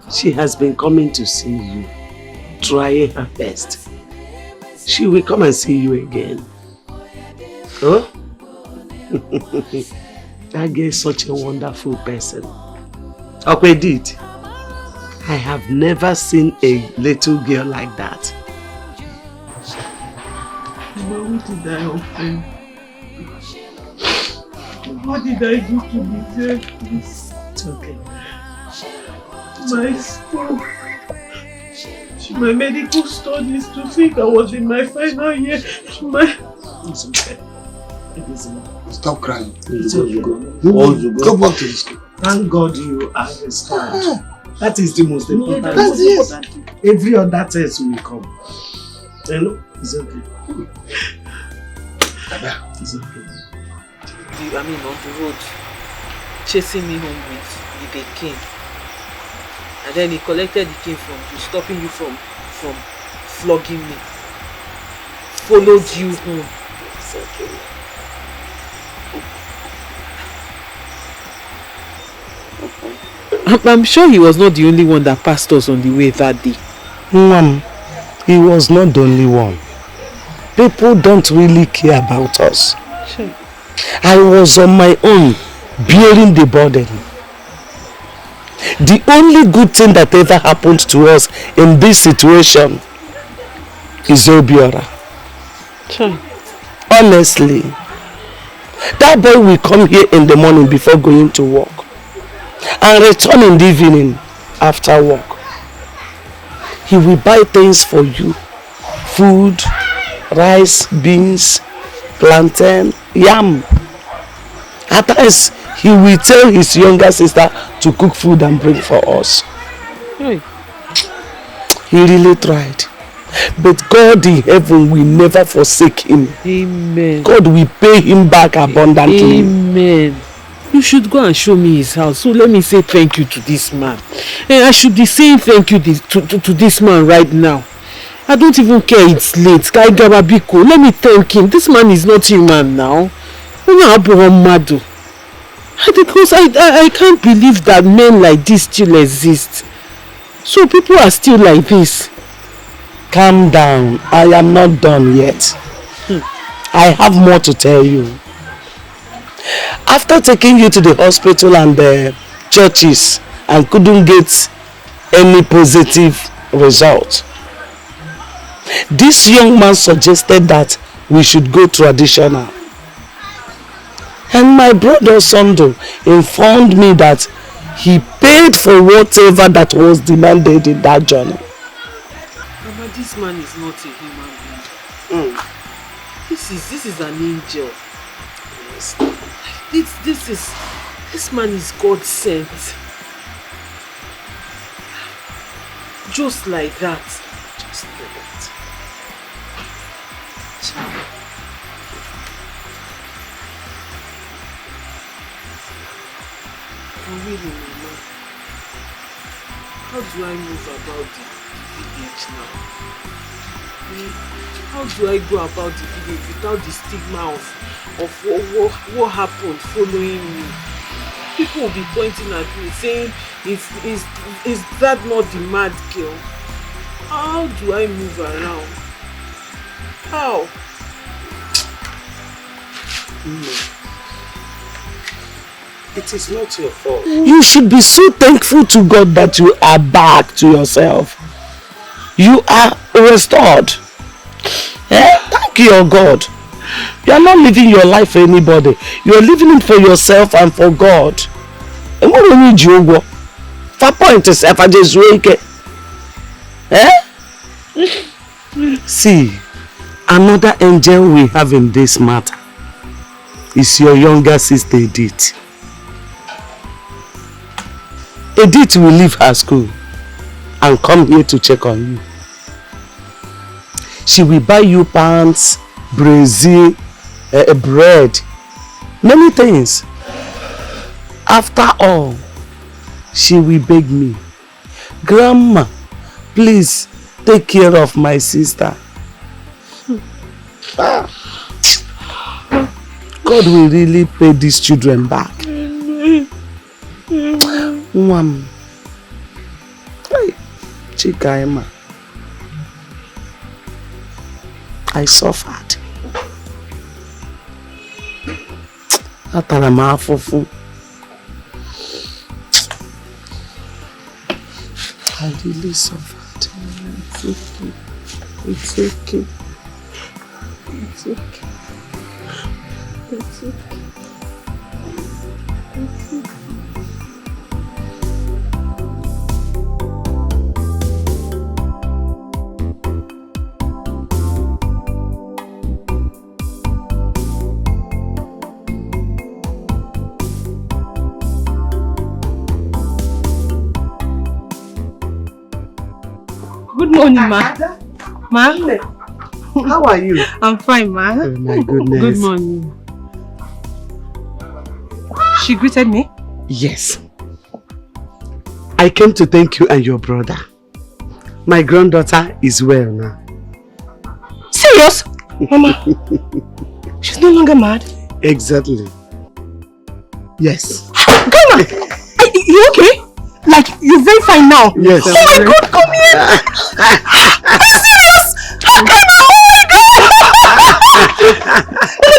She has been coming to see you, trying her best. She will come and see you again. Huh? That girl is such a wonderful person. Okwedit, I have never seen a little girl like that. Mama, what did I offend? What did I do to deserve this? It's okay. My school, my medical studies, to think I was in my final year. It's okay. Stop crying. It's okay. Go back to the school. Thank God you understand. That is the most important. That's it. Every other test will come. Hello? It's okay. It's okay. I mean, on the road, chasing me home with a cane. And then he collected the cane from you, stopping you from flogging me. Followed you home. It's okay. I'm sure he was not the only one that passed us on the way that day. Mom, he was not the only one. People don't really care about us. Sure. I was on my own, bearing the burden. The only good thing that ever happened to us in this situation is Obiora. Sure. Honestly, that boy will come here in the morning before going to work and return in the evening after work. He will buy things for you. Food, rice, beans, plantain, yam. At times, he will tell his younger sister to cook food and bring for us. Hey. He really tried. But God in heaven will never forsake him. Amen. God will pay him back abundantly. Amen. You should go and show me his house. So let me say thank you to this man. And I should be saying thank you to this man right now. I don't even care it's late. Let me thank him. This man is not human now. Because I can't believe that men like this still exist. So people are still like this. Calm down. I am not done yet. I have more to tell you. After taking you to the hospital and the churches and couldn't get any positive result, this young man suggested that we should go traditional. And my brother Sondo informed me that he paid for whatever that was demanded in that journey. Mama, this man is not a human being. This is an angel. This man is God sent. Just like that. Just like that. really, Mama. How do I move about the village now? How do I go about the village without the stigma of what happened following me? People will be pointing at me saying, is that not the mad girl? How do I move around? How? No. It is not your fault. You should be so thankful to God that you are back to yourself. You are restored. Thank your God. You are not living your life for anybody. You are living it for yourself and for God. And what do you need you? For point yourself, I just wake. See, another angel we have in this matter is your younger sister Edith. Edith will leave her school and come here to check on you. She will buy you pants, brazier, bread, many things. After all, she will beg me, Grandma, please take care of my sister. God will really pay these children back. Hey, Chica, Emma. I suffered. I really suffered. It's okay. It's okay. It's okay. It's okay. It's okay. Good morning, ma. Ma? How are you? I'm fine, ma. Oh my goodness. Good morning. She greeted me? Yes. I came to thank you and your brother. My granddaughter is well now. Serious? Mama, she's no longer mad? Exactly. Yes. Grandma! You okay? Like, you're very fine now? Yes. Oh my God, come here! Are you serious? Grandma, oh my God!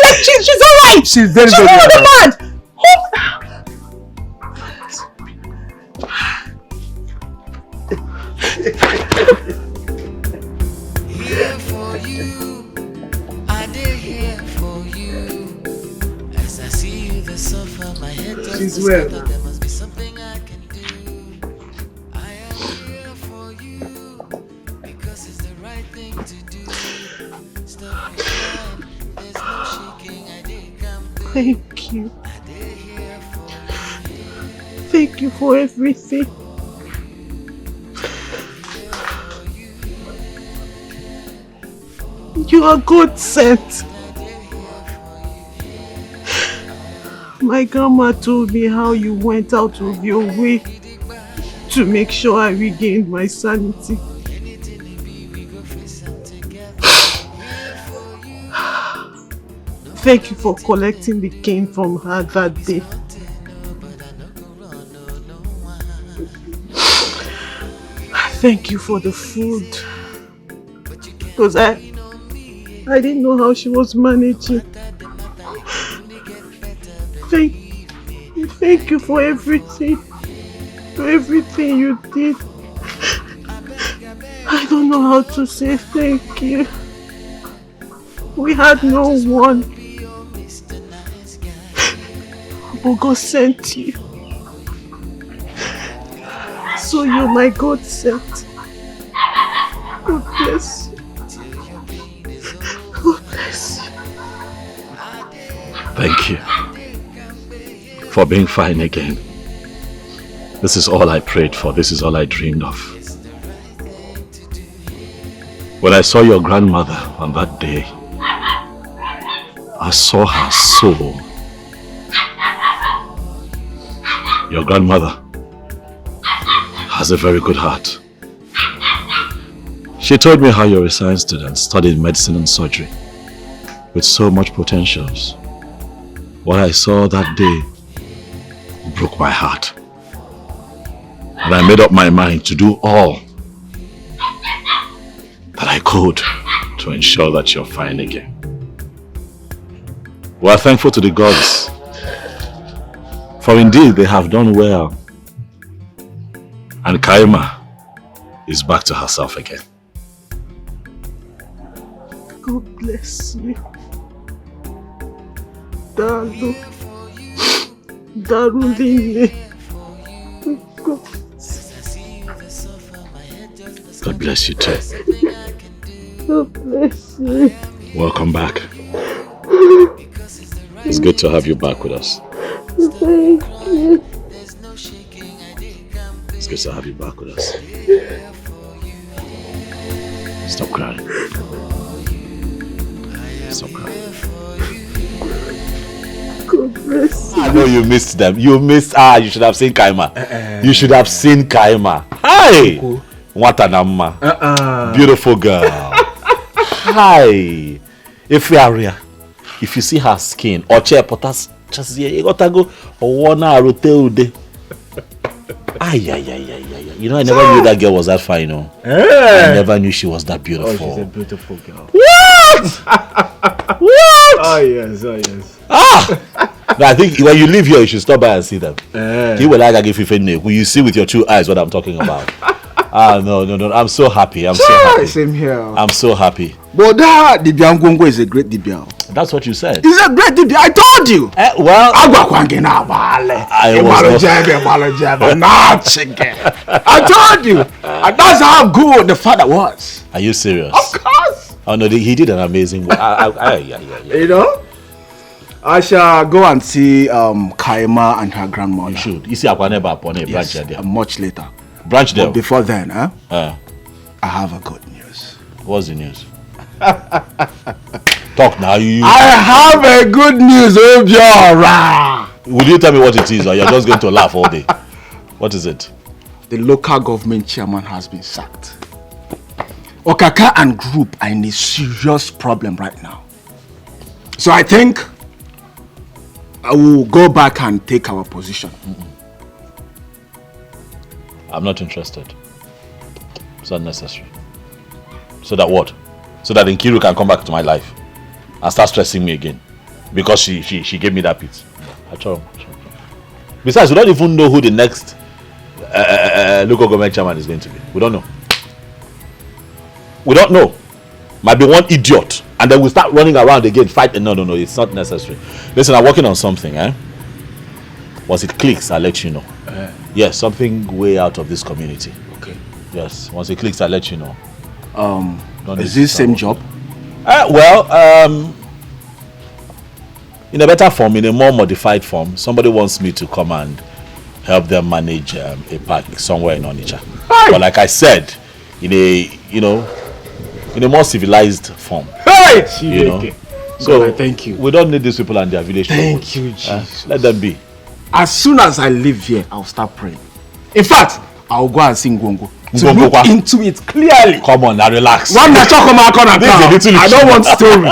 Like, she's alright! She's very, she's very no longer mad! Here for you, I did here for you. As I see you, the suffer, my head just she's well now. There must be something I can do. I am here for you because it's the right thing to do. Stop your crying, there's no shaking. I did come through. Thank you. I did here for you. Thank you for everything. You are God sent. My grandma told me how you went out of your way to make sure I regained my sanity. Thank you for collecting the cane from her that day. Thank you for the food. Because I didn't know how she was managing. Thank you for everything. For everything you did. I don't know how to say thank you. We had no one. But God sent you. So you're my God sent. God bless you. God bless you. Thank you for being fine again. This is all I prayed for. This is all I dreamed of. When I saw your grandmother on that day, I saw her soul. Your grandmother has a very good heart. She told me how you're a science student studying medicine and surgery with so much potentials. What I saw that day broke my heart. And I made up my mind to do all that I could to ensure that you're fine again. We are thankful to the gods, for indeed they have done well. And Kaima is back to herself again. God bless you. Dalu. Darling. God bless you too. God bless you. Welcome back. It's good to have you back with us. Thank you. It's good to have you back with us. Stop crying. Stop crying. God bless you. I know you missed them. You missed. You should have seen Kaima. You should have seen Kaima. Hi! What an amma. Beautiful girl. Hi. If you see her skin, or chair potas, just you got to go or 1 hour ude. You know, I never knew that girl was that fine. No? I never knew she was that beautiful. Oh, she's a beautiful girl. What? What? Oh yes, oh yes. No, I think when you live here, you should stop by and see them. You will like if you see with your 2 eyes what I'm talking about. No. I'm so happy. I'm so happy. Same here. I'm so happy. But that Dibiangongo is a great Dibian. That's what you said. He's a great Dibian. I told you. Well, I told you. And that's how good the father was. Are you serious? Of course. Oh no, he did an amazing work. You know? I shall go and see Kaima and her grandmother. You should. You see, I never upon a branch there. Much later. Branch there. But before then, I have a good news. What's the news? Talk now. I have a good news, Obiora. Will you tell me what it is, or you're just going to laugh all day? What is it? The local government chairman has been sacked. Okaka and group are in a serious problem right now. So I think I will go back and take our position. I'm not interested. It's unnecessary. So that what? So that Nkiru can come back to my life and start stressing me again because she gave me that pit. Besides, we don't even know who the next local government chairman is going to be. We don't know. We don't know. Might be one idiot, and then we'll start running around again, fighting. No, it's not necessary. Listen, I'm working on something. Once it clicks, I'll let you know. Yes, something way out of this community. Okay. Yes, once it clicks, I'll let you know. Is this same job? In a better form, in a more modified form, somebody wants me to come and help them manage a park somewhere in Onitsha. But like I said, in a more civilized form. So thank you. We don't need these people and their village. Thank you, Jesus. Let them be. As soon as I leave here, I'll start praying. In fact, I'll go and sing Gongo. To look into it clearly. Come on, now relax. One I don't want story.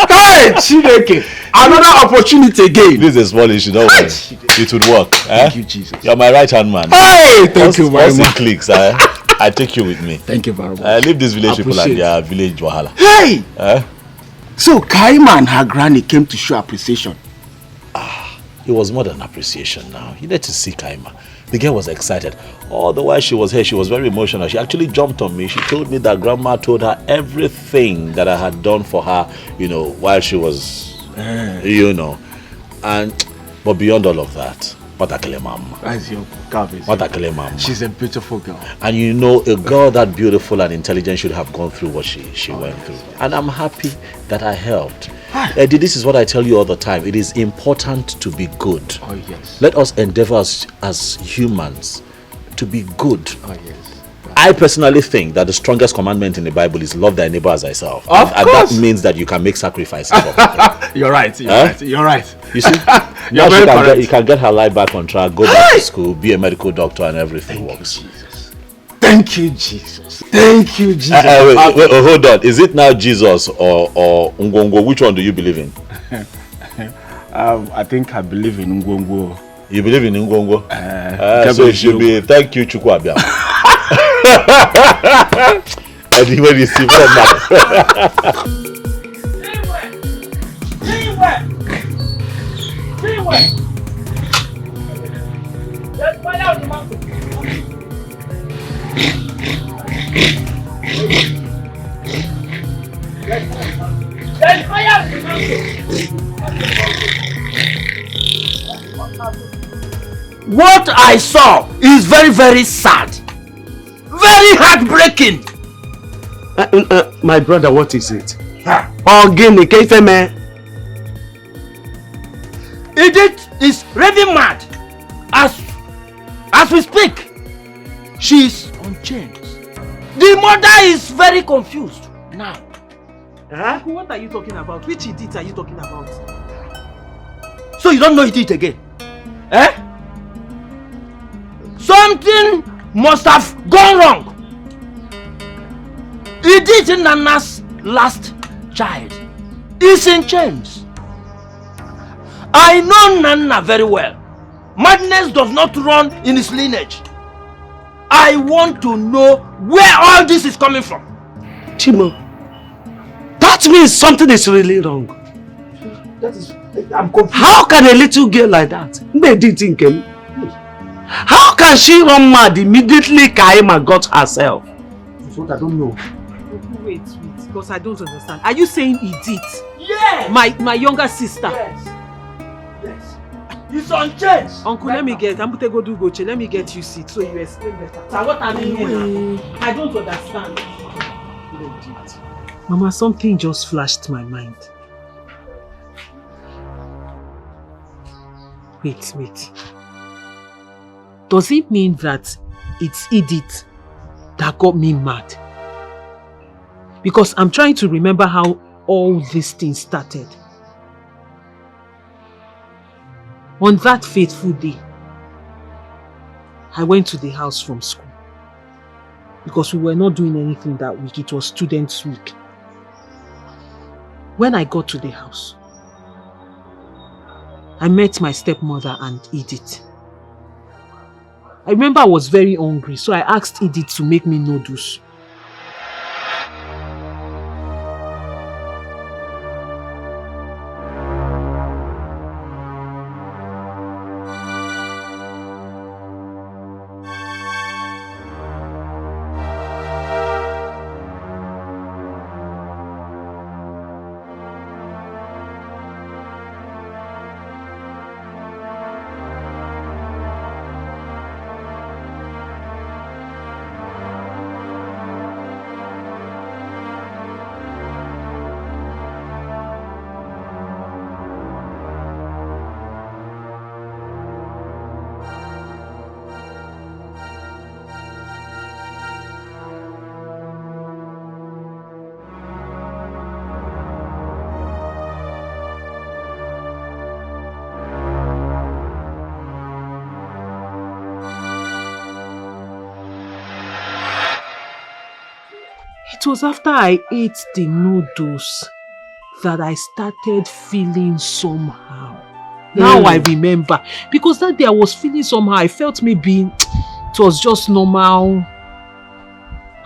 Hey, Chineke. Another opportunity again. This is small issue, don't worry. It would work. Thank you, Jesus. You're my right hand man. Hey, thank you very much. Once it clicks, I take you with me. Thank you very much. I leave these village people and their village wahala. Hey! So Kaima and her granny came to show appreciation. It was more than appreciation now. You need to see Kaima. The girl was excited. All the while she was here, she was very emotional. She actually jumped on me. She told me that grandma told her everything that I had done for her, while she was, but beyond all of that, she's a beautiful girl. And a girl that beautiful and intelligent should have gone through what she went through. And I'm happy that I helped. Eddie, this is what I tell you all the time. It is important to be good. Oh, yes. Let us endeavor as humans to be good. Oh, yes. I personally think that the strongest commandment in the Bible is love thy neighbor as thyself. Of and course. that means that you can make sacrifices for people. You're right. You're right. You see, now you can get her life back on track, go back to school, be a medical doctor, and everything works. Thank you, Jesus. Thank you, Jesus. Wait, hold on. Is it now Jesus or Ngwongwo? Which one do you believe in? I think I believe in Ngwongwo. You believe in Ngwongwo? So it should be thank you, Chukwabia. And when you see from What I saw is very, very sad. Very heartbreaking. My brother, what is it? Ogini Keifeme. Edith is raving mad. As we speak, she is on chains. The mother is very confused now. Uncle, what are you talking about? Which Edith are you talking about? So you don't know Edith again? Eh? Something must have gone wrong. Edith, Nana's last child, is in chains. I know Nana very well. Madness does not run in his lineage. I want to know where all this is coming from. Chimo, that means something is really wrong. I'm confused. How can a little girl like that? How can she run mad immediately Kaima got herself? That's what I don't know. Wait, because I don't understand. Are you saying Edith? Yes! My younger sister? Yes. He's on chains. Uncle, let me get let me get you seat so you explain better. So what I mean here, I don't understand. Mama, something just flashed my mind. Wait. Does it mean that it's Edith that got me mad? Because I'm trying to remember how all these things started. On that fateful day, I went to the house from school because we were not doing anything that week. It was Students' Week. When I got to the house, I met my stepmother and Edith. I remember I was very hungry, so I asked Edith to make me noodles. It was after I ate the noodles that I started feeling somehow. Now I remember. Because that day I was feeling somehow. I felt maybe it was just normal.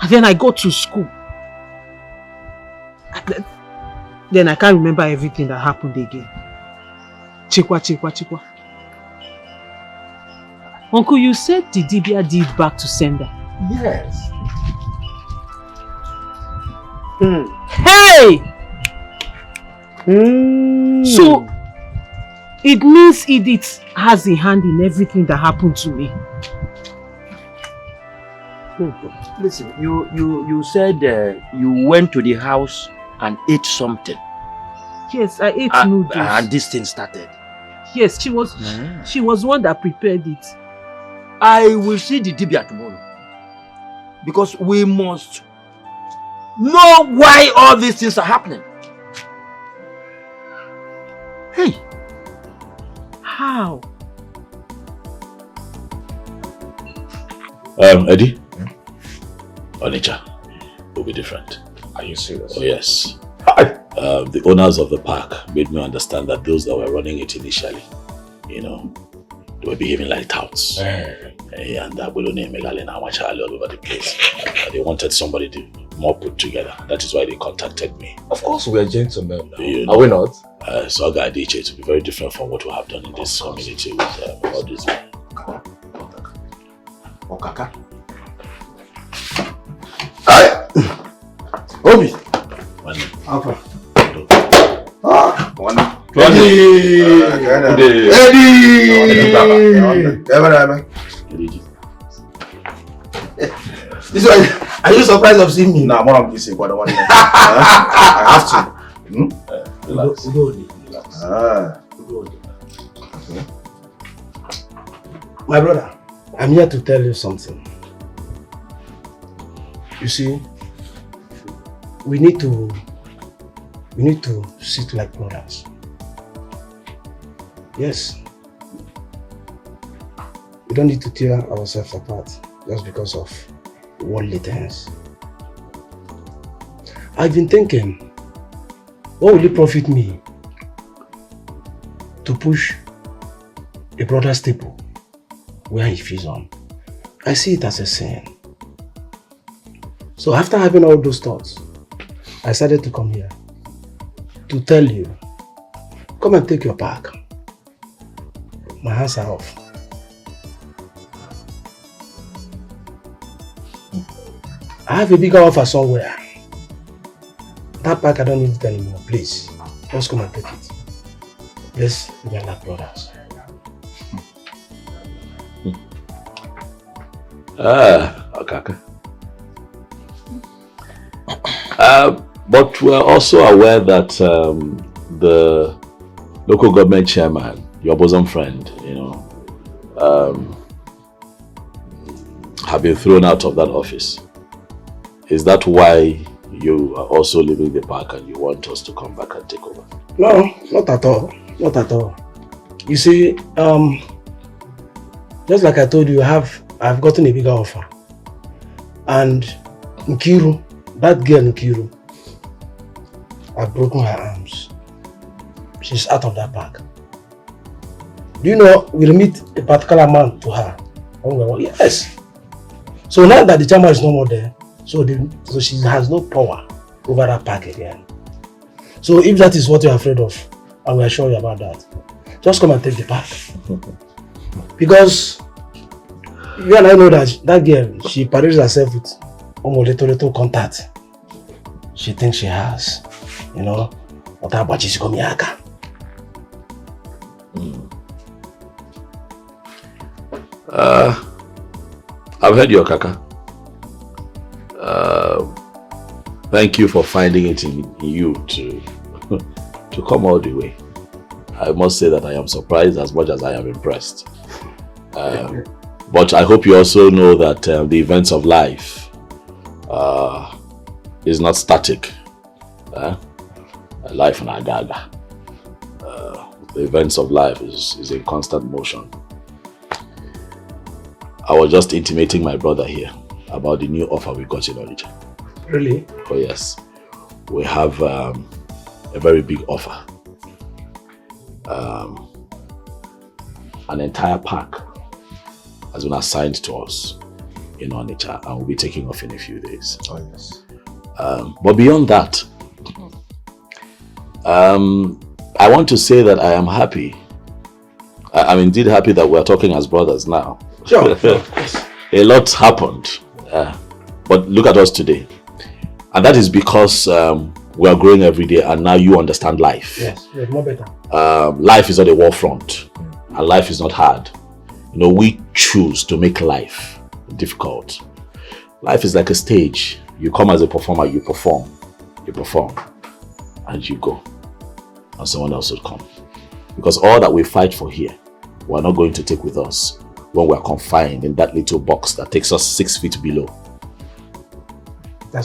And then I got to school. Then I can't remember everything that happened again. Chikwa. Uncle, you said the Dibia did back to sender. Yes. Hey! So, it means Edith has a hand in everything that happened to me. Listen, you said you went to the house and ate something. Yes, I ate noodles. And this thing started. Yes, she was one that prepared it. I will see the Dibia tomorrow. Because we must know why all these things are happening. Hey, How? Eddie? Onitsha will be different. Are you serious? Oh yes. The owners of the park made me understand that those that were running it initially, you know, they were behaving like touts. And that will only make all over the place. They wanted somebody to more put together. That is why they contacted me. Of course, we are gentlemen. You Are we not? So Gadiche to be very different from what we have done in this community with all these men. Okaka. Aye. Obi. Alpha. Eddie. This one, are you surprised of seeing me? Nah, more of this is what I want. I have to. Relax. My brother, I'm here to tell you something. You see, we need to sit like brothers. Yes. We don't need to tear ourselves apart just because of worldly things. I've been thinking, what will it profit me to push a brother's staple where he feeds on? I see it as a sin. So after having all those thoughts, I decided to come here to tell you, come and take your pack. My hands are off. I have a bigger offer somewhere. That pack, I don't need it anymore. Please, just come and take it. Let's be like brothers. Okay. But we're also aware that the local government chairman, your bosom friend, you know, have been thrown out of that office. Is that why you are also leaving the park and you want us to come back and take over? No, not at all. Not at all. You see, just like I told you, I've gotten a bigger offer. And Nkiru, that girl Nkiru, I've broken her arms. She's out of that park. Do you know, we'll meet a particular man to her. Yes. So now that the chairman is no more there, so she has no power over that park again. So if that is what you're afraid of, I will assure you about that. Just come and take the park. Because you and I know that girl, she parades herself with almost little contact. She thinks she has, you know, what about she's coming here. I've heard your Kaka. Thank you for finding it in you to come all the way. I must say that I am surprised as much as I am impressed. But I hope you also know that the events of life is not static. Life in Agaga. The events of life is in constant motion. I was just intimating my brother here about the new offer we got in Onitsha. Really? Oh yes. We have a very big offer. An entire park has been assigned to us in Onitsha and will be taking off in a few days. Oh yes. But beyond that, I want to say that I am happy. I'm indeed happy that we're talking as brothers now. Sure. A lot happened, but look at us today. And that is because we are growing every day and now you understand life. Yes, more better. Life is not a war front and life is not hard. You know, we choose to make life difficult. Life is like a stage. You come as a performer, you perform, and you go. And someone else will come. Because all that we fight for here, we're not going to take with us when we're confined in that little box that takes us 6 feet below.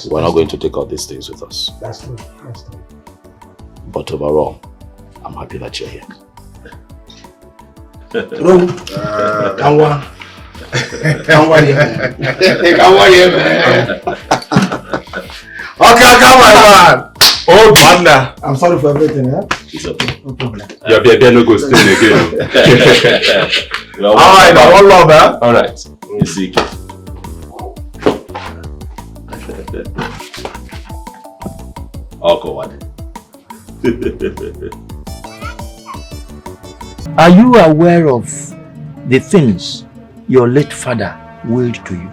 We're not going to take all these things with us. That's true. That's true. But overall, I'm happy that you're here. Bro, Kanwa. Kanwa here. Kanwa here, man. Okay, come on, man. Oh, man. I'm sorry for everything, huh? It's okay. No problem. Your baby no go stay again. Alright, now one love, huh? Alright. You see. Awkward. Are you aware of the things your late father willed to you?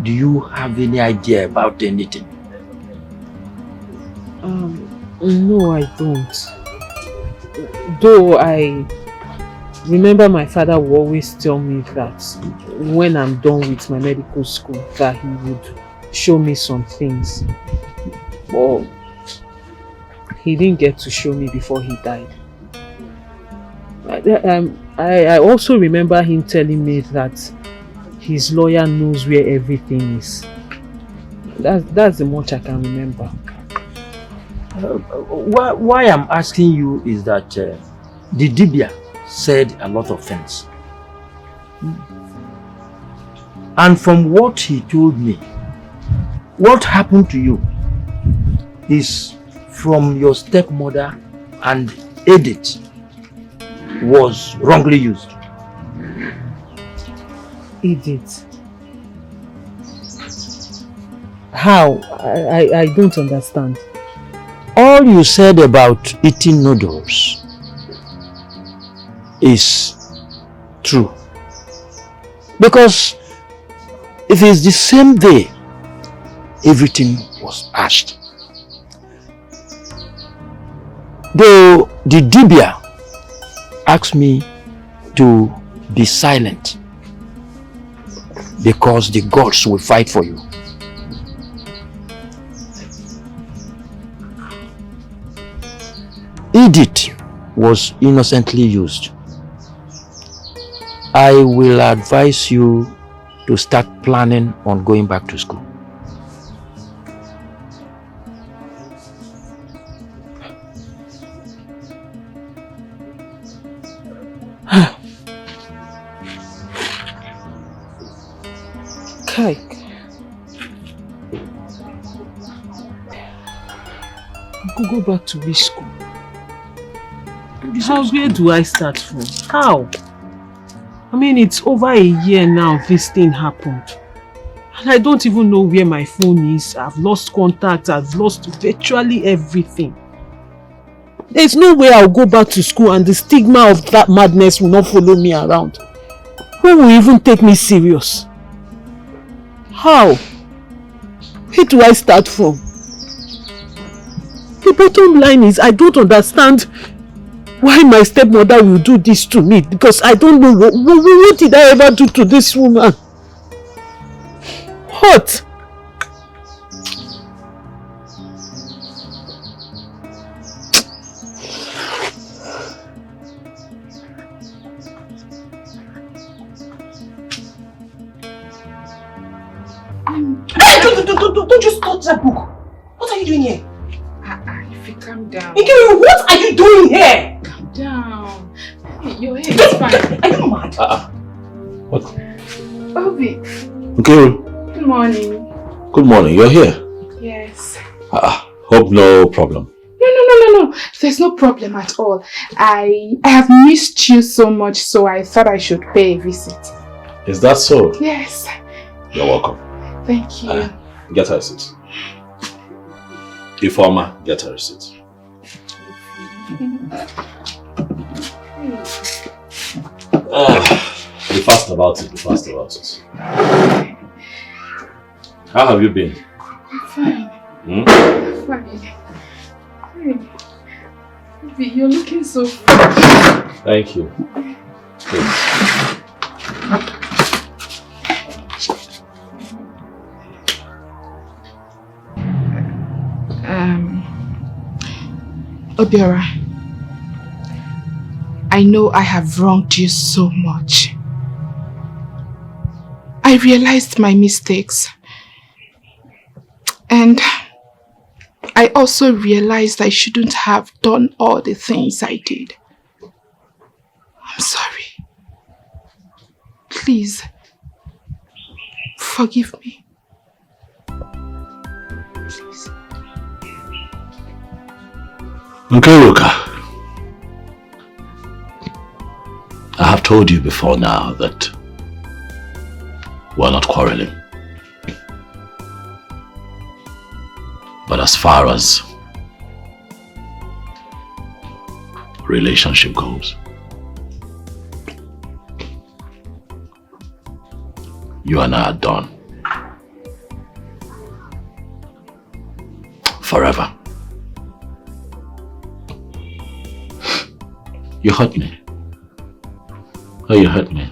Do you have any idea about anything? No, I don't. Though I remember my father would always tell me that when I'm done with my medical school, that he would show me some things. But he didn't get to show me before he died. I also remember him telling me that his lawyer knows where everything is. That's the much I can remember. Why I'm asking you is that the Dibia said a lot of things. And from what he told me, what happened to you is from your stepmother, and Edith was wrongly used. Edith? How? I don't understand. All you said about eating noodles is true. Because if it's the same day, everything was asked. Though the Dibia asked me to be silent because the gods will fight for you. Edith was innocently used. I will advise you to start planning on going back to school. Kai. Go back to which school? Where do I start from? How? I mean, it's over a year now this thing happened. And I don't even know where my phone is. I've lost contact. I've lost virtually everything. There's no way I'll go back to school and the stigma of that madness will not follow me around. Who will even take me serious? How? Where do I start from? The bottom line is I don't understand why my stepmother will do this to me, because I don't know what did I ever do to this woman? What? Hey, don't just touch that book. What are you doing here? If you calm down. Nkiru, what are you doing here? Calm down. Your hair is fine. Are you mad? What? Obi. Nkiru. Good morning. Good morning. You're here. Yes. Hope no problem. No. There's no problem at all. I have missed you so much, so I thought I should pay a visit. Is that so? Yes. You're welcome. Thank you. Get her a seat. Informer, get her a seat. Be fast about it. How have you been? I'm fine. Hmm? Fine. Obi, you're looking so fresh. Thank you. Please. Obiora, I know I have wronged you so much. I realized my mistakes. And I also realized I shouldn't have done all the things I did. I'm sorry. Please, forgive me. Please. Okay, Ruka. I have told you before now that we're not quarreling. But as far as relationship goes, you and I are done. Forever. You hurt me. Oh, you hurt me.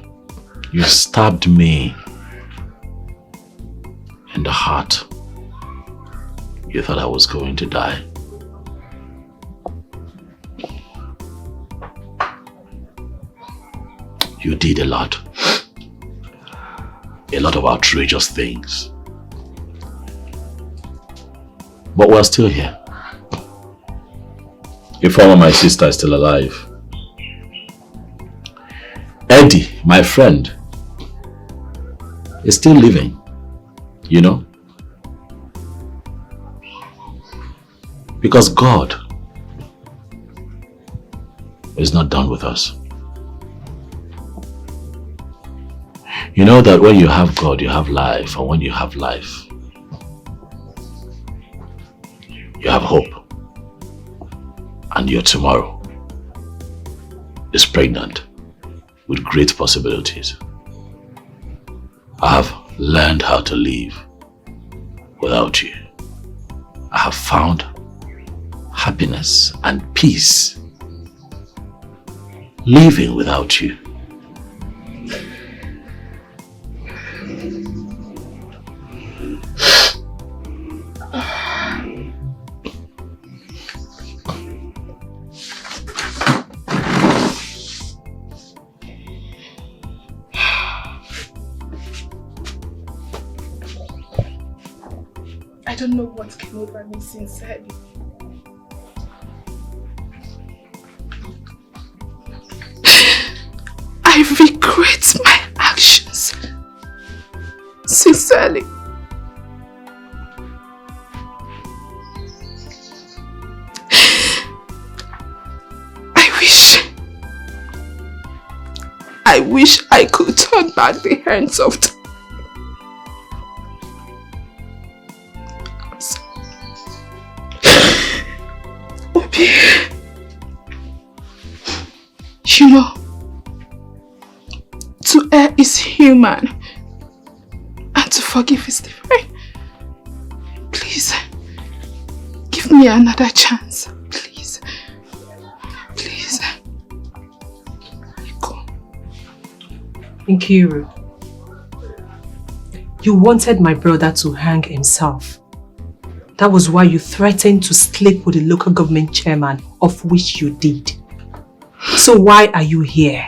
You stabbed me in the heart. You thought I was going to die. You did a lot. A lot of outrageous things. But we're still here. Informer, my sister, is still alive. Eddie, my friend, is still living. You know? Because God is not done with us. You know that when you have God, you have life, and when you have life, you have hope. And your tomorrow is pregnant with great possibilities. I have learned how to live without you. I have found happiness and peace living without you. I don't know what came over me sincerely. I regret my actions. Sincerely. I wish I could turn back the hands of time. Obi, you know, to err is human and to forgive is divine. Please, give me another chance. Please. Please. Nkiru, you wanted my brother to hang himself. That was why you threatened to sleep with the local government chairman, of which you did. So why are you here?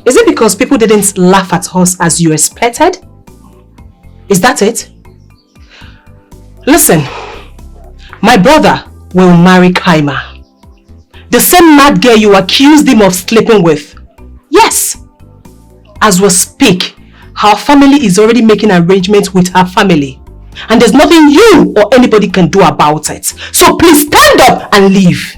Is it because people didn't laugh at us as you expected? Is that it? Listen, my brother will marry Kaima. The same mad girl you accused him of sleeping with. Yes. As we speak, her family is already making arrangements with her family. And there's nothing you or anybody can do about it. So please stand up and leave.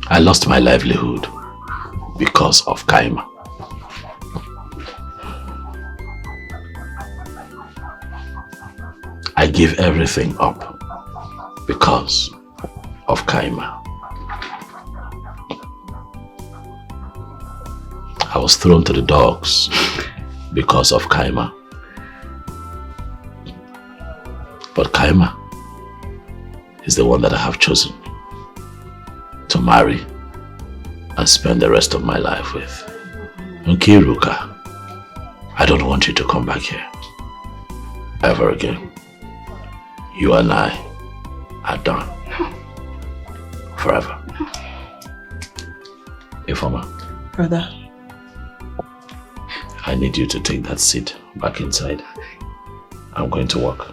I lost my livelihood because of Kaima. I gave everything up because of Kaima. I was thrown to the dogs because of Kaima. But Kaima is the one that I have chosen to marry and spend the rest of my life with. Nkiruka, I don't want you to come back here. ever again. You and I are done. Forever. Ifeoma. Brother. I need you to take that seat back inside. I'm going to work.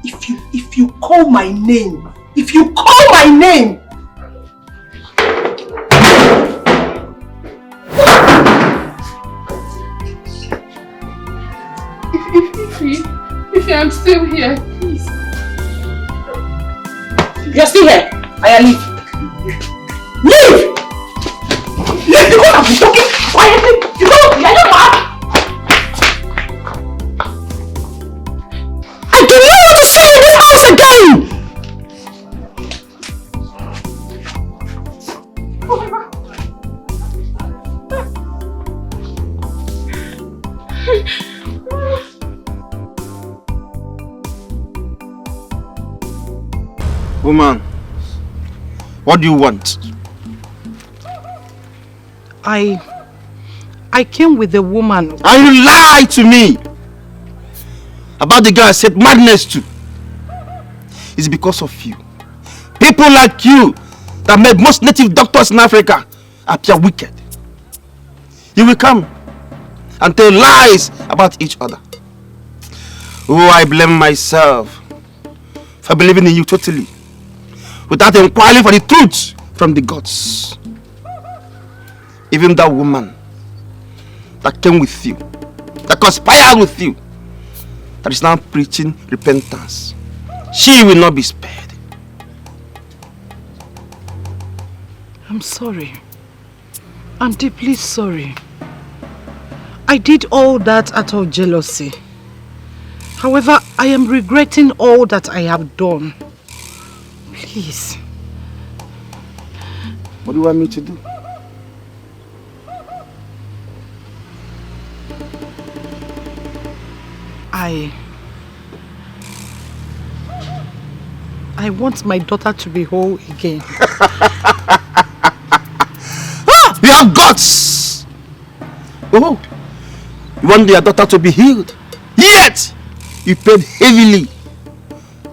Okay. If you call my name, if you call my name, If I'm still here, please. You're still here. I leave. Leave! Leave! You can't be talking quietly. You don't. I don't know. I don't know what to say in this house again. Woman, what do you want? I came with the woman. And you lied to me about the girl I said madness to. It's because of you. People like you that made most native doctors in Africa appear wicked. You will come and tell lies about each other. Oh, I blame myself for believing in you totally, without inquiring for the truth from the gods. Even that woman that came with you, that conspired with you, that is now preaching repentance, she will not be spared. I'm sorry. I'm deeply sorry. I did all that out of jealousy. However, I am regretting all that I have done. Please. What do you want me to do? I want my daughter to be whole again. You have guts! Oh, you want your daughter to be healed. Yet, you paid heavily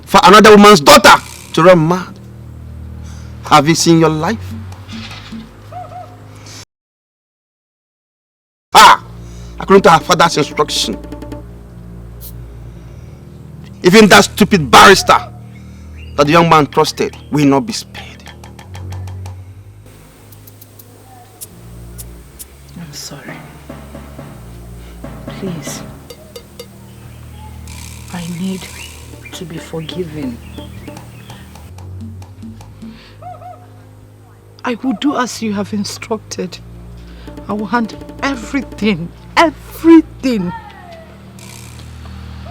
for another woman's daughter to run mad. Have you seen your life? According to her father's instruction, even that stupid barrister that the young man trusted will not be spared. I'm sorry. Please. I need to be forgiven. I will do as you have instructed. I will hand everything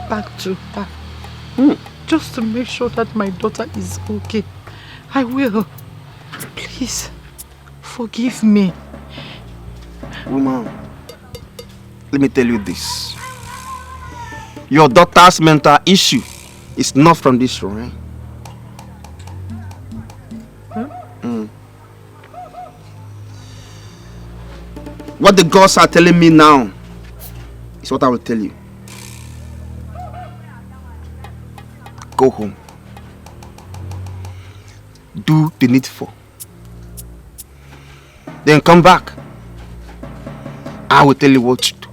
back to her. Just to make sure that my daughter is okay. I will. Please, forgive me. Woman, let me tell you this. Your daughter's mental issue is not from this realm. What the gods are telling me now is what I will tell you. Go home. Do the needful. Then come back. I will tell you what to do.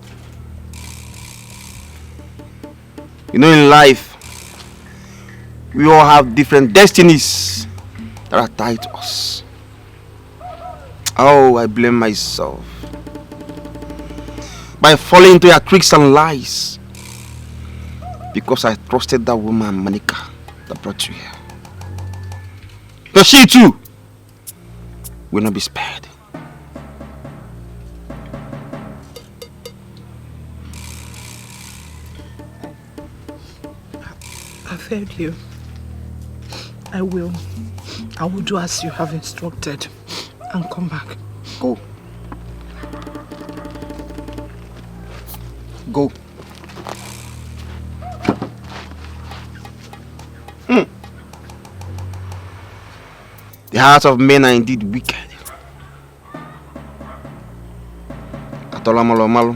You know, in life, we all have different destinies that are tied to us. Oh, I blame myself by falling into your tricks and lies because I trusted that woman, Monica, that brought you here. But she too will not be spared. I've heard you. I will do as you have instructed and come back. Go. Go. The hearts of men are indeed wicked. Atola malo malo.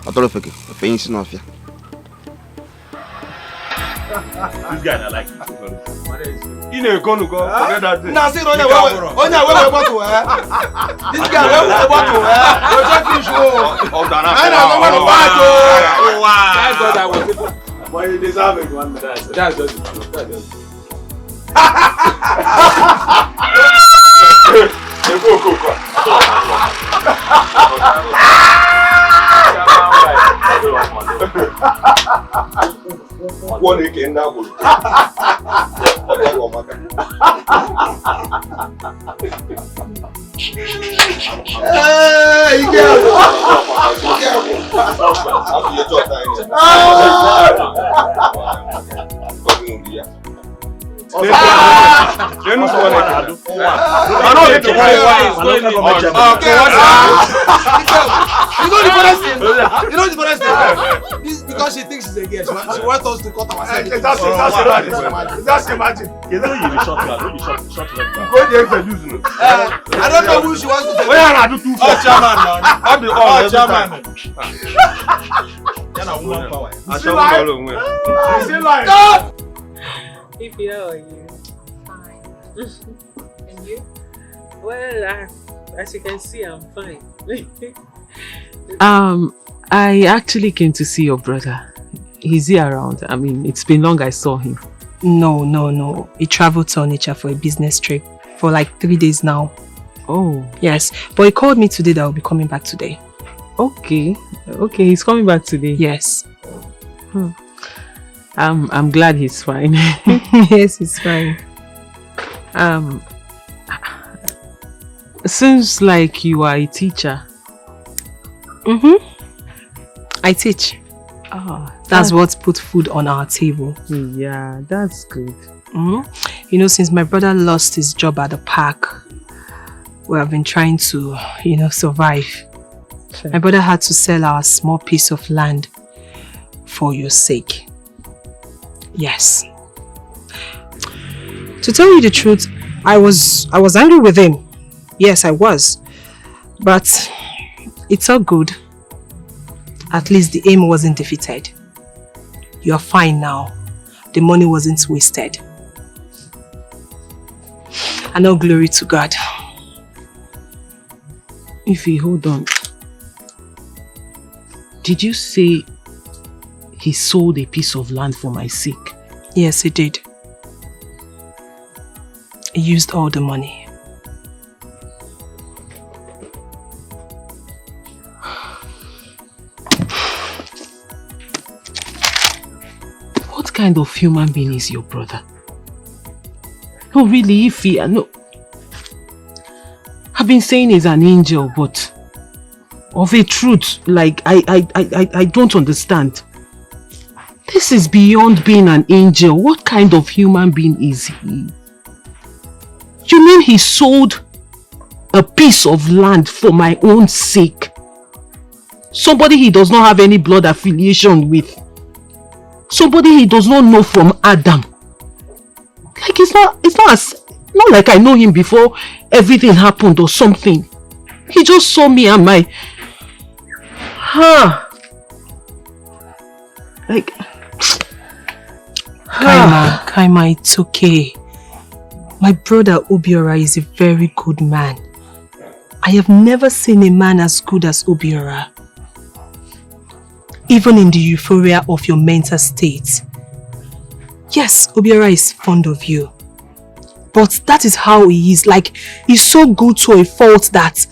Atolo feke. Feinsi no afia. This guy I like. You know, go forget that thing. Now see, on your bottle, This guy, where we bottle, We're talking show. Oh, I don't know what Oh, wow. Thank God I was able. But you deserve it, one. That's just One again now. Hey, you know the funniest thing? This because she thinks she's a girl. She wants us to cut ourselves. Just imagine. You know you're short leg. I don't know who she wants to take. Where are you two? Oh, chairman, man. I'll be all chairman. If you are you, fine. And you? Well, as you can see, I'm fine. I actually came to see your brother. Is he around? I mean, it's been long I saw him. No. He traveled to Onitsha for a business trip for like 3 days now. Oh. Yes, but he called me today that I'll be coming back today. Okay, he's coming back today. Yes. I'm glad he's fine. Yes, he's fine. Seems like you are a teacher. I teach. Oh, that's what put food on our table. Yeah, that's good. You know, since my brother lost his job at the park, we have been trying to, survive. Sure. My brother had to sell our small piece of land for your sake. Yes. To tell you the truth, I was angry with him. Yes, I was. But it's all good. At least the aim wasn't defeated. You're fine now. The money wasn't wasted. And all glory to God. Ify, hold on. Did you say he sold a piece of land for my sake? Yes, he did. He used all the money. What kind of human being is your brother? No, really, Ify, no. I've been saying he's an angel, but of a truth, like, I don't understand. This is beyond being an angel. What kind of human being is he? You mean he sold a piece of land for my own sake? Somebody he does not have any blood affiliation with. Somebody he does not know from Adam. Like, it's not like I know him before everything happened or something. He just saw me and my... Like... Kaima, it's okay. My brother Obiora is a very good man. I have never seen a man as good as Obiora. Even in the euphoria of your mental state. Yes, Obiora is fond of you. But that is how he is. Like, he's so good to a fault that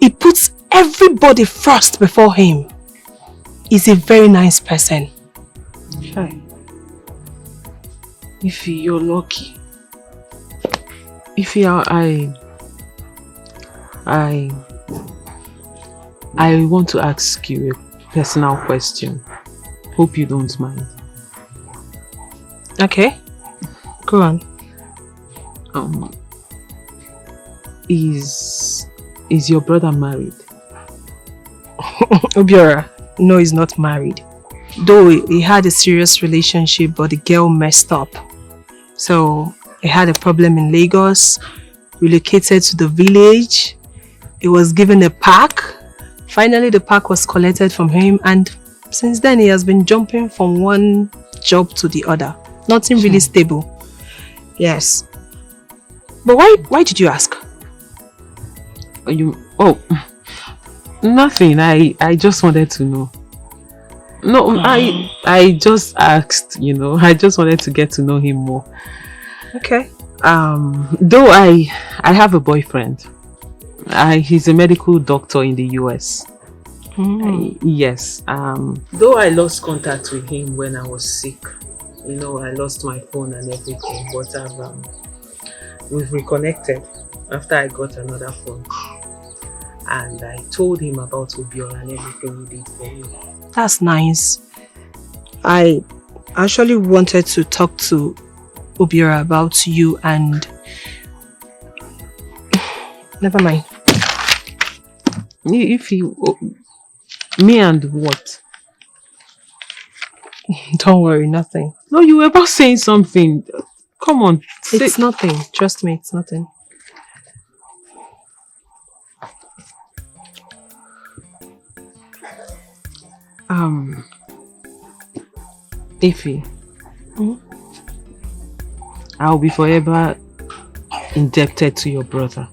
he puts everybody first before him. He's a very nice person. Hi. Ify, you're lucky. Ify, I want to ask you a personal question. Hope you don't mind. Okay. Go on. Is your brother married? Obiora, no, he's not married. Though he had a serious relationship, but the girl messed up. So He had a problem in Lagos, relocated to the village. He was given a park. Finally, the park was collected from him, and since then he has been jumping from one job to the other. Nothing really stable. Yes. But why did you ask? Nothing. I just wanted to know. No, I just asked, I just wanted to get to know him more. Okay. Though I have a boyfriend. He's a medical doctor in the US. Yes. Though I lost contact with him when I was sick. I lost my phone and everything, but we've reconnected after I got another phone. And I told him about Obiola and everything he did for me. That's nice. I actually wanted to talk to Obiola about you and... Never mind. If you... Me and what? Don't worry, nothing. No, you were about saying something. Come on. It's nothing. Trust me, it's nothing. Ify, I'll be forever indebted to your brother.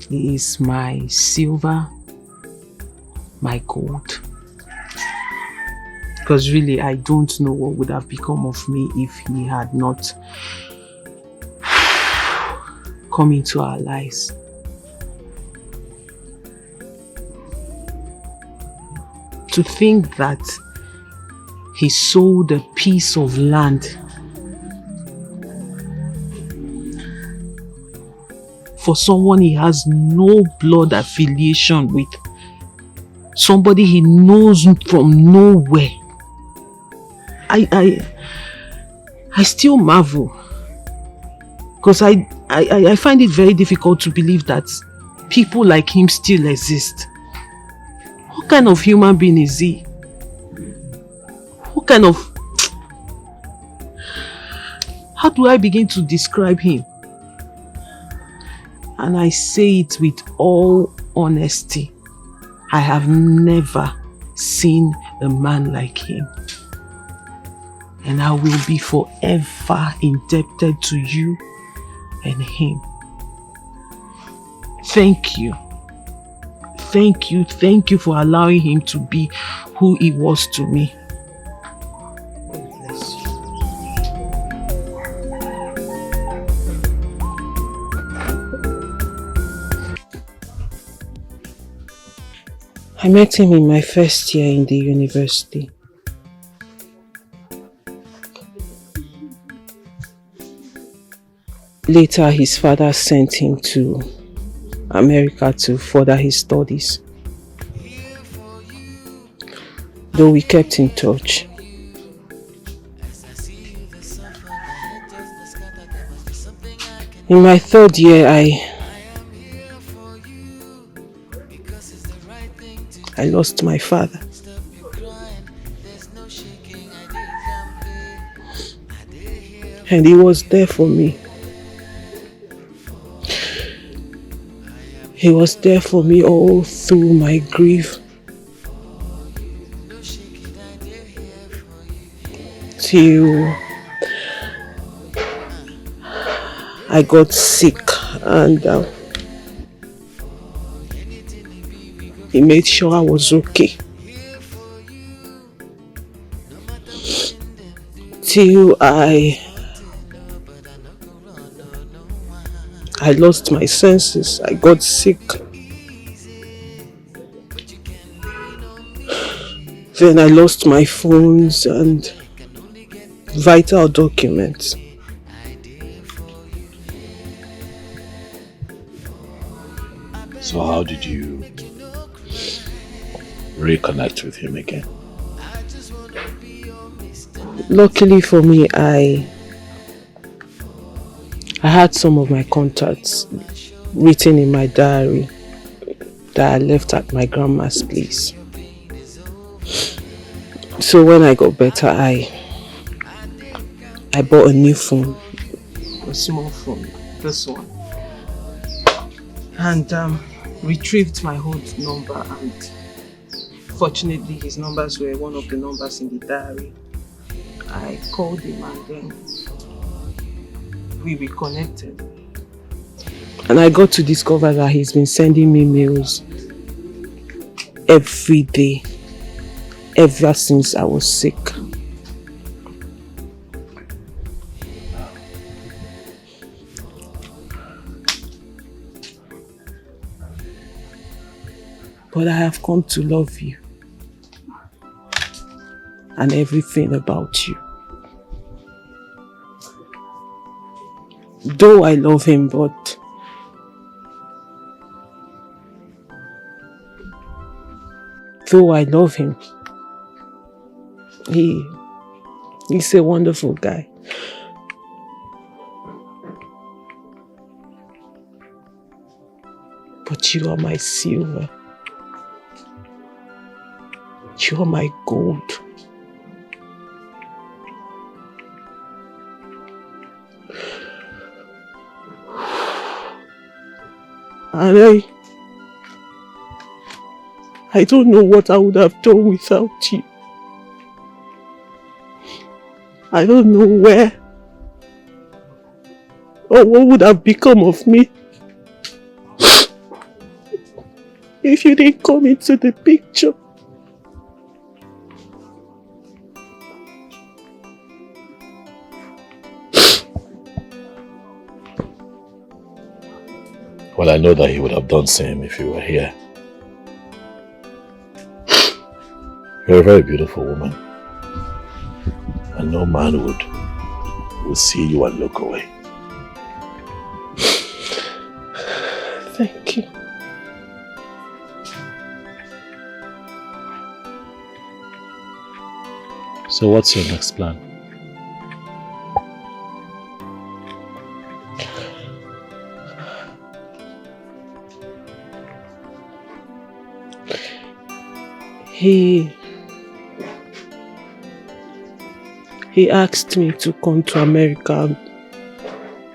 He is my silver, my gold. Because really, I don't know what would have become of me if he had not come into our lives. To think that he sold a piece of land for someone he has no blood affiliation with, somebody he knows from nowhere. I still marvel, because I find it very difficult to believe that people like him still exist. What kind of human being is he? What kind of... How do I begin to describe him? And I say it with all honesty. I have never seen a man like him. And I will be forever indebted to you and him. Thank you. Thank you for allowing him to be who he was to me. I met him in my first year in the university. Later, his father sent him to America to further his studies. Though we kept in touch. In my third year, I lost my father. And he was there for me. He was there for me all through my grief. Till I got sick and he made sure I was okay. Till I lost my senses. I got sick. Then I lost my phones and vital documents. So how did you reconnect with him again? Luckily for me, I had some of my contacts written in my diary that I left at my grandma's place. So when I got better, I bought a new phone a small phone, this one, and retrieved my whole number, and fortunately his numbers were one of the numbers in the diary. I called him and then we reconnected. And I got to discover that he's been sending me mails every day, ever since I was sick. But I have come to love you and everything about you. Though I love him, but he's a wonderful guy. But you are my silver. You are my gold. And I don't know what I would have done without you. I don't know where or what would have become of me if you didn't come into the picture. Well, I know that he would have done the same if you were here. You're a very beautiful woman. And no man would see you and look away. Thank you. So what's your next plan? He asked me to come to America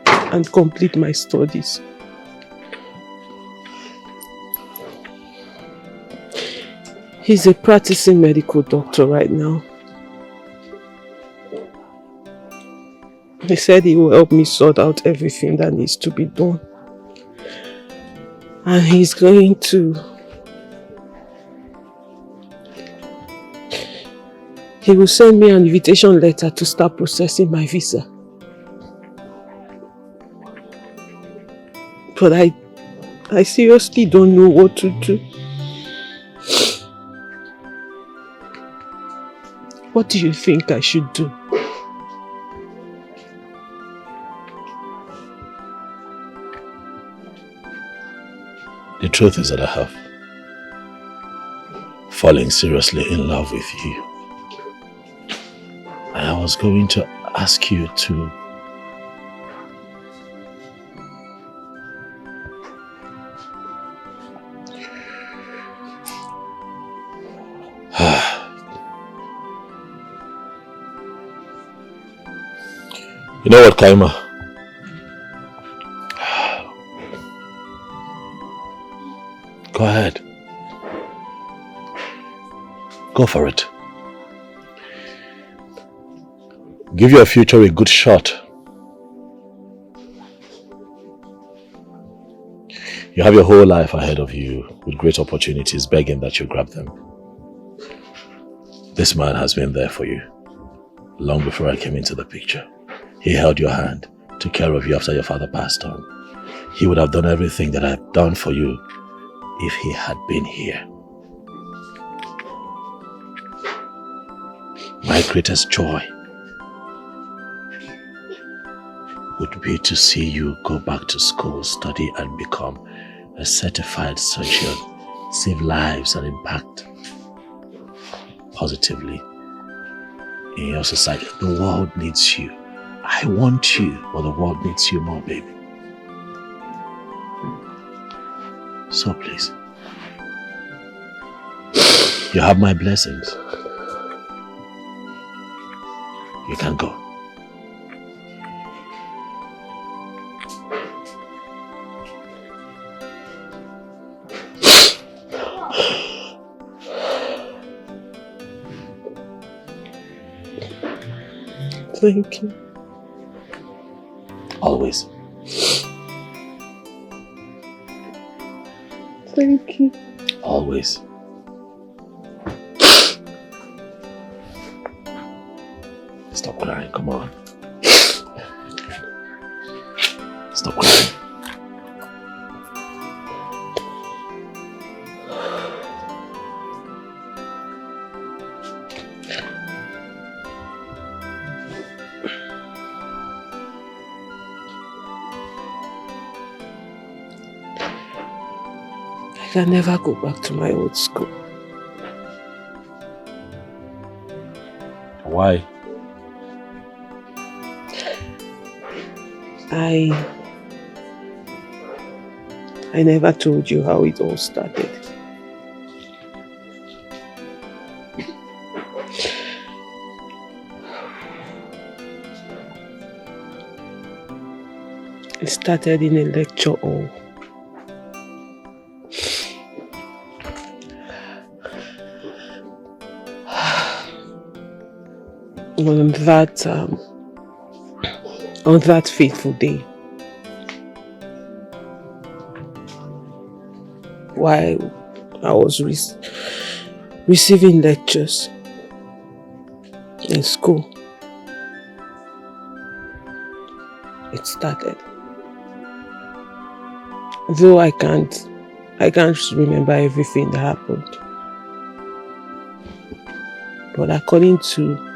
and complete my studies. He's a practicing medical doctor right now. He said he will help me sort out everything that needs to be done. And he's going to... He will send me an invitation letter to start processing my visa. But I seriously don't know what to do. What do you think I should do? The truth is that I have fallen seriously in love with you. And I was going to ask you to you know what, Kaima? Go ahead. Go for it. Give your future a good shot. You have your whole life ahead of you with great opportunities begging that you grab them. This man has been there for you long before I came into the picture. He held your hand, took care of you after your father passed on. He would have done everything that I've done for you if he had been here. My greatest joy would be to see you go back to school, study and become a certified surgeon, save lives and impact positively in your society. The world needs you. I want you, but the world needs you more, baby. So please, you have my blessings. You can go. Thank you. Always. Thank you. Always. Stop crying, come on. Stop crying. I can never go back to my old school. Why? I never told you how it all started. It started in a lecture hall. On that fateful day, while I was receiving lectures in school, it started. Though I can't remember everything that happened, but according to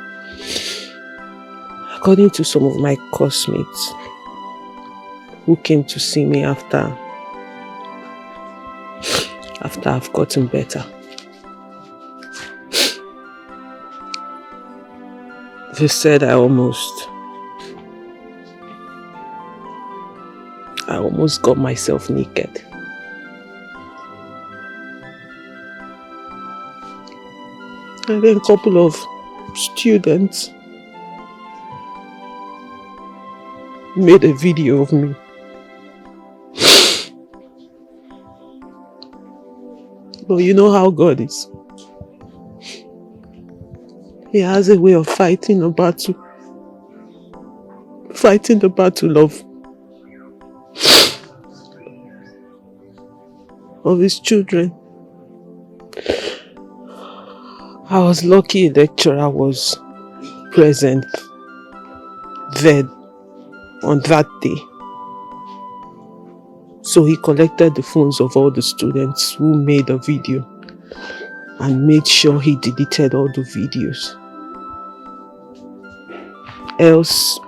some of my classmates who came to see me after I've gotten better, they said I almost got myself naked. And then a couple of students made a video of me. But you know how God is. He has a way of fighting the battle of his children. I was lucky a lecturer was present there on that day. So he collected the phones of all the students who made a video and made sure he deleted all the videos. Else,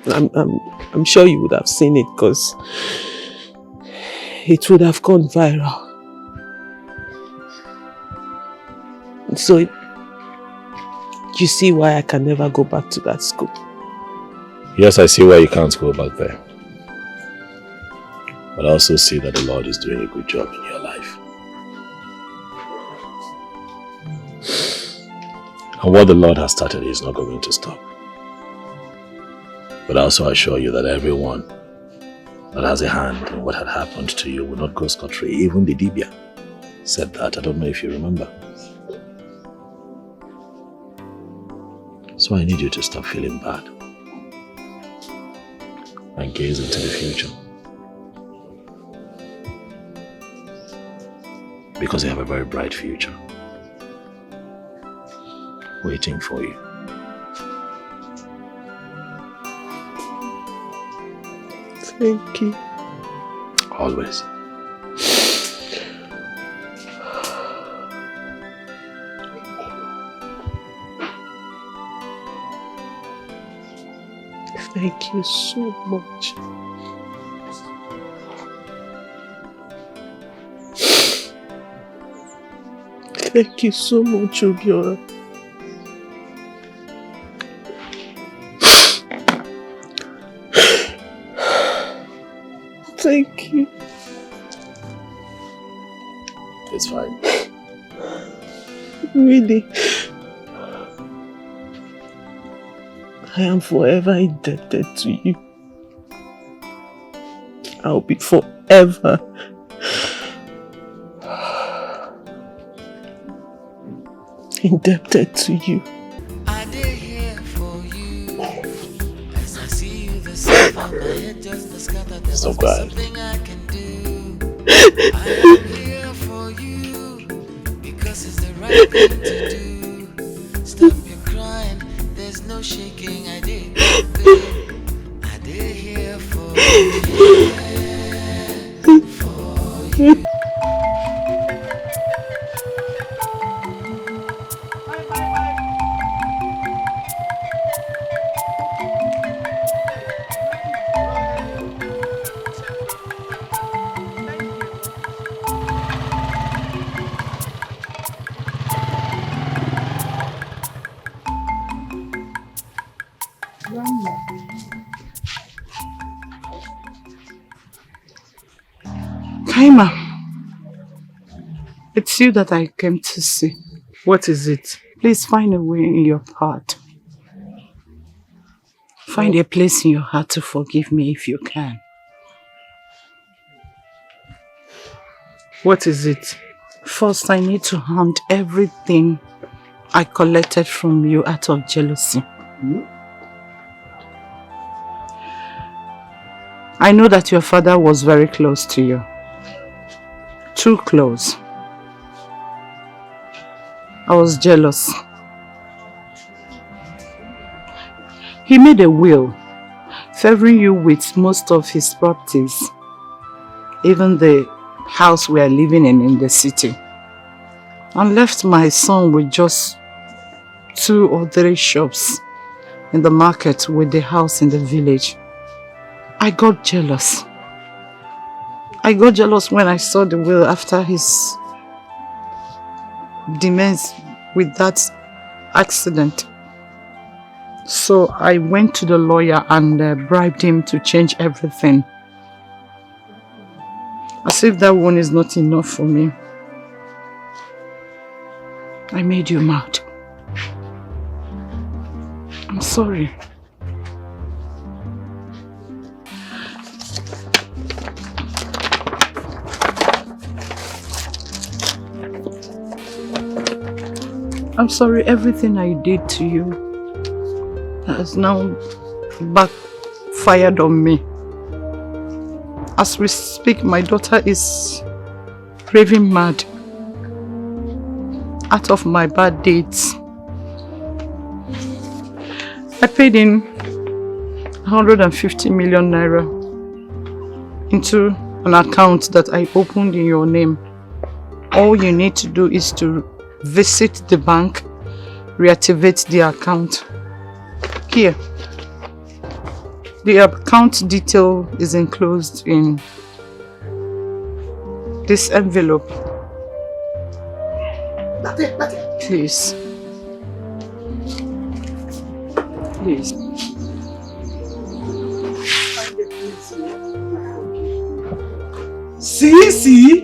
I'm sure you would have seen it because it would have gone viral. So you see why I can never go back to that school. Yes, I see why you can't go back there. But I also see that the Lord is doing a good job in your life. And what the Lord has started is not going to stop. But I also assure you that everyone that has a hand in what had happened to you will not go scot-free. Even the Dibia said that. I don't know if you remember. So I need you to stop feeling bad and gaze into the future. Because you have a very bright future waiting for you. Thank you. Always. Thank you so much. Thank you so much, Obiora. Thank you. It's fine. Really. I am forever indebted to you. I'll be forever indebted to you. I did here for you. As I see you, the sound of my head just the scatter. There's something I can do. I am here for you because it's the right thing to do. Stop your crying, there's no shaking. I did here for you. For you. Kaima, it's you that I came to see. What is it? Please find a way in your heart. Find a place in your heart to forgive me if you can. What is it? First, I need to hand everything I collected from you out of jealousy. I know that your father was very close to you. Too close. I was jealous. He made a will, favoring you with most of his properties, even the house we are living in the city, and left my son with just 2 or 3 shops in the market with the house in the village. I got jealous. I got jealous when I saw the will after his demise with that accident. So I went to the lawyer and bribed him to change everything. As if that one is not enough for me. I made you mad. I'm sorry. I'm sorry, everything I did to you has now backfired on me. As we speak, my daughter is raving mad out of my bad deeds. I paid in 150 million naira into an account that I opened in your name. All you need to do is to visit the bank, reactivate the account. Here, the account detail is enclosed in this envelope. Please. Please. See? See?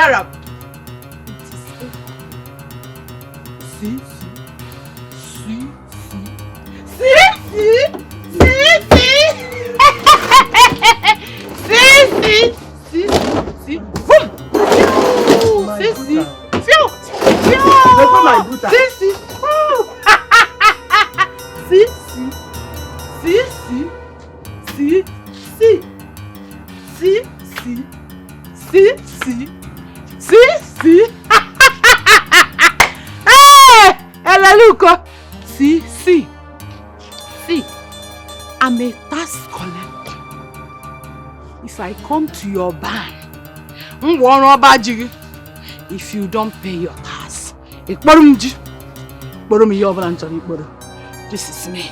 hear am. See. I'm a tax collector. If I come to your barn, if you don't pay your tax, this is me.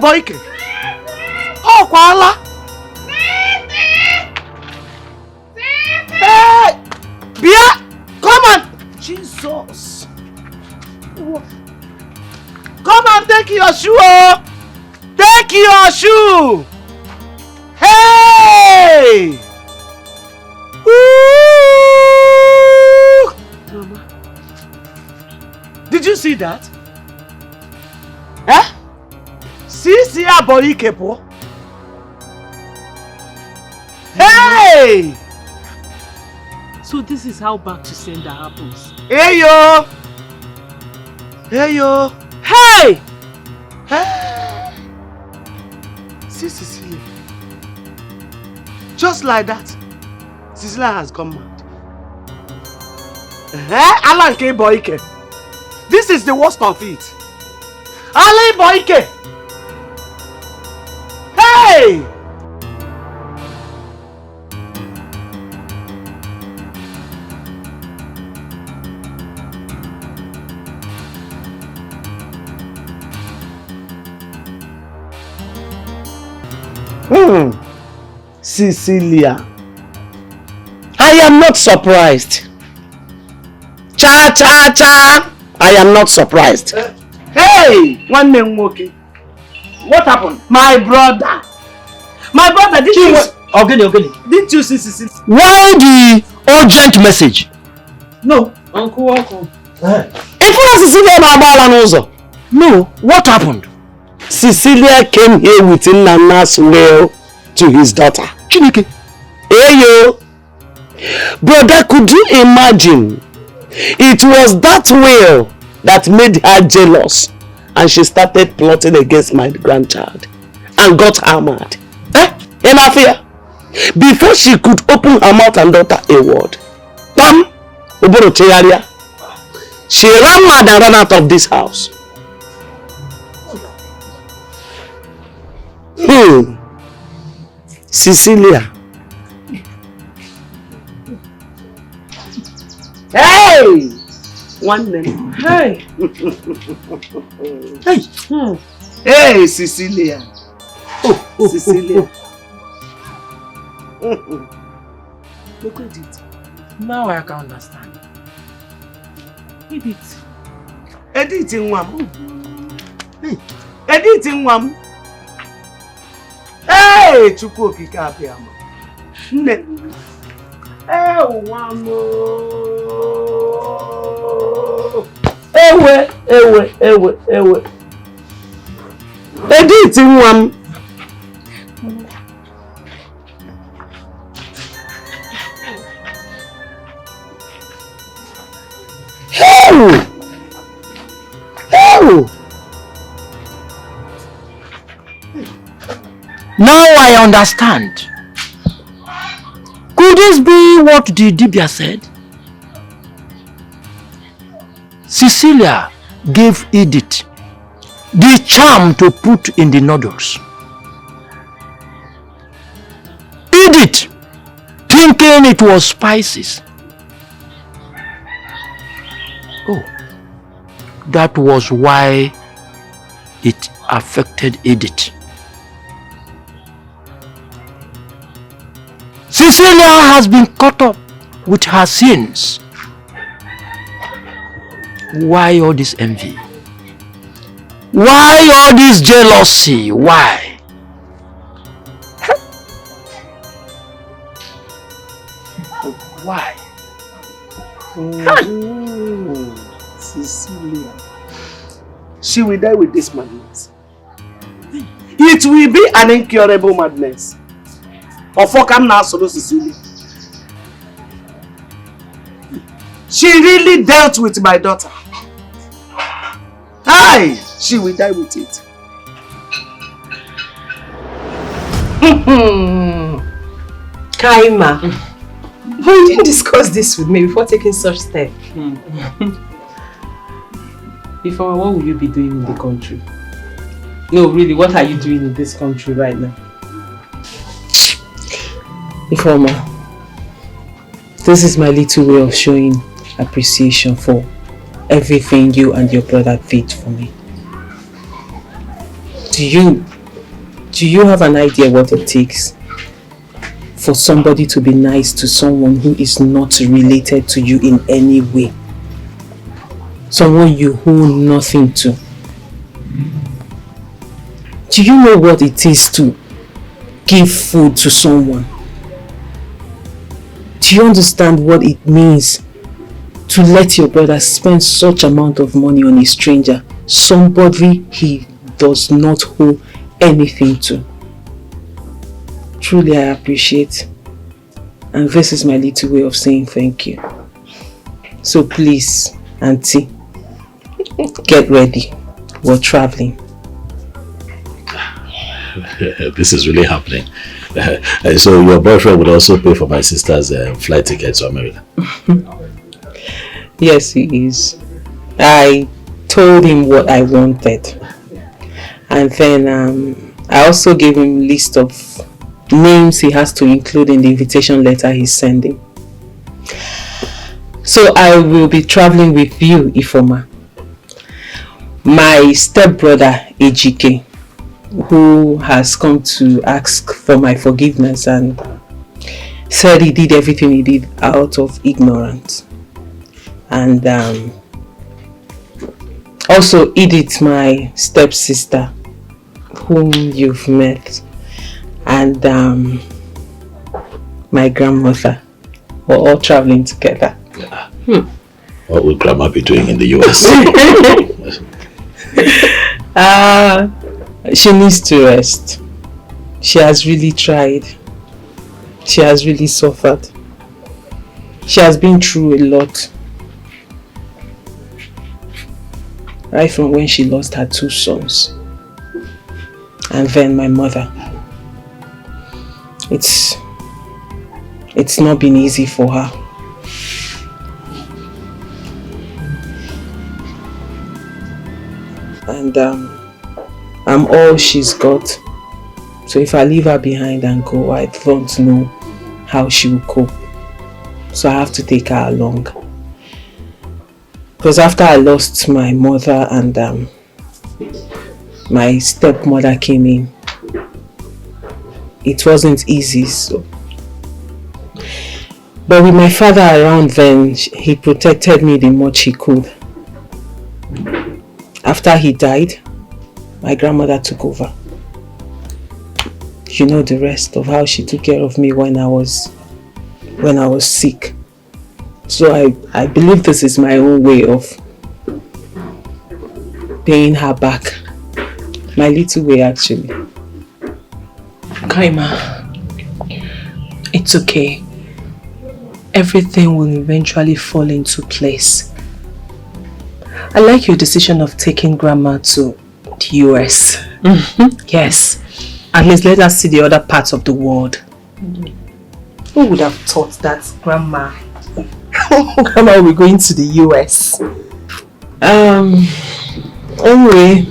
Boyke. Oh, Kuala. Hey! Bia! Come on! Jesus! Come on, take your shoe! Oh. Take your shoe! Hey! Woo! Mama. Did you see that? Eh? See Boyke po. Hey! So this is how back to sender happens. Hey yo! Hey yo! Hey! Hey! See Cecilia. Just like that, Cecilia has gone mad. Alan K. Boyke. This is the worst of it. Alan Boyke! Hey! Cecilia, I am not surprised. Cha! I am not surprised. Hey! One name okay. What happened? My brother, did you... Okay. Didn't you see Cecilia? Why the urgent message? No. Uncle. No, what happened? Cecilia came here with Nana's will to his daughter. Chineke. Hey yo! Brother, could you imagine? It was that will that made her jealous. And she started plotting against my grandchild and got her mad. Enough here. Before she could open her mouth and utter a word, she ran mad and ran out of this house. Cecilia. Hey! One name. Hey! Hey, Cecilia. Cecilia. Look at it. Now I can understand. Edith. Edith in one. Edith in one. Hey, Chukwu Okike Abiyama. Nne. Oh, one more. Ewe. Edith in one. Now I understand. Could this be what the Dibia said? Cecilia gave Edith the charm to put in the noodles. Edith, thinking it was spices. Oh, that was why it affected Edith. Cecilia has been caught up with her sins. Why all this envy? Why all this jealousy? Why? Why? Cecilia. She will die with this madness. It will be an incurable madness. Of what come now, solo Cecilia. She really dealt with my daughter. Aye, she will die with it. Kaima, why didn't you discuss this with me before taking such step? Before, what will you be doing in the country? No, really, what are you doing in this country right now? Ifeoma, this is my little way of showing appreciation for everything you and your brother did for me. Do you have an idea what it takes for somebody to be nice to someone who is not related to you in any way? Someone you owe nothing to. Do you know what it is to give food to someone? Do you understand what it means to let your brother spend such amount of money on a stranger, somebody he does not owe anything to? Truly, I appreciate, and this is my little way of saying thank you. So please, Auntie, get ready. We're traveling. This is really happening. So your boyfriend would also pay for my sister's flight ticket to America? Yes, he is. I told him what I wanted. And then I also gave him a list of names he has to include in the invitation letter he's sending. So I will be traveling with you, Ifeoma. My stepbrother, Ejike, who has come to ask for my forgiveness and said he did everything he did out of ignorance. And also Edith, my stepsister, whom you've met, and my grandmother. We're all traveling together. What would Grandma be doing in the US? She needs to rest. She has really tried. She has really suffered. She has been through a lot. Right from when she lost her 2 sons. And then my mother. It's not been easy for her. And I'm all she's got. So if I leave her behind and go, I don't know how she will cope. So I have to take her along. Because after I lost my mother and my stepmother came in, it wasn't easy. So, but with my father around then, he protected me the much he could. After he died, my grandmother took over. You know the rest of how she took care of me when I was sick. So I believe this is my own way of paying her back. My little way, actually. Kaima, it's okay. Everything will eventually fall into place. I like your decision of taking Grandma to the US. Yes. At least let us see the other parts of the world. Who would have thought that Grandma will be going to the US? Anyway,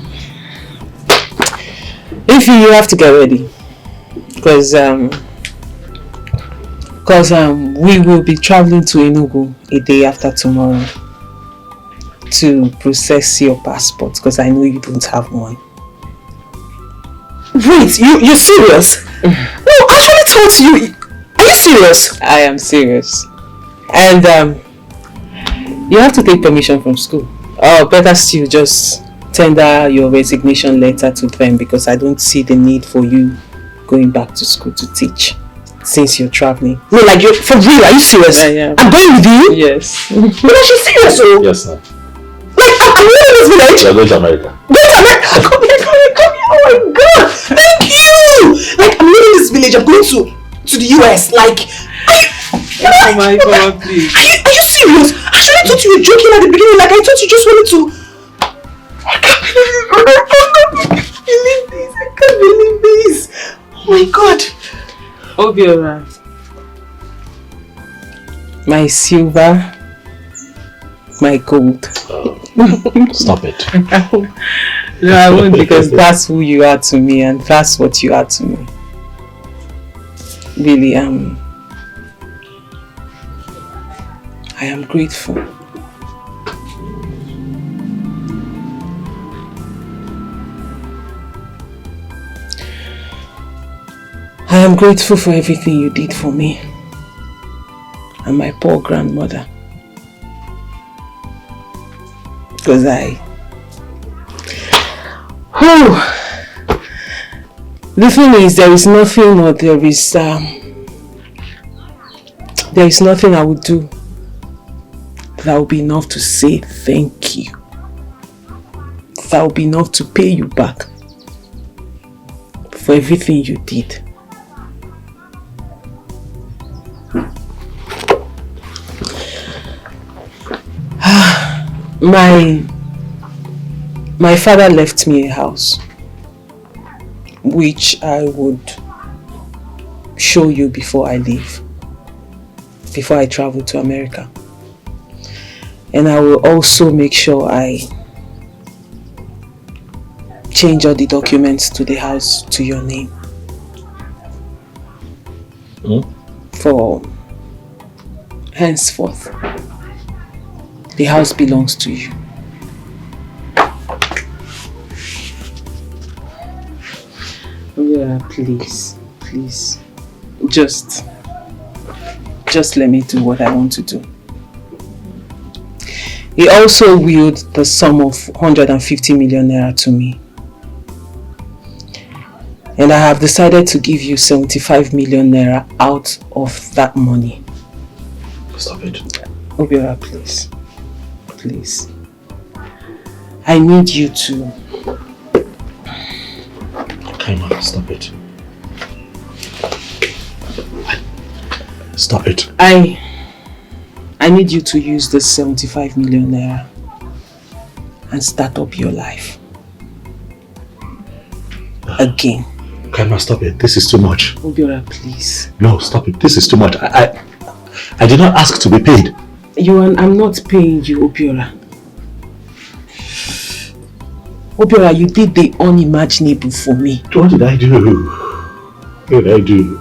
if you have to get ready. Because we will be traveling to Enugu a day after tomorrow to process your passport, because I know you don't have one. Wait, you're serious? No, I actually told you. Are you serious? I am serious. And you have to take permission from school. Or better still, just tender your resignation letter to them because I don't see the need for you going back to school to teach since you're traveling. No, like you're for real? Are you serious? Yeah. I'm going with you? Yes. No, she's serious, oh. Yes, sir. Like, I'm leaving this village. You're going to America. Go to America. Come here. Oh my God. Thank you. Like, I'm leaving this village. I'm going to the US. Like, oh my God, please. Are you serious? Actually, I thought you were joking at the beginning. Like, I thought you just wanted to. I can't believe this. I can't believe this. Oh my God. Obiora. My silver. My gold. Stop it. No, I won't, because that's who you are to me and that's what you are to me. Really, I am grateful. I am grateful for everything you did for me and my poor grandmother. Because the thing is, there is nothing I would do that would be enough to say thank you. That would be enough to pay you back for everything you did. My father left me a house which I would show you before I leave, before I travel to America. And I will also make sure I change all the documents to the house to your name. For henceforth, the house belongs to you. Yeah, please. Just let me do what I want to do. He also willed the sum of 150 million naira to me. And I have decided to give you 75 million naira out of that money. Stop it. Obiora, please. I need you to... Kaima, stop it. Stop it. I need you to use this 75 million naira and start up your life. Again. Kaima, stop it. This is too much. Obiora, please. No, stop it. This is too much. I did not ask to be paid. I'm not paying you, Obiora. Obiora, you did the unimaginable for me. What did I do? What did I do?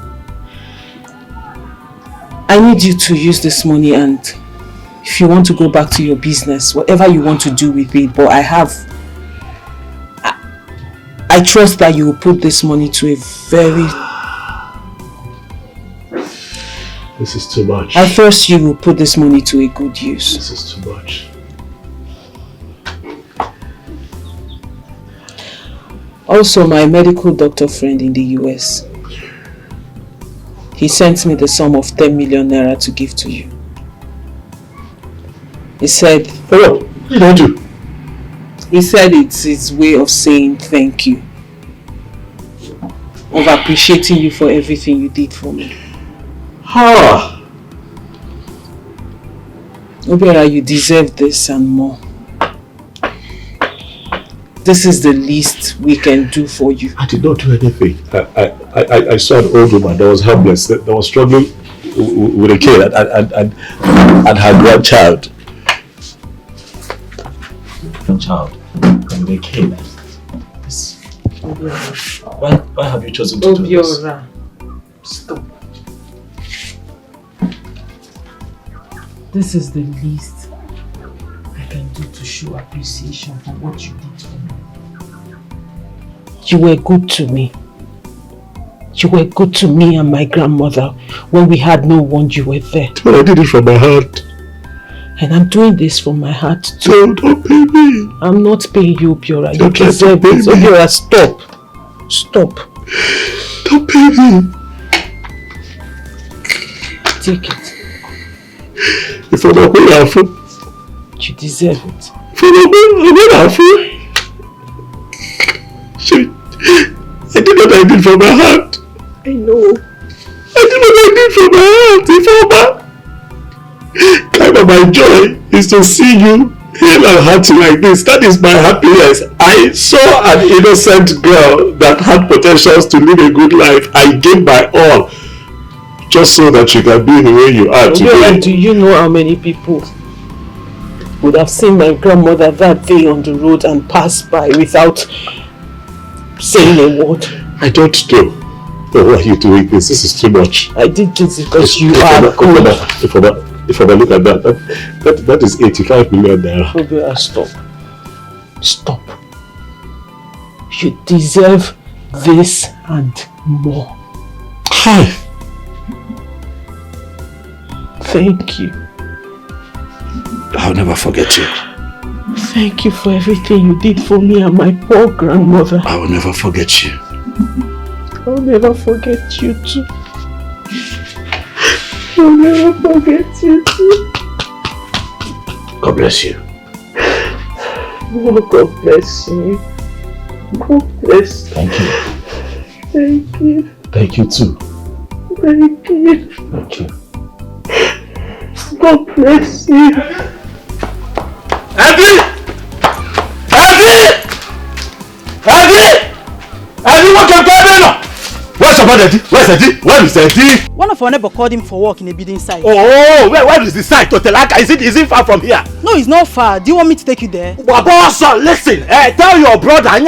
I need you to use this money, and if you want to go back to your business, whatever you want to do with it, but I trust that you will put this money to a very... This is too much. I trust you will put this money to a good use. This is too much. Also, my medical doctor friend in the US, he sent me the sum of 10 million naira to give to you. He said... Oh, what did I do? He said it's his way of saying thank you. Of appreciating you for everything you did for me. Obiora, you deserve this and more. This is the least we can do for you. I did not do anything. I saw an old woman that was helpless, that was struggling with a kid and her grandchild. Grandchild with a kid. Why have you chosen to do this? Obiora, stop. This is the least I can do to show appreciation for what you did for me. You were good to me. You were good to me and my grandmother when we had no one. You were there. But I did it from my heart. And I'm doing this from my heart too. No, don't pay me. I'm not paying you, Obiora. You Don't try to deserve pay it. me. Obiora, stop. Stop. Don't pay me. Take it. If I'm not paying, I'll fool. You deserve it. If I'm not paying, I'll fool. I did what I did from my heart. I know. I did what I did from my heart. If kind of my joy is to see you hale and hearty like this. That is my happiness. I saw an innocent girl that had potentials to live a good life. I gave my all just so that you can be the way you are today. Do you know how many people would have seen my grandmother that day on the road and passed by without saying a word? I don't know. But why are you doing this? This is too much. I did this because you are good. If I look at that is 85 million naira. Obiora, stop. Stop. You deserve this and more. Hi. Thank you. I'll never forget you. Thank you for everything you did for me and my poor grandmother. I will never forget you. I'll never forget you too. I'll never forget you too. God bless you. Oh, God bless you. God bless you. Thank you. Thank you. Thank you too. Thank you. Thank you. God bless you. Eddie! What can you do? Where's your Eddie? Where's Eddie? Where is Eddie? One of our neighbor called him for work in a building site. Oh, where is the site? Totelaka? Is it far from here? No, it's not far. Do you want me to take you there? Boss, listen. Tell your brother. You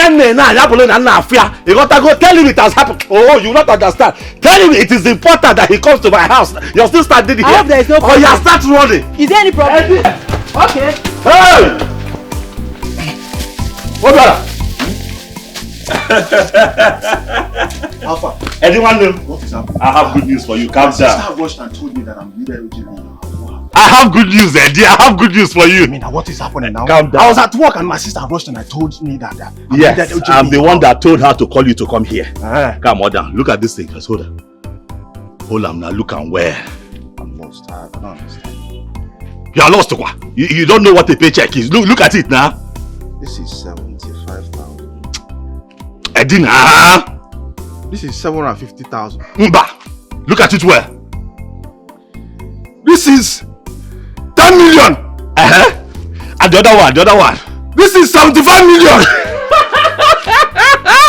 got to go tell him it has happened. Oh, you not understand. Tell him it is important that he comes to my house. You're still standing here. I hope there is no problem. Oh, you start running. Is there any problem? Okay. Hey! What brother? Alpha. Anyone know? What is happening? I have good news for you. Calm down. My sister rushed and told me that I'm needed urgently. I have good news, Eddie. I have good news for you. I mean, what is happening now? Calm down. I was at work and my sister rushed and told me that I'm yes, needed urgently. I'm the one that told her to call you to come here. Come on down. Look at this thing. Just hold on. Hold on now. Look and where. I'm lost. I don't understand. You are lost, what? You don't know what a paycheck is. Look at it now. This is 75,000. Eddie, nah. This is 750,000. Mba. Look at it where. This is 10 million. And the other one. This is 75 million.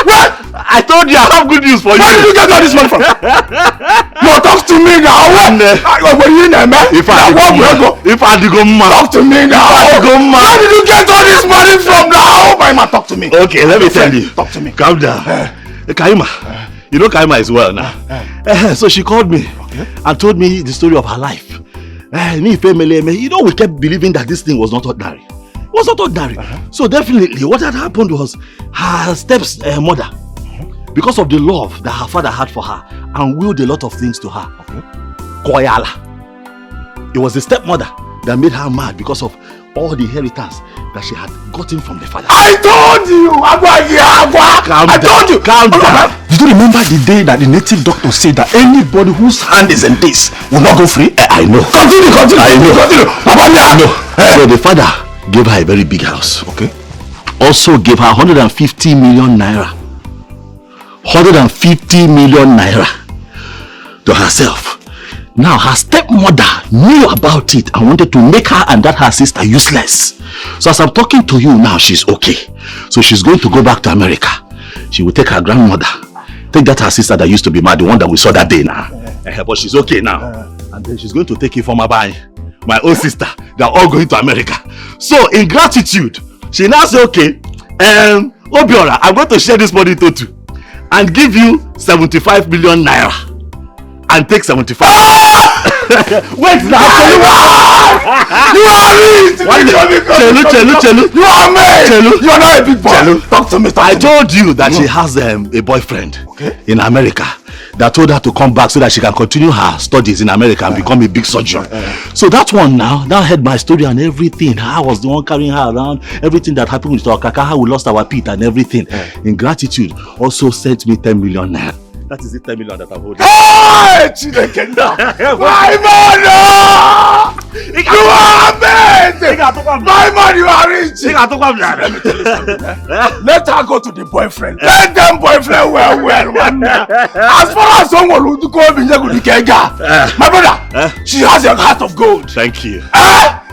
What? I told you I have good news for you. Where did you get all this money from? No, talk to me now. If I go talk to me now. Where did you get all this money from now? My man, talk to me. Okay, let me tell you. Talk to me. Calm down. Kaima. You know Kaima is well now. So she called me and told me the story of her life. Me family, you know, we kept believing that this thing was not ordinary. It was not ordinary. So definitely what had happened was her stepmother, because of the love that her father had for her, and willed a lot of things to her. Koyala. It was the stepmother that made her mad because of all the inheritance that she had gotten from the father. I told you! Calm down. Did you remember the day that the native doctor said that anybody whose hand is in this will not go free? I know. Continue. I know. So the father gave her a very big house. Okay. Also gave her 150 million naira. 150 million naira to herself. Now her stepmother knew about it and wanted to make her and her sister useless. So as I'm talking to you now, she's okay. So she's going to go back to America. She will take her grandmother, take that her sister that used to be mad, the one that we saw that day now. But she's okay now. And then she's going to take Ifeoma, my own sister. They're all going to America. So in gratitude, she now say, okay, Obiora, I'm going to share this money into two and give you 75 million naira. And take 75. Wait now. You are rich. Chelu. You are made. You are not a big boy. Talk to me. I told you that she has a boyfriend in America that told her to come back so that she can continue her studies in America and become a big surgeon. So that one now heard my story and everything. I was the one carrying her around. Everything that happened with our kaka, how we lost our pit and everything. In gratitude, also sent me 10 million naira. That is the 10 million that I'm holding. Hey, Chidekenda! My man! You are amazing! My man, you are rich! Let me tell you something. Let her go to the boyfriend. Let them boyfriend well, man. As far as someone who go my brother, she has a heart of gold. Thank you.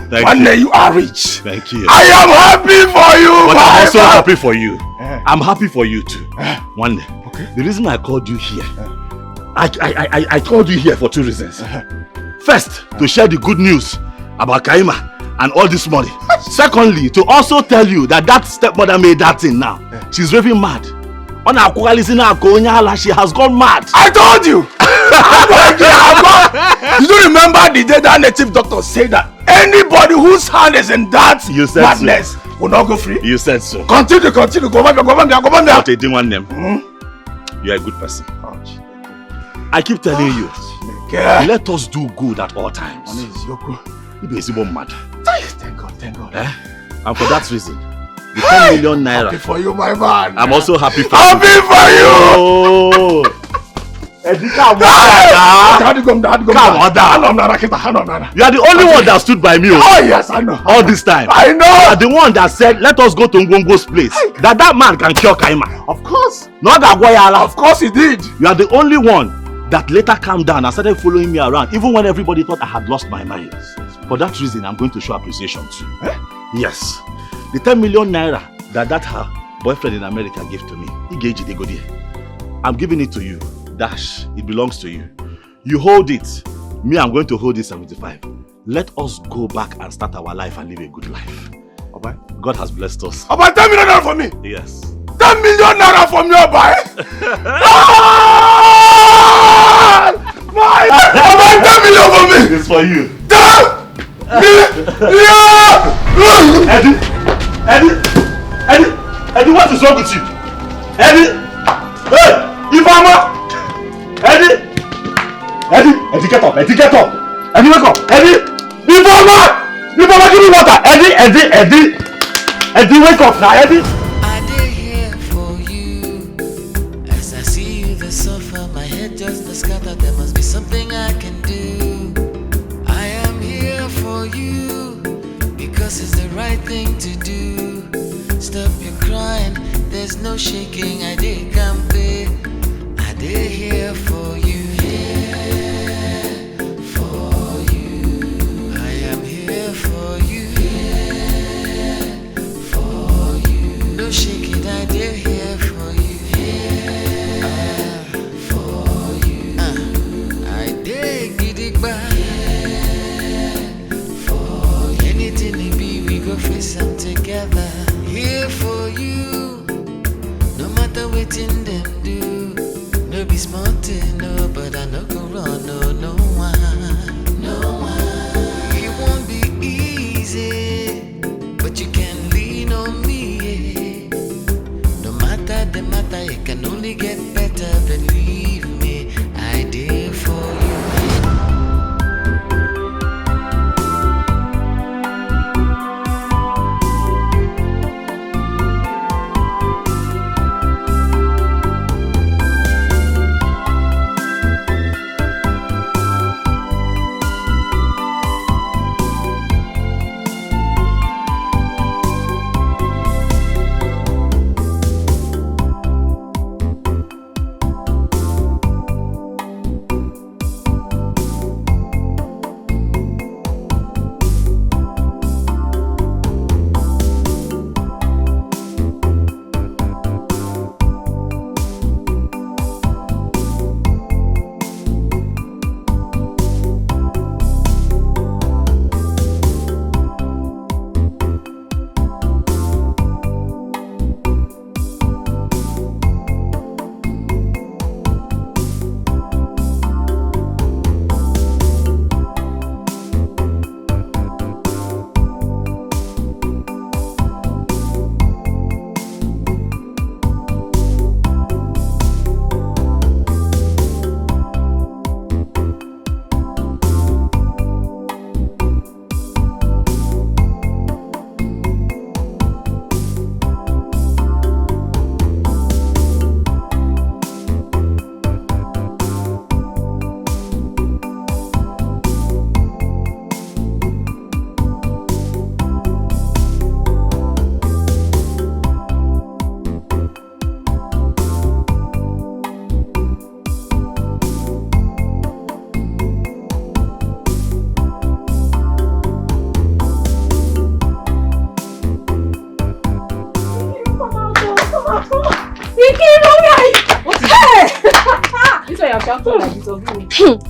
One day you are rich. Thank you. I am happy for you, but I'm also man. happy for you. I'm happy for you too. One day. The reason I called you here, I called you here for 2 reasons. First, to share the good news about Kaima and all this money. Secondly, to also tell you that stepmother made that thing now. She's raving mad. She has gone mad. I told you! You don't remember the day that native doctor said that anybody whose hand is in that madness will not go free? You said so. Continue. Go on there. But they didn't want them. You are a good person. I keep telling you, let us do good at all times. Mad. Thank God. And for that reason, the 10 million naira. Happy for you, my man. I'm also happy for you. Happy for you! Oh! Come on down. You are the only one that stood by me. Oh yes, I know. All this time. I know. You are the one that said, let us go to Ngongo's place. That man can cure Kaima. Of course. Not that Goyala. Of course he did. You are the only one that later calmed down and started following me around, even when everybody thought I had lost my mind. For that reason, I'm going to show appreciation too. Yes. The 10 million naira that her boyfriend in America gave to me, I'm giving it to you. Dash, it belongs to you. You hold it. Me, I'm going to hold it 75. Let us go back and start our life and live a good life. Okay? God has blessed us. About 10 million naira for me? Yes. 10 million naira from your boy? About 10 million for me? It's for you. 10 million! Eddie, what is wrong with you? Eddie! Hey! Ifama! Eddie, get up! Eddie, wake up! Eddie! Ifama, give me water! Eddie, wake up now! Eddie! I did here for you. As I see you, the sofa, my head just scattered. There must be something I can do. I am here for you because it's the right thing to do. Stop your crying, there's no shaking. I did campaign. I did here for you. Here for you. I am here for you. Here for you. No shaking, I did here for you. Here for you. I did get it back. For anything it be, we go face them together. Here for you, no matter what in them do. No be smart, no, but I no go run, no one. It won't be easy, but you can lean on me. No matter the matter, it can only get better. Believe me, I did for you.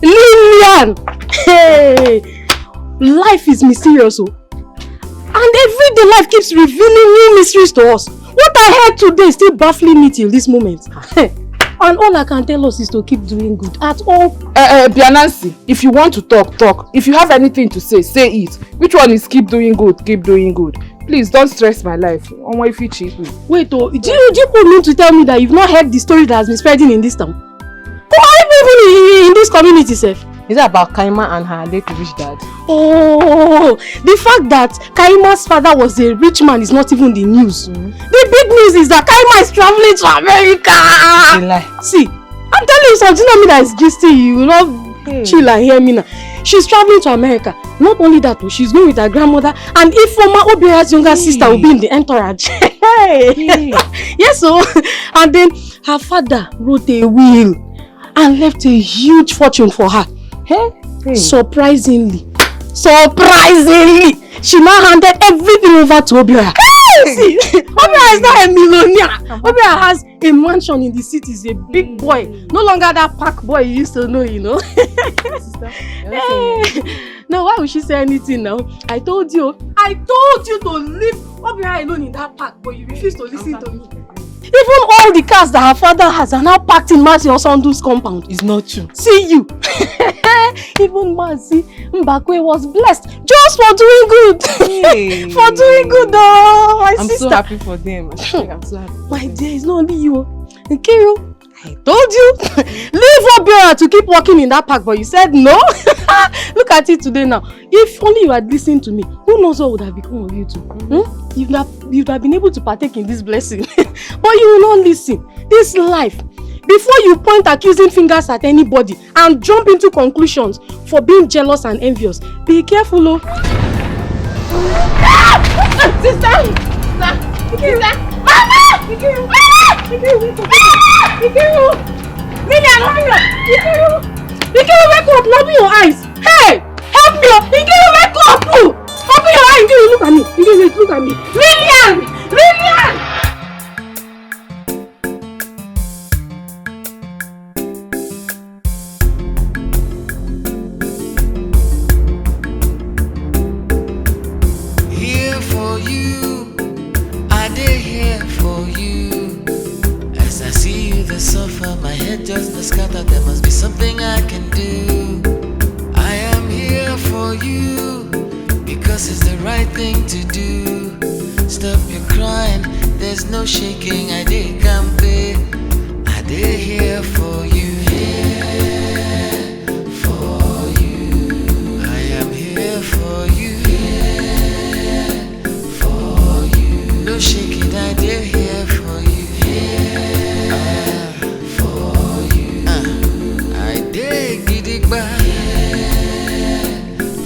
Lillian! Hey! Life is mysterious, oh. And every day life keeps revealing new mysteries to us. What I heard today is still baffling me till this moment. And all I can tell us is to keep doing good at all. Bianansi, if you want to talk, talk. If you have anything to say, say it. Which one is keep doing good, keep doing good? Please don't stress my life. Wait, oh, do you mean to tell me that you've not heard the story that has been spreading in this town? Or even in this community, sef? Is it about Kaima and her late rich dad? Oh, the fact that Kaima's father was a rich man is not even the news. The big news is that Kaima is traveling to America. See, I'm telling you something that is gisty. You will not chill and hear me now. She's traveling to America. Not only that, she's going with her grandmother, and if former Obia's younger sister will be in the entourage. Yes, so and then her father wrote a will and left a huge fortune for her. Surprisingly, she now handed everything over to Obia. See, Obia is not a millionaire. Obia has a mansion in the city. He's a big boy. No longer that park boy you used to know, you know. Now, why would she say anything now? I told you to leave Obia alone in that park, but you refuse to listen to me. Even all the cars that her father has are now packed in Mercy Osondu's compound. It's not true. See you. Even Mercy Mbakwe was blessed just for doing good. For doing good, though. My sister. I'm so happy for them. I'm so happy. My dear, it's not only you. Nkiru, I told you. Leave Obiora to keep working in that park, but you said no. Look at it today now. If only you had listened to me, who knows what would have become of you two? You'd have been able to partake in this blessing. But you will not listen. This life, before you point accusing fingers at anybody and jump into conclusions for being jealous and envious, be careful, oh. Sister! Mama! Ikiru, wake up! Open your eyes! Hey! Help me! Ikiru, wake up! Open your eyes! Ikiru, look at me! Ikiru, look at me! Lillian! Here for you, I did here for you. As I see you, the suffer, my head just the scatter. There must be something I can do. I am here for you because it's the right thing to do. Stop your crying, there's no shaking. I did campaign, I did here for you. Here for you, I am here for you. Here for you, no shaking. I did here for you. For you, I did gidigba.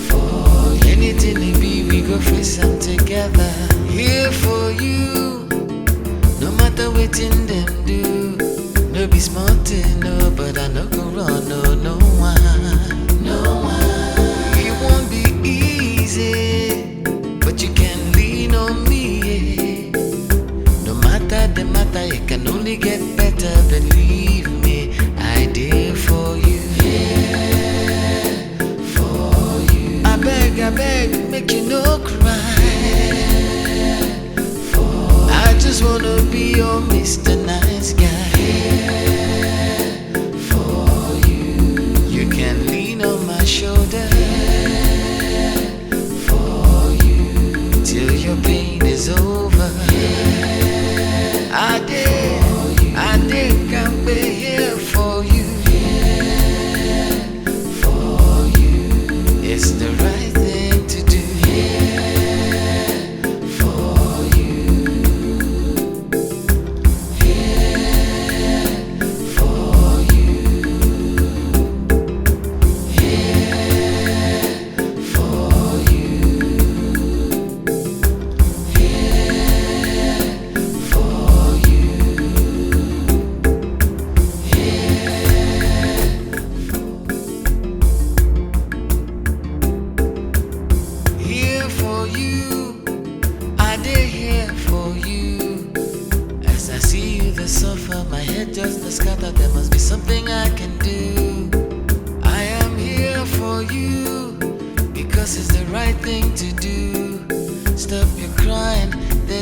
For anything it be, we go face them together. Here for you, no matter what in them do. No be smart, no, but I no go run, no one, no one. It won't be easy, but you can lean on me. No matter the matter, it can only get better. Believe me, I did for you. Yeah, for you. I beg, make you no cry. I just wanna be your Mr. Nice Guy. For you,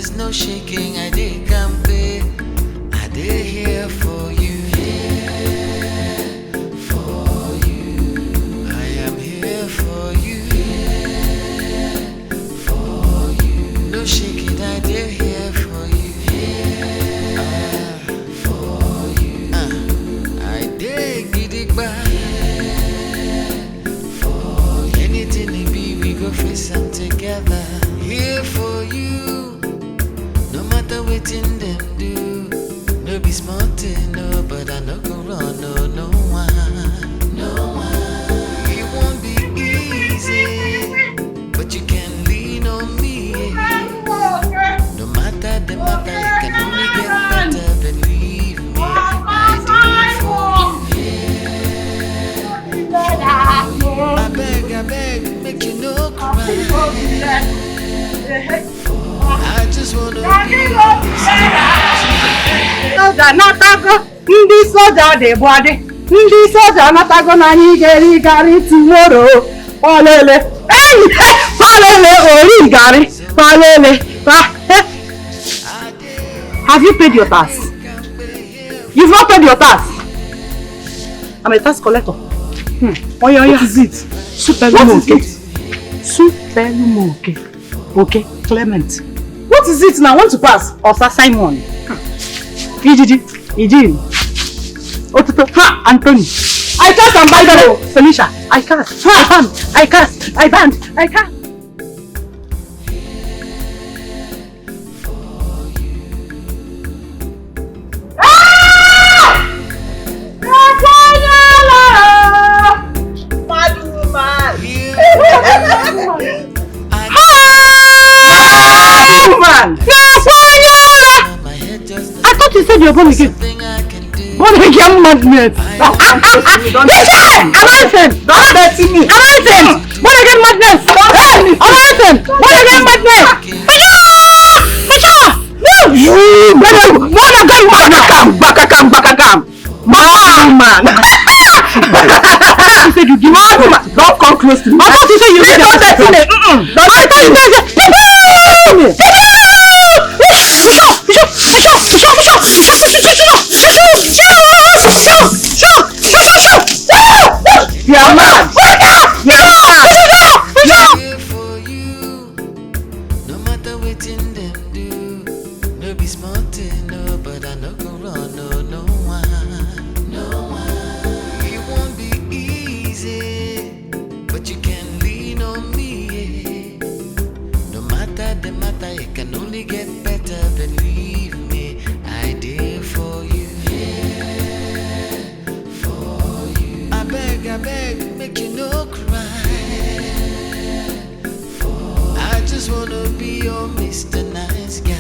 there's no shaking. I did campaign. I did here for you. Here for you. I am here for you. Here for you. No shaking. I did here for you. Here for you. I did get it back. For anything it be, we go face them together. Here for you. No matter what in them do. No be smart, no, but I no go run, no one. It won't be easy, but you can lean on me. No matter the matter, you can only get better, believe me. I beg, make you no cry. I just wanna be Soja natago, ndị soja dị bọdị, ndị soja natago na anyị ga-eri garị tomorrow. Olele, olele, ori garị, olele. Have you paid your tax? You've not paid your tax. I'm a tax collector. What is it? Superlumoke. Superlumoke. Okay, Clement. What is it now? Want to pass? Or Simon? Ijiji. Otuto. Ha, Anthony. I cast and bind them. Felicia. I cast. I cast. I banned. I cast. I thought you said you're born again. Born again madness. Announcement. Don't dirty me. Announcement. Born again madness. Announcement. Born again madness. No. You. Born again madness. Man. You said you give me. Don't come close to me. I thought you said you said don't dirty me. I thought you said you're mad. No matter what in them do, no be smart, no, but I no go run, no one. It won't be easy, but you can lean on me. No matter the matter, it can only get better, believe me. I did for you. I beg, make you no cry. I just wanna be your Mr. Nice Guy.